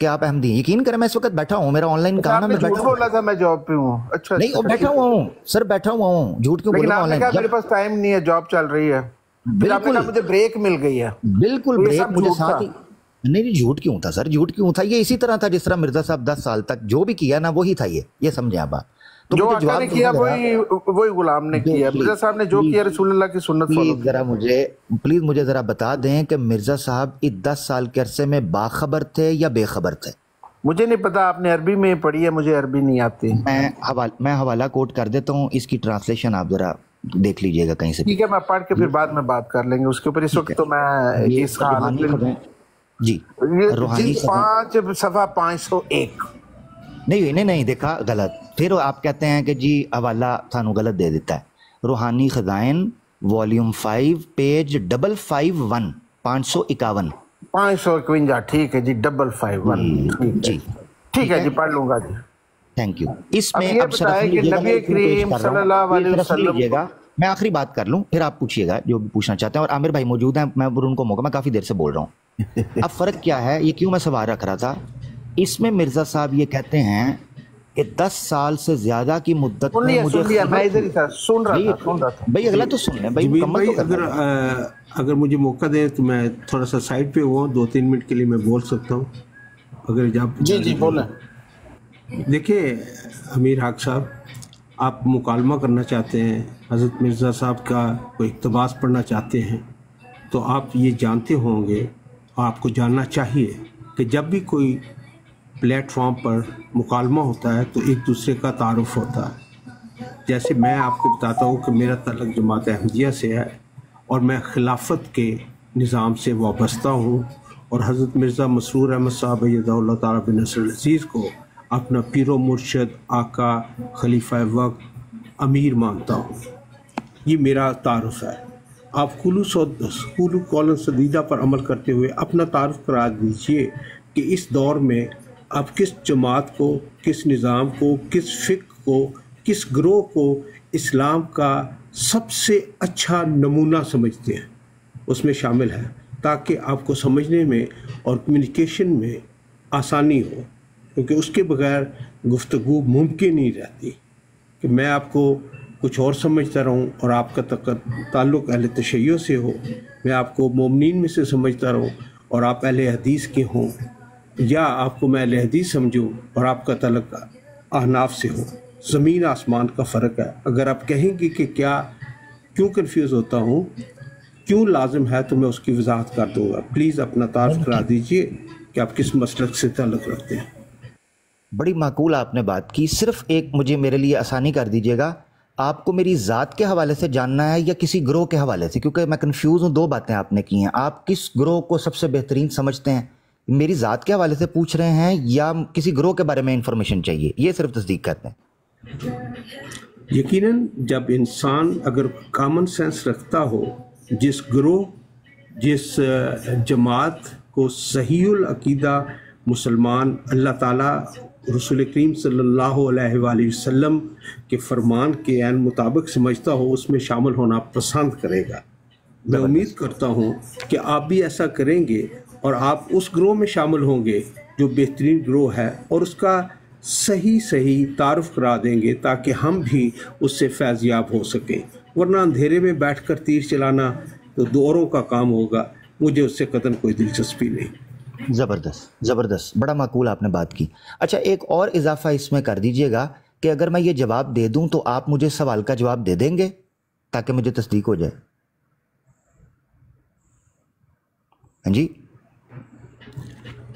کہ آپ احمدی ہیں. یقین کریں میں اس وقت بیٹھا ہوں, میرا آن لائن کام ہے, میں بیٹھا ہوں. بولا تھا میں جاب پہ ہوں. اچھا نہیں بیٹھا ہوا ہوں سر, بیٹھا ہوا ہوں, جھوٹ کیوں بولوں آن لائن. میرے پاس ٹائم نہیں ہے, جاب چل رہی ہے. بالکل مجھے بریک مل گئی ہے. بالکل بریک مجھے ساتھ ہی. نہیں جھوٹ کیوں تھا سر, جھوٹ کیوں تھا؟ یہ اسی طرح تھا جس طرح مرزا صاحب 10 سال تک جو بھی کیا نا وہی تھا, یہ سمجھیں آپ. تو جو آقا نے کیا وہی غلام نے کیا. مرزا صاحب نے جو کیا رسول اللہ کی سنت فالو کی. پلیز مجھے ذرا بتا دیں کہ مرزا صاحب اس 10 سال کے عرصے میں باخبر تھے یا بے خبر تھے؟ مجھے نہیں پتا, آپ نے عربی میں پڑھی ہے, مجھے عربی نہیں آتی. میں حوالہ کوٹ کر دیتا ہوں, اس کی ٹرانسلیشن آپ ذرا دیکھ لیجئے گا کہیں سے. ٹھیک ہے, میں پڑھ کے پھر بعد میں بات کر لیں گے اس کے اوپر. اس وقت تو میں اس جی 5 صفحہ 501 نہیں دیکھا غلط. پھر آپ کہتے ہیں کہ جی حوالہ تھانو غلط دے دیتا ہے. روحانی خزائن والیوم 5 پیج 551 551. ٹھیک ہے جی 551. جی ٹھیک ہے جی, پڑھ لوں گا جی. Thank you. اس میں اب نبی کریم صلی اللہ علیہ وسلم, میں آخری بات کر لوں پھر آپ پوچھیے گا جو بھی پوچھنا چاہتے ہیں. اور عامر بھائی موجود ہیں, میں ان کو موقع, میں کافی دیر سے بول رہا ہوں. اب فرق کیا ہے, یہ کیوں میں سوال رکھ رہا تھا. اس میں مرزا صاحب یہ کہتے ہیں کہ 10 سال سے زیادہ کی مدت میں مجھے بھائی اگلا تو سن لیں بھائی. اگر مجھے موقع دیں تو میں تھوڑا سا سائڈ پہ ہوں, 2-3 منٹ کے لیے میں بول سکتا ہوں اگر جب. جی بولیں. دیکھیں امیر حق صاحب, آپ مکالمہ کرنا چاہتے ہیں, حضرت مرزا صاحب کا کوئی اقتباس پڑھنا چاہتے ہیں, تو آپ یہ جانتے ہوں گے, آپ کو جاننا چاہیے کہ جب بھی کوئی پلیٹ فارم پر مکالمہ ہوتا ہے تو ایک دوسرے کا تعارف ہوتا ہے. جیسے میں آپ کو بتاتا ہوں کہ میرا تعلق جماعت احمدیہ سے ہے اور میں خلافت کے نظام سے وابستہ ہوں, اور حضرت مرزا مسرور احمد صاحب ایدہ اللہ تعالیٰ بن نصر العزیز کو اپنا پیر و مرشد, آقا, خلیفہ وقت, امیر مانتا ہوں. یہ میرا تعارف ہے. آپ قولو قولا سدیدہ پر عمل کرتے ہوئے اپنا تعارف کرا دیجئے کہ اس دور میں آپ کس جماعت کو, کس نظام کو, کس فقہ کو, کس گروہ کو اسلام کا سب سے اچھا نمونہ سمجھتے ہیں. اس میں شامل ہے تاکہ آپ کو سمجھنے میں اور کمیونیکیشن میں آسانی ہو, کیونکہ اس کے بغیر گفتگو ممکن نہیں رہتی. کہ میں آپ کو کچھ اور سمجھتا رہوں اور آپ کا تعلق اہل تشیع سے ہو, میں آپ کو مومنین میں سے سمجھتا رہوں اور آپ اہل حدیث کے ہوں, یا آپ کو میں اہل حدیث سمجھوں اور آپ کا تعلق احناف سے ہو. زمین آسمان کا فرق ہے. اگر آپ کہیں گے کہ کیوں کنفیوز ہوتا ہوں, کیوں لازم ہے, تو میں اس کی وضاحت کر دوں گا. پلیز اپنا تعارف کرا دیجئے کہ آپ کس مسلک سے تعلق رکھتے ہیں. بڑی معقول آپ نے بات کی. صرف ایک مجھے میرے لیے آسانی کر دیجئے گا, آپ کو میری ذات کے حوالے سے جاننا ہے یا کسی گروہ کے حوالے سے؟ کیونکہ میں کنفیوز ہوں, 2 باتیں آپ نے کی ہیں. آپ کس گروہ کو سب سے بہترین سمجھتے ہیں, میری ذات کے حوالے سے پوچھ رہے ہیں یا کسی گروہ کے بارے میں انفارمیشن چاہیے؟ یہ صرف تصدیق کرتے ہیں. یقیناً جب انسان اگر کامن سینس رکھتا ہو, جس گروہ, جس جماعت کو صحیح العقیدہ مسلمان اللہ تعالیٰ رسول کریم صلی اللہ علیہ وآلہ وسلم کے فرمان کے عین مطابق سمجھتا ہو, اس میں شامل ہونا پسند کرے گا. میں امید کرتا ہوں کہ آپ بھی ایسا کریں گے اور آپ اس گروہ میں شامل ہوں گے جو بہترین گروہ ہے, اور اس کا صحیح تعارف کرا دیں گے تاکہ ہم بھی اس سے فیض یاب ہو سکیں. ورنہ اندھیرے میں بیٹھ کر تیر چلانا تو دوروں کا کام ہوگا, مجھے اس سے قطعاً کوئی دلچسپی نہیں. زبردست, بڑا معقول آپ نے بات کی. اچھا ایک اور اضافہ اس میں کر دیجئے گا کہ اگر میں یہ جواب دے دوں تو آپ مجھے سوال کا جواب دے دیں گے تاکہ مجھے تصدیق ہو جائے؟ ہاں جی,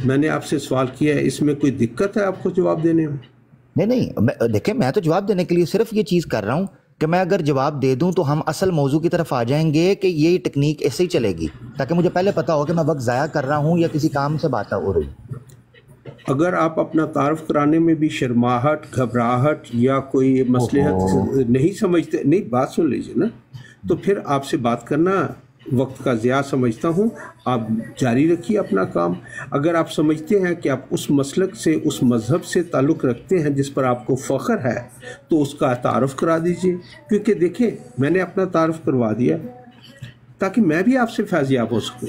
میں نے آپ سے سوال کیا ہے, اس میں کوئی دقت ہے آپ کو جواب دینے میں؟ نہیں, دیکھیں میں تو جواب دینے کے لیے صرف یہ چیز کر رہا ہوں کہ میں اگر جواب دے دوں تو ہم اصل موضوع کی طرف آ جائیں گے کہ یہ ٹیکنیک ایسے ہی چلے گی, تاکہ مجھے پہلے پتا ہو کہ میں وقت ضائع کر رہا ہوں یا کسی کام سے بات ہو رہی. اگر آپ اپنا تعارف کرانے میں بھی شرماہٹ, گھبراہٹ یا کوئی مصلحت نہیں سمجھتے, نہیں بات سن لیجیے نا, تو پھر آپ سے بات کرنا وقت کا ضیاع سمجھتا ہوں. آپ جاری رکھیے اپنا کام. اگر آپ سمجھتے ہیں کہ آپ اس مسلک سے, اس مذہب سے تعلق رکھتے ہیں جس پر آپ کو فخر ہے, تو اس کا تعارف کرا دیجئے. کیونکہ دیکھیں میں نے اپنا تعارف کروا دیا تاکہ میں بھی آپ سے فیض یاب ہو سکوں.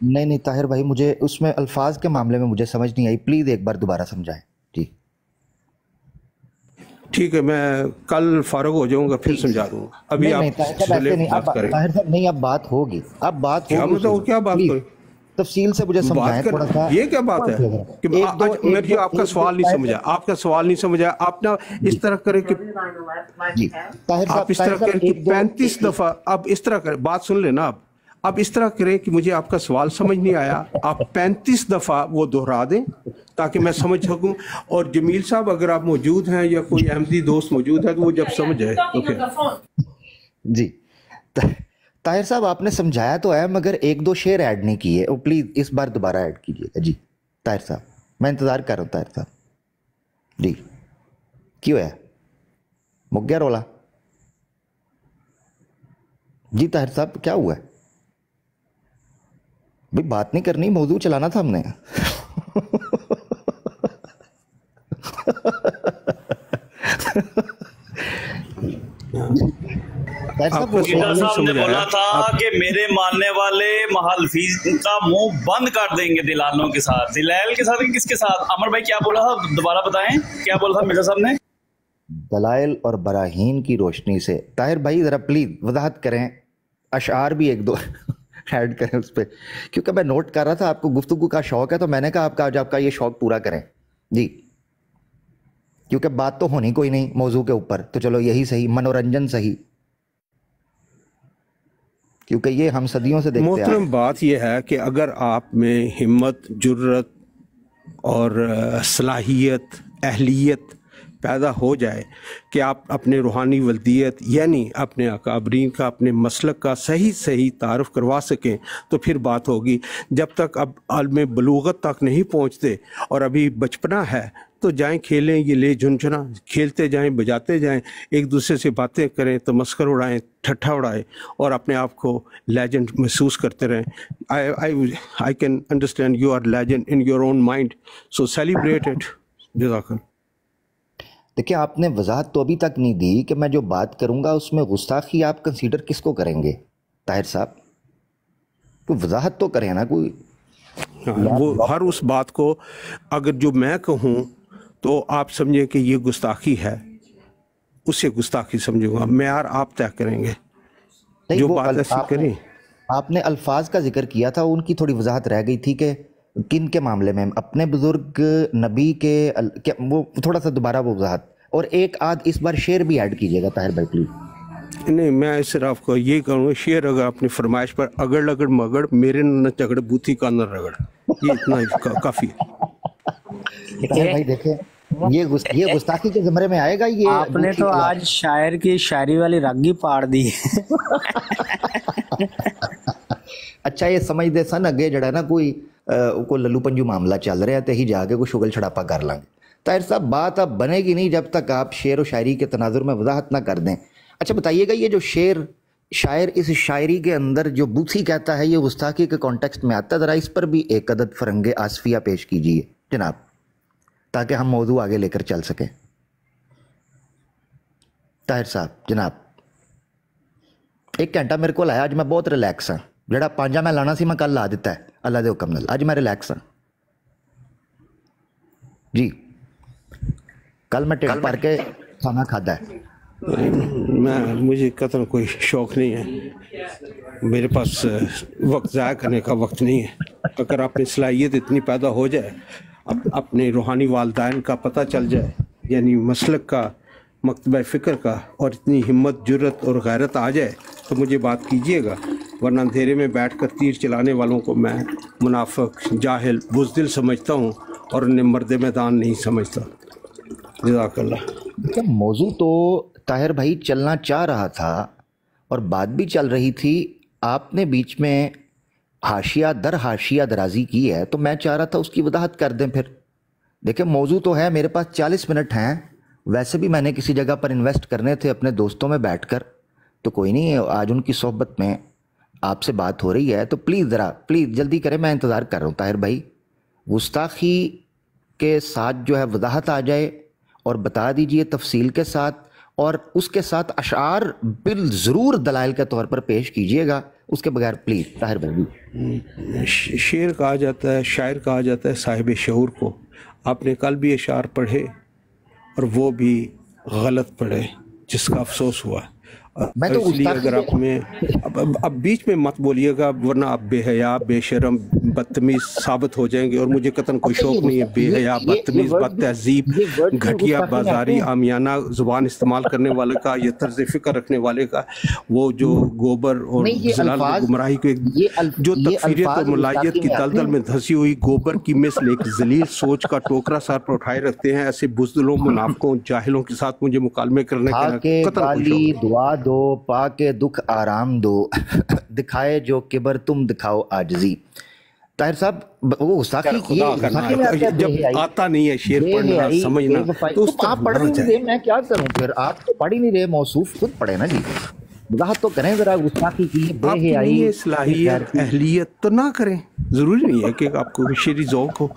نہیں طاہر بھائی مجھے اس میں الفاظ کے معاملے میں مجھے سمجھ نہیں آئی، پلیز ایک بار دوبارہ سمجھائیں جی۔ ٹھیک ہے، میں کل فارغ ہو جاؤں گا پھر سمجھا دوں گا، ابھی آپ طاہر صاحب نہیں، اب بات ہوگی، اب بات ہوگی، کیا بات کریں تفصیل سے مجھے سمجھائیں تھوڑا سا۔ یہ کیا بات ہے کہ میں آپ کا سوال نہیں سمجھا، آپ کا سوال نہیں سمجھا، آپ نہ اس طرح کریں کہ آپ اس طرح کریں کہ 35 دفعہ، اب اس طرح کریں، بات سن لیں نا اب اس طرح کریں کہ مجھے آپ کا سوال سمجھ نہیں آیا، آپ 35 دفعہ وہ دہرا دیں تاکہ میں سمجھ سکوں، اور جمیل صاحب اگر آپ موجود ہیں یا کوئی احمدی دوست موجود ہے تو وہ جب سمجھ جائے جی۔ طاہر صاحب آپ نے سمجھایا تو ہے مگر ایک دو شعر ایڈ نہیں کیے، وہ پلیز اس بار دوبارہ ایڈ کیجیے گا جی طاہر صاحب، میں انتظار کر رہا ہوں طاہر صاحب جی۔ کیوں ہے مک گیا رولا جی؟ طاہر صاحب کیا ہوا ہے بھائی؟ بات نہیں کرنی، موضوع چلانا تھا ہم نے۔ صاحب نے بولا تھا کہ میرے ماننے والے محلفین کا منہ بند کر دیں گے دلالوں کے ساتھ، دلائل کے ساتھ، کس کے ساتھ؟ عمر بھائی کیا بولا تھا، دوبارہ بتائیں کیا بولا تھا مرزا صاحب نے؟ دلائل اور براہین کی روشنی سے۔ طاہر بھائی ذرا پلیز وضاحت کریں، اشعار بھی ایک دو ایڈ کریں اس پہ، کیونکہ میں نوٹ کر رہا تھا آپ کو گفتگو کا شوق ہے، تو میں نے کہا آپ کا یہ شوق پورا کریں جی، کیونکہ بات تو ہونی کوئی نہیں موضوع کے اوپر، تو چلو یہی صحیح، منورنجن صحیح، کیونکہ یہ ہم صدیوں سے دیکھتے ہیں۔ محترم بات یہ ہے کہ اگر آپ میں ہمت، جرت اور صلاحیت، اہلیت پیدا ہو جائے کہ آپ اپنے روحانی ولدیت یعنی اپنے اکابرین کا، اپنے مسلک کا صحیح تعارف کروا سکیں تو پھر بات ہوگی۔ جب تک اب عالم بلوغت تک نہیں پہنچتے اور ابھی بچپنا ہے تو جائیں کھیلیں، یہ لے جھنجھنا، کھیلتے جائیں، بجاتے جائیں، ایک دوسرے سے باتیں کریں، تمسخر اڑائیں، ٹھٹھا اڑائیں، اور اپنے آپ کو لیجنڈ محسوس کرتے رہیں۔ I can understand you are legend in your own mind, so celebrate it. جزاک اللہ۔ دیکھیں آپ نے وضاحت تو ابھی تک نہیں دی کہ میں جو بات کروں گا اس میں گستاخی آپ کنسیڈر کس کو کریں گے؟ طاہر صاحب کوئی وضاحت تو کریں نا کوئی۔ وہ ہر اس بات کو اگر جو میں کہوں تو آپ سمجھیں کہ یہ گستاخی ہے، اسے گستاخی سمجھوں گا، معیار آپ طے کریں گے جو بات ایسی کریں۔ آپ نے الفاظ کا ذکر کیا تھا، ان کی تھوڑی وضاحت رہ گئی تھی کہ کن کے معاملے میں، اپنے بزرگ نبی کے، وہ تھوڑا سا دوبارہ وہ وضاحت، اور ایک آدھ اس بار شعر بھی ایڈ کیجیے گا طاہر بھائی پلیز۔ نہیں میں صرف آپ کو یہ کہوں گا، شعر اگر اپنی فرمائش پر اگڑ لگڑ مگڑ میرے نہ چگڑ بوتھی کا نہ رگڑ، یہ اتنا کافی ہے۔ طاہر بھائی دیکھیں یہ گستاخی کے زمرے میں آئے گا یہ؟ آپ نے تو آج شاعر کی شاعری والی رگ ہی پاڑ دی۔ اچھا یہ سمجھ دے سن اگے جڑا نا کوئی للو پنجو معاملہ چل رہا ہے تو ہی جا کے کوئی شغل چھڑاپا کر لیں گے۔ طاہر صاحب بات اب بنے گی نہیں جب تک آپ شعر و شاعری کے تناظر میں وضاحت نہ کر دیں۔ اچھا بتائیے گا یہ جو شاعر اس شاعری کے اندر جو بوتھی کہتا ہے یہ گستاخی کے کانٹیکسٹ میں آتا ہے، ذرا اس پر بھی ایک عدد فرنگ آصفیہ پیش کیجیے جناب، تاکہ ہم موضوع آگے لے کر چل سکیں۔ طاہر صاحب جناب ایک گھنٹہ میرے کو لایا، اج میں بہت ریلیکس ہاں، جڑا پانجا میں لانا سی میں کل لا دیتا ہے اللہ دے حکم نال، اج میں ریلیکس ہاں جی۔ کل میں ٹکٹ بھر کے کھانا کھادا ہے۔ مجھے قطعاً کوئی شوق نہیں ہے، میرے پاس وقت ضائع کرنے کا وقت نہیں ہے۔ اگر اپنی صلاحیت اتنی پیدا ہو جائے، اپنے روحانی والدین کا پتہ چل جائے، یعنی مسلک کا، مکتبہ فکر کا، اور اتنی ہمت، جرت اور غیرت آ جائے تو مجھے بات کیجیے گا، ورنہ اندھیرے میں بیٹھ کر تیر چلانے والوں کو میں منافق، جاہل، بزدل سمجھتا ہوں اور انہیں مرد میدان نہیں سمجھتا۔ جزاک اللہ۔ موضوع تو طاہر بھائی چلنا چاہ رہا تھا اور بات بھی چل رہی تھی، آپ نے بیچ میں حاشیہ در حاشیہ درازی کی ہے، تو میں چاہ رہا تھا اس کی وضاحت کر دیں۔ پھر دیکھیں موضوع تو ہے، میرے پاس 40 منٹ ہیں، ویسے بھی میں نے کسی جگہ پر انویسٹ کرنے تھے اپنے دوستوں میں بیٹھ کر، تو کوئی نہیں، آج ان کی صحبت میں آپ سے بات ہو رہی ہے، تو پلیز جلدی کریں، میں انتظار کر رہا ہوں۔ طاہر بھائی گستاخی کے ساتھ جو ہے وضاحت آ جائے اور بتا دیجئے تفصیل کے ساتھ، اور اس کے ساتھ اشعار ضرور دلائل کے طور پر پیش کیجئے گا، اس کے بغیر پلیز طاہر بھائی. شعر کہا جاتا ہے، شاعر کہا جاتا ہے صاحب شعور کو. آپ نے کل بھی اشعار پڑھے اور وہ بھی غلط پڑھے، جس کا افسوس ہوا. اس لیے اگر آپ میں اب بیچ میں مت بولیے گا، ورنہ آپ بے حیا، بے شرم، بدتمیز ثابت ہو جائیں گے. اور مجھے قطعاً کوئی شوق نہیں ہے بے حیا، بدتمیز، بد تہذیب، گھٹیا، بازاری، عامیانہ زبان استعمال کرنے والے کا، یہ طرز فکر رکھنے والے کا، وہ جو گوبر اور زلال گمراہی کو جو تکفیریت اور ملائیت کی دلدل میں دھسی ہوئی گوبر کی مثل ایک ذلیل سوچ کا ٹوکرا سر پر اٹھائے رکھتے ہیں. ایسے بزدلوں، منافقوں، جاہلوں کے ساتھ مجھے مکالمے کرنے کا قطعاً کوئی شوق دعا دو، پا کے دکھ آرام دو، دکھائے جو کبر تم دکھاؤ عاجزی. طاہر صاحب وہ گستاخی کیے، جب آتا نہیں ہے شعر پڑھنا سمجھنا تو اس آپ پڑھ نہیں رہے، میں کیا کروں پھر؟ آپ تو پڑھ ہی نہیں رہے، موصوف خود پڑھے نا جی، وضاحت تو کریں ذرا. گستاخی کی، بے حیائی، صلاحیت، اہلیت تو نہ کریں. ضروری نہیں ہے کہ آپ کو شعری ذوق ہو.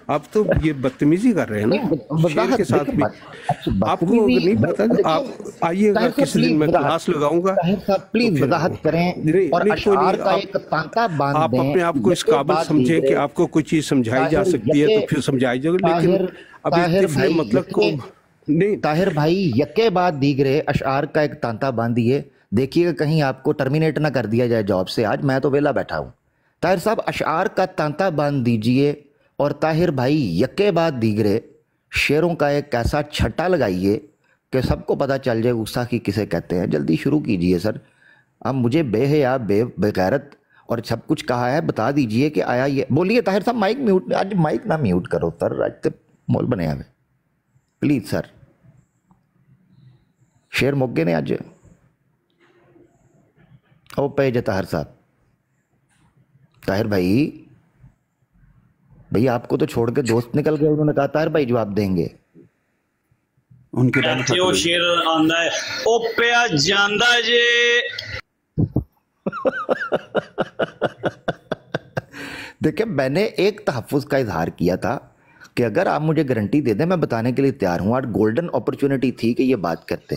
آپ تو یہ بدتمیزی کر رہے ہیں نا شعر کے ساتھ بھی. آپ کو اگر نہیں پتا، آپ آئیے گا کسی دن، میں کلاس لگاؤں گا. پلیز وضاحت کریں اور اشعار کا ایک تانتا باندھ دیں. آپ اپنے آپ کو اس قابل سمجھیں کہ آپ کو کوئی چیز سمجھائی جا سکتی ہے تو پھر سمجھائی جائے گی. لیکن اب اس طفل مطلب کو نہیں. طاہر بھائی یکے بعد دیگرے اشعار کا ایک تانتا باندھیے، دیکھیے گا کہیں آپ کو ٹرمینیٹ نہ کر دیا جائے جاب سے. آج میں تو ویلا بیٹھا ہوں. طاہر صاحب اشعار کا تانتا باندھ دیجئے اور طاہر بھائی یکے بعد دیگرے شعروں کا ایک ایسا چھٹا لگائیے کہ سب کو پتہ چل جائے گستاخی کسے کہتے ہیں. جلدی شروع کیجئے سر. اب مجھے بے حیا، بے غیرت اور سب کچھ کہا ہے، بتا دیجئے کہ آیا یہ بولیے. طاہر صاحب مائک میوٹ، آج مائک نہ میوٹ کرو سر، آج تے مول بنے ہوئے پلیز سر. شعر موگے نے آج او پہ جے طاہر صاحب. طاہر بھائی آپ کو تو چھوڑ کے دوست نکل گئے، انہوں نے کہا طاہر بھائی جواب دیں گے. ان کے شیر آندا ہے او پیا جاندا جے. دیکھیں میں نے ایک تحفظ کا اظہار کیا تھا کہ اگر آپ مجھے گارنٹی دے دیں میں بتانے کے لیے تیار ہوں. آج گولڈن اپرچونٹی تھی کہ یہ بات کرتے.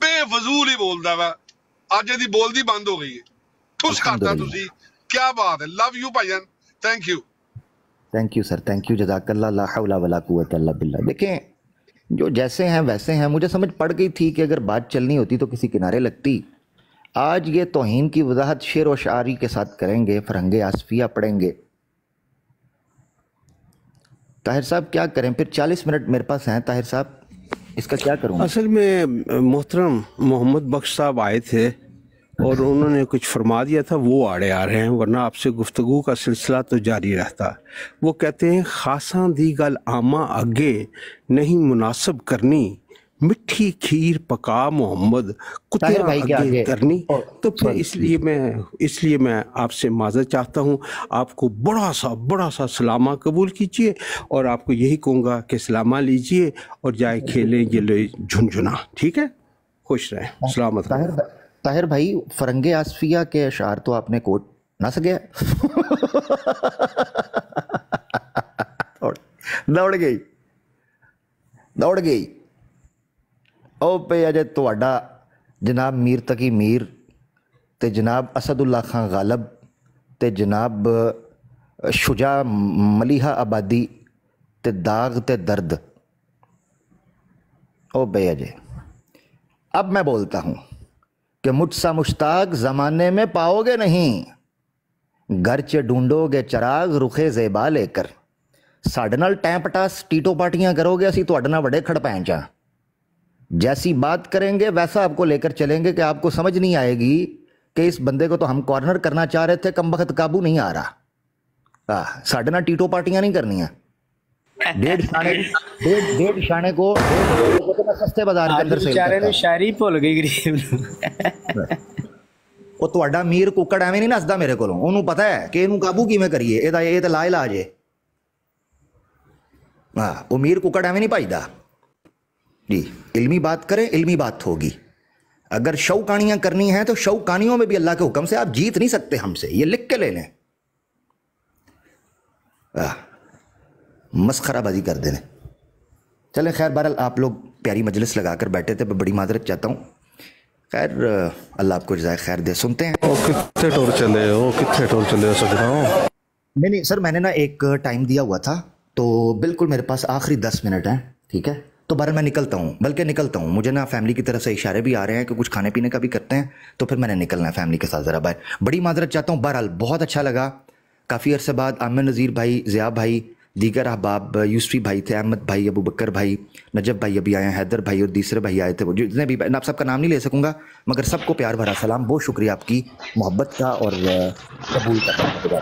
ਬੇਫਜ਼ੂਲ ਹੀ ਬੋਲਦਾ ਵਾ. ਅੱਜ ਇਹਦੀ ਬੋਲਦੀ ਬੰਦ ਹੋ ਗਈ ਹੈ. ਠੁਸ ਕਰਤਾ ਤੁਸੀਂ. ਕੀ ਬਾਤ ਹੈ. Love you Bhaijaan, thank you. Thank you sir, thank you, جزاک اللہ، لا حول ولا قوت الا باللہ. دیکھیں جو جیسے ہیں ویسے ہیں. مجھے سمجھ پڑ گئی تھی کہ اگر بات چلنی ہوتی تو کسی کنارے لگتی. آج یہ توہین کی وضاحت شعر و شاعری کے ساتھ کریں گے، فرنگ آصفیہ پڑھیں گے. طاہر صاحب کیا کریں پھر؟ 40 منٹ میرے پاس ہیں. طاہر صاحب اس کا کیا کروں؟ اصل میں محترم محمد بخش صاحب آئے تھے اور انہوں نے کچھ فرما دیا تھا، وہ آڑے آ رہے ہیں، ورنہ آپ سے گفتگو کا سلسلہ تو جاری رہتا. وہ کہتے ہیں خاصاں دی گل آما آگے نہیں مناسب کرنی، مٹھی کھیر پکا محمد کتیاں آگے کرنی. تو پھر اس لیے میں آپ سے معذرت چاہتا ہوں. آپ کو بڑا سا سلامہ قبول کیجئے اور آپ کو یہی کہوں گا کہ سلامہ لیجئے اور جائے کھیلیں یہ لے جھنجھنا. ٹھیک ہے، خوش رہیں، سلامت. طاہر بھائی فرنگ آصفیہ کے اشعار تو آپ نے کوٹ نہ سکے. دوڑ گئی. او پہ اجے تواڈا جناب میر تقی میر تے جناب اسد اللہ خان غالب تے جناب شجاع ملیحہ آبادی تے داغ تے درد. او پہ اجے اب میں بولتا ہوں کہ مجھ سا مشتاق زمانے میں پاؤ گے نہیں، گرچہ ڈھونڈو گے چراغ رخے زیبا لے کر. ساڈے نال ٹائم پٹاس ٹیٹو پارٹیاں کرو گے، اسی تواڈے نال بڑے کھڑ پینچاں. جیسی بات کریں گے ویسا آپ کو لے کر چلیں گے کہ آپ کو سمجھ نہیں آئے گی کہ اس بندے کو تو ہم کارنر کرنا چاہ رہے تھے، کم وقت قابو نہیں آ رہا. ساڈے نال ٹیٹو پارٹیاں نہیں کرنیاں. 1.5 شانے کو سستے بازار کے اندر سیل کرتا. شاعری بھول گئی غریب. وہ تواڈا میر ککڑ ایویں نہیں نسدا میرے کولوں، انہوں پتہ ہے کہ اینوں قابو کیویں کریے، یہ تے لا علاج ہے. وہ میر ککڑ ایویں نہیں بھجدا جی. علمی بات کریں، علمی بات ہوگی. اگر شو کہانیاں کرنی ہیں تو شو کہانیوں میں بھی اللہ کے حکم سے آپ جیت نہیں سکتے ہم سے، یہ لکھ کے لے لیں. مسخرہ کر دینے. چلیں خیر، بہرحال آپ لوگ پیاری مجلس لگا کر بیٹھے تھے، میں بڑی معذرت چاہتا ہوں. خیر اللہ آپ کو جزائے خیر دے. سنتے ہیں کتنے ٹور چلے سجنوں. نہیں سر، میں نے نا ایک ٹائم دیا ہوا تھا، تو بالکل میرے پاس آخری 10 منٹ ہیں. ٹھیک ہے، تو بہرحال میں نکلتا ہوں. مجھے نا فیملی کی طرف سے اشارے بھی آ رہے ہیں کہ کچھ کھانے پینے کا بھی کرتے ہیں، تو پھر میں نے نکلنا ہے فیملی کے ساتھ ذرا باہر. بڑی معذرت چاہتا ہوں. بہرحال بہت اچھا لگا. کافی عرصے بعد عامر نذیر بھائی، ضیاء بھائی، دیگر احباب، یوسفی بھائی تھے، احمد بھائی، ابو بکر بھائی، نجب بھائی ابھی آئے ہیں، حیدر بھائی اور دوسرے بھائی آئے تھے. وہ جتنے بھی، میں آپ سب کا نام نہیں لے سکوں گا، مگر سب کو پیار بھرا سلام. بہت شکریہ آپ کی محبت کا اور قبول کا.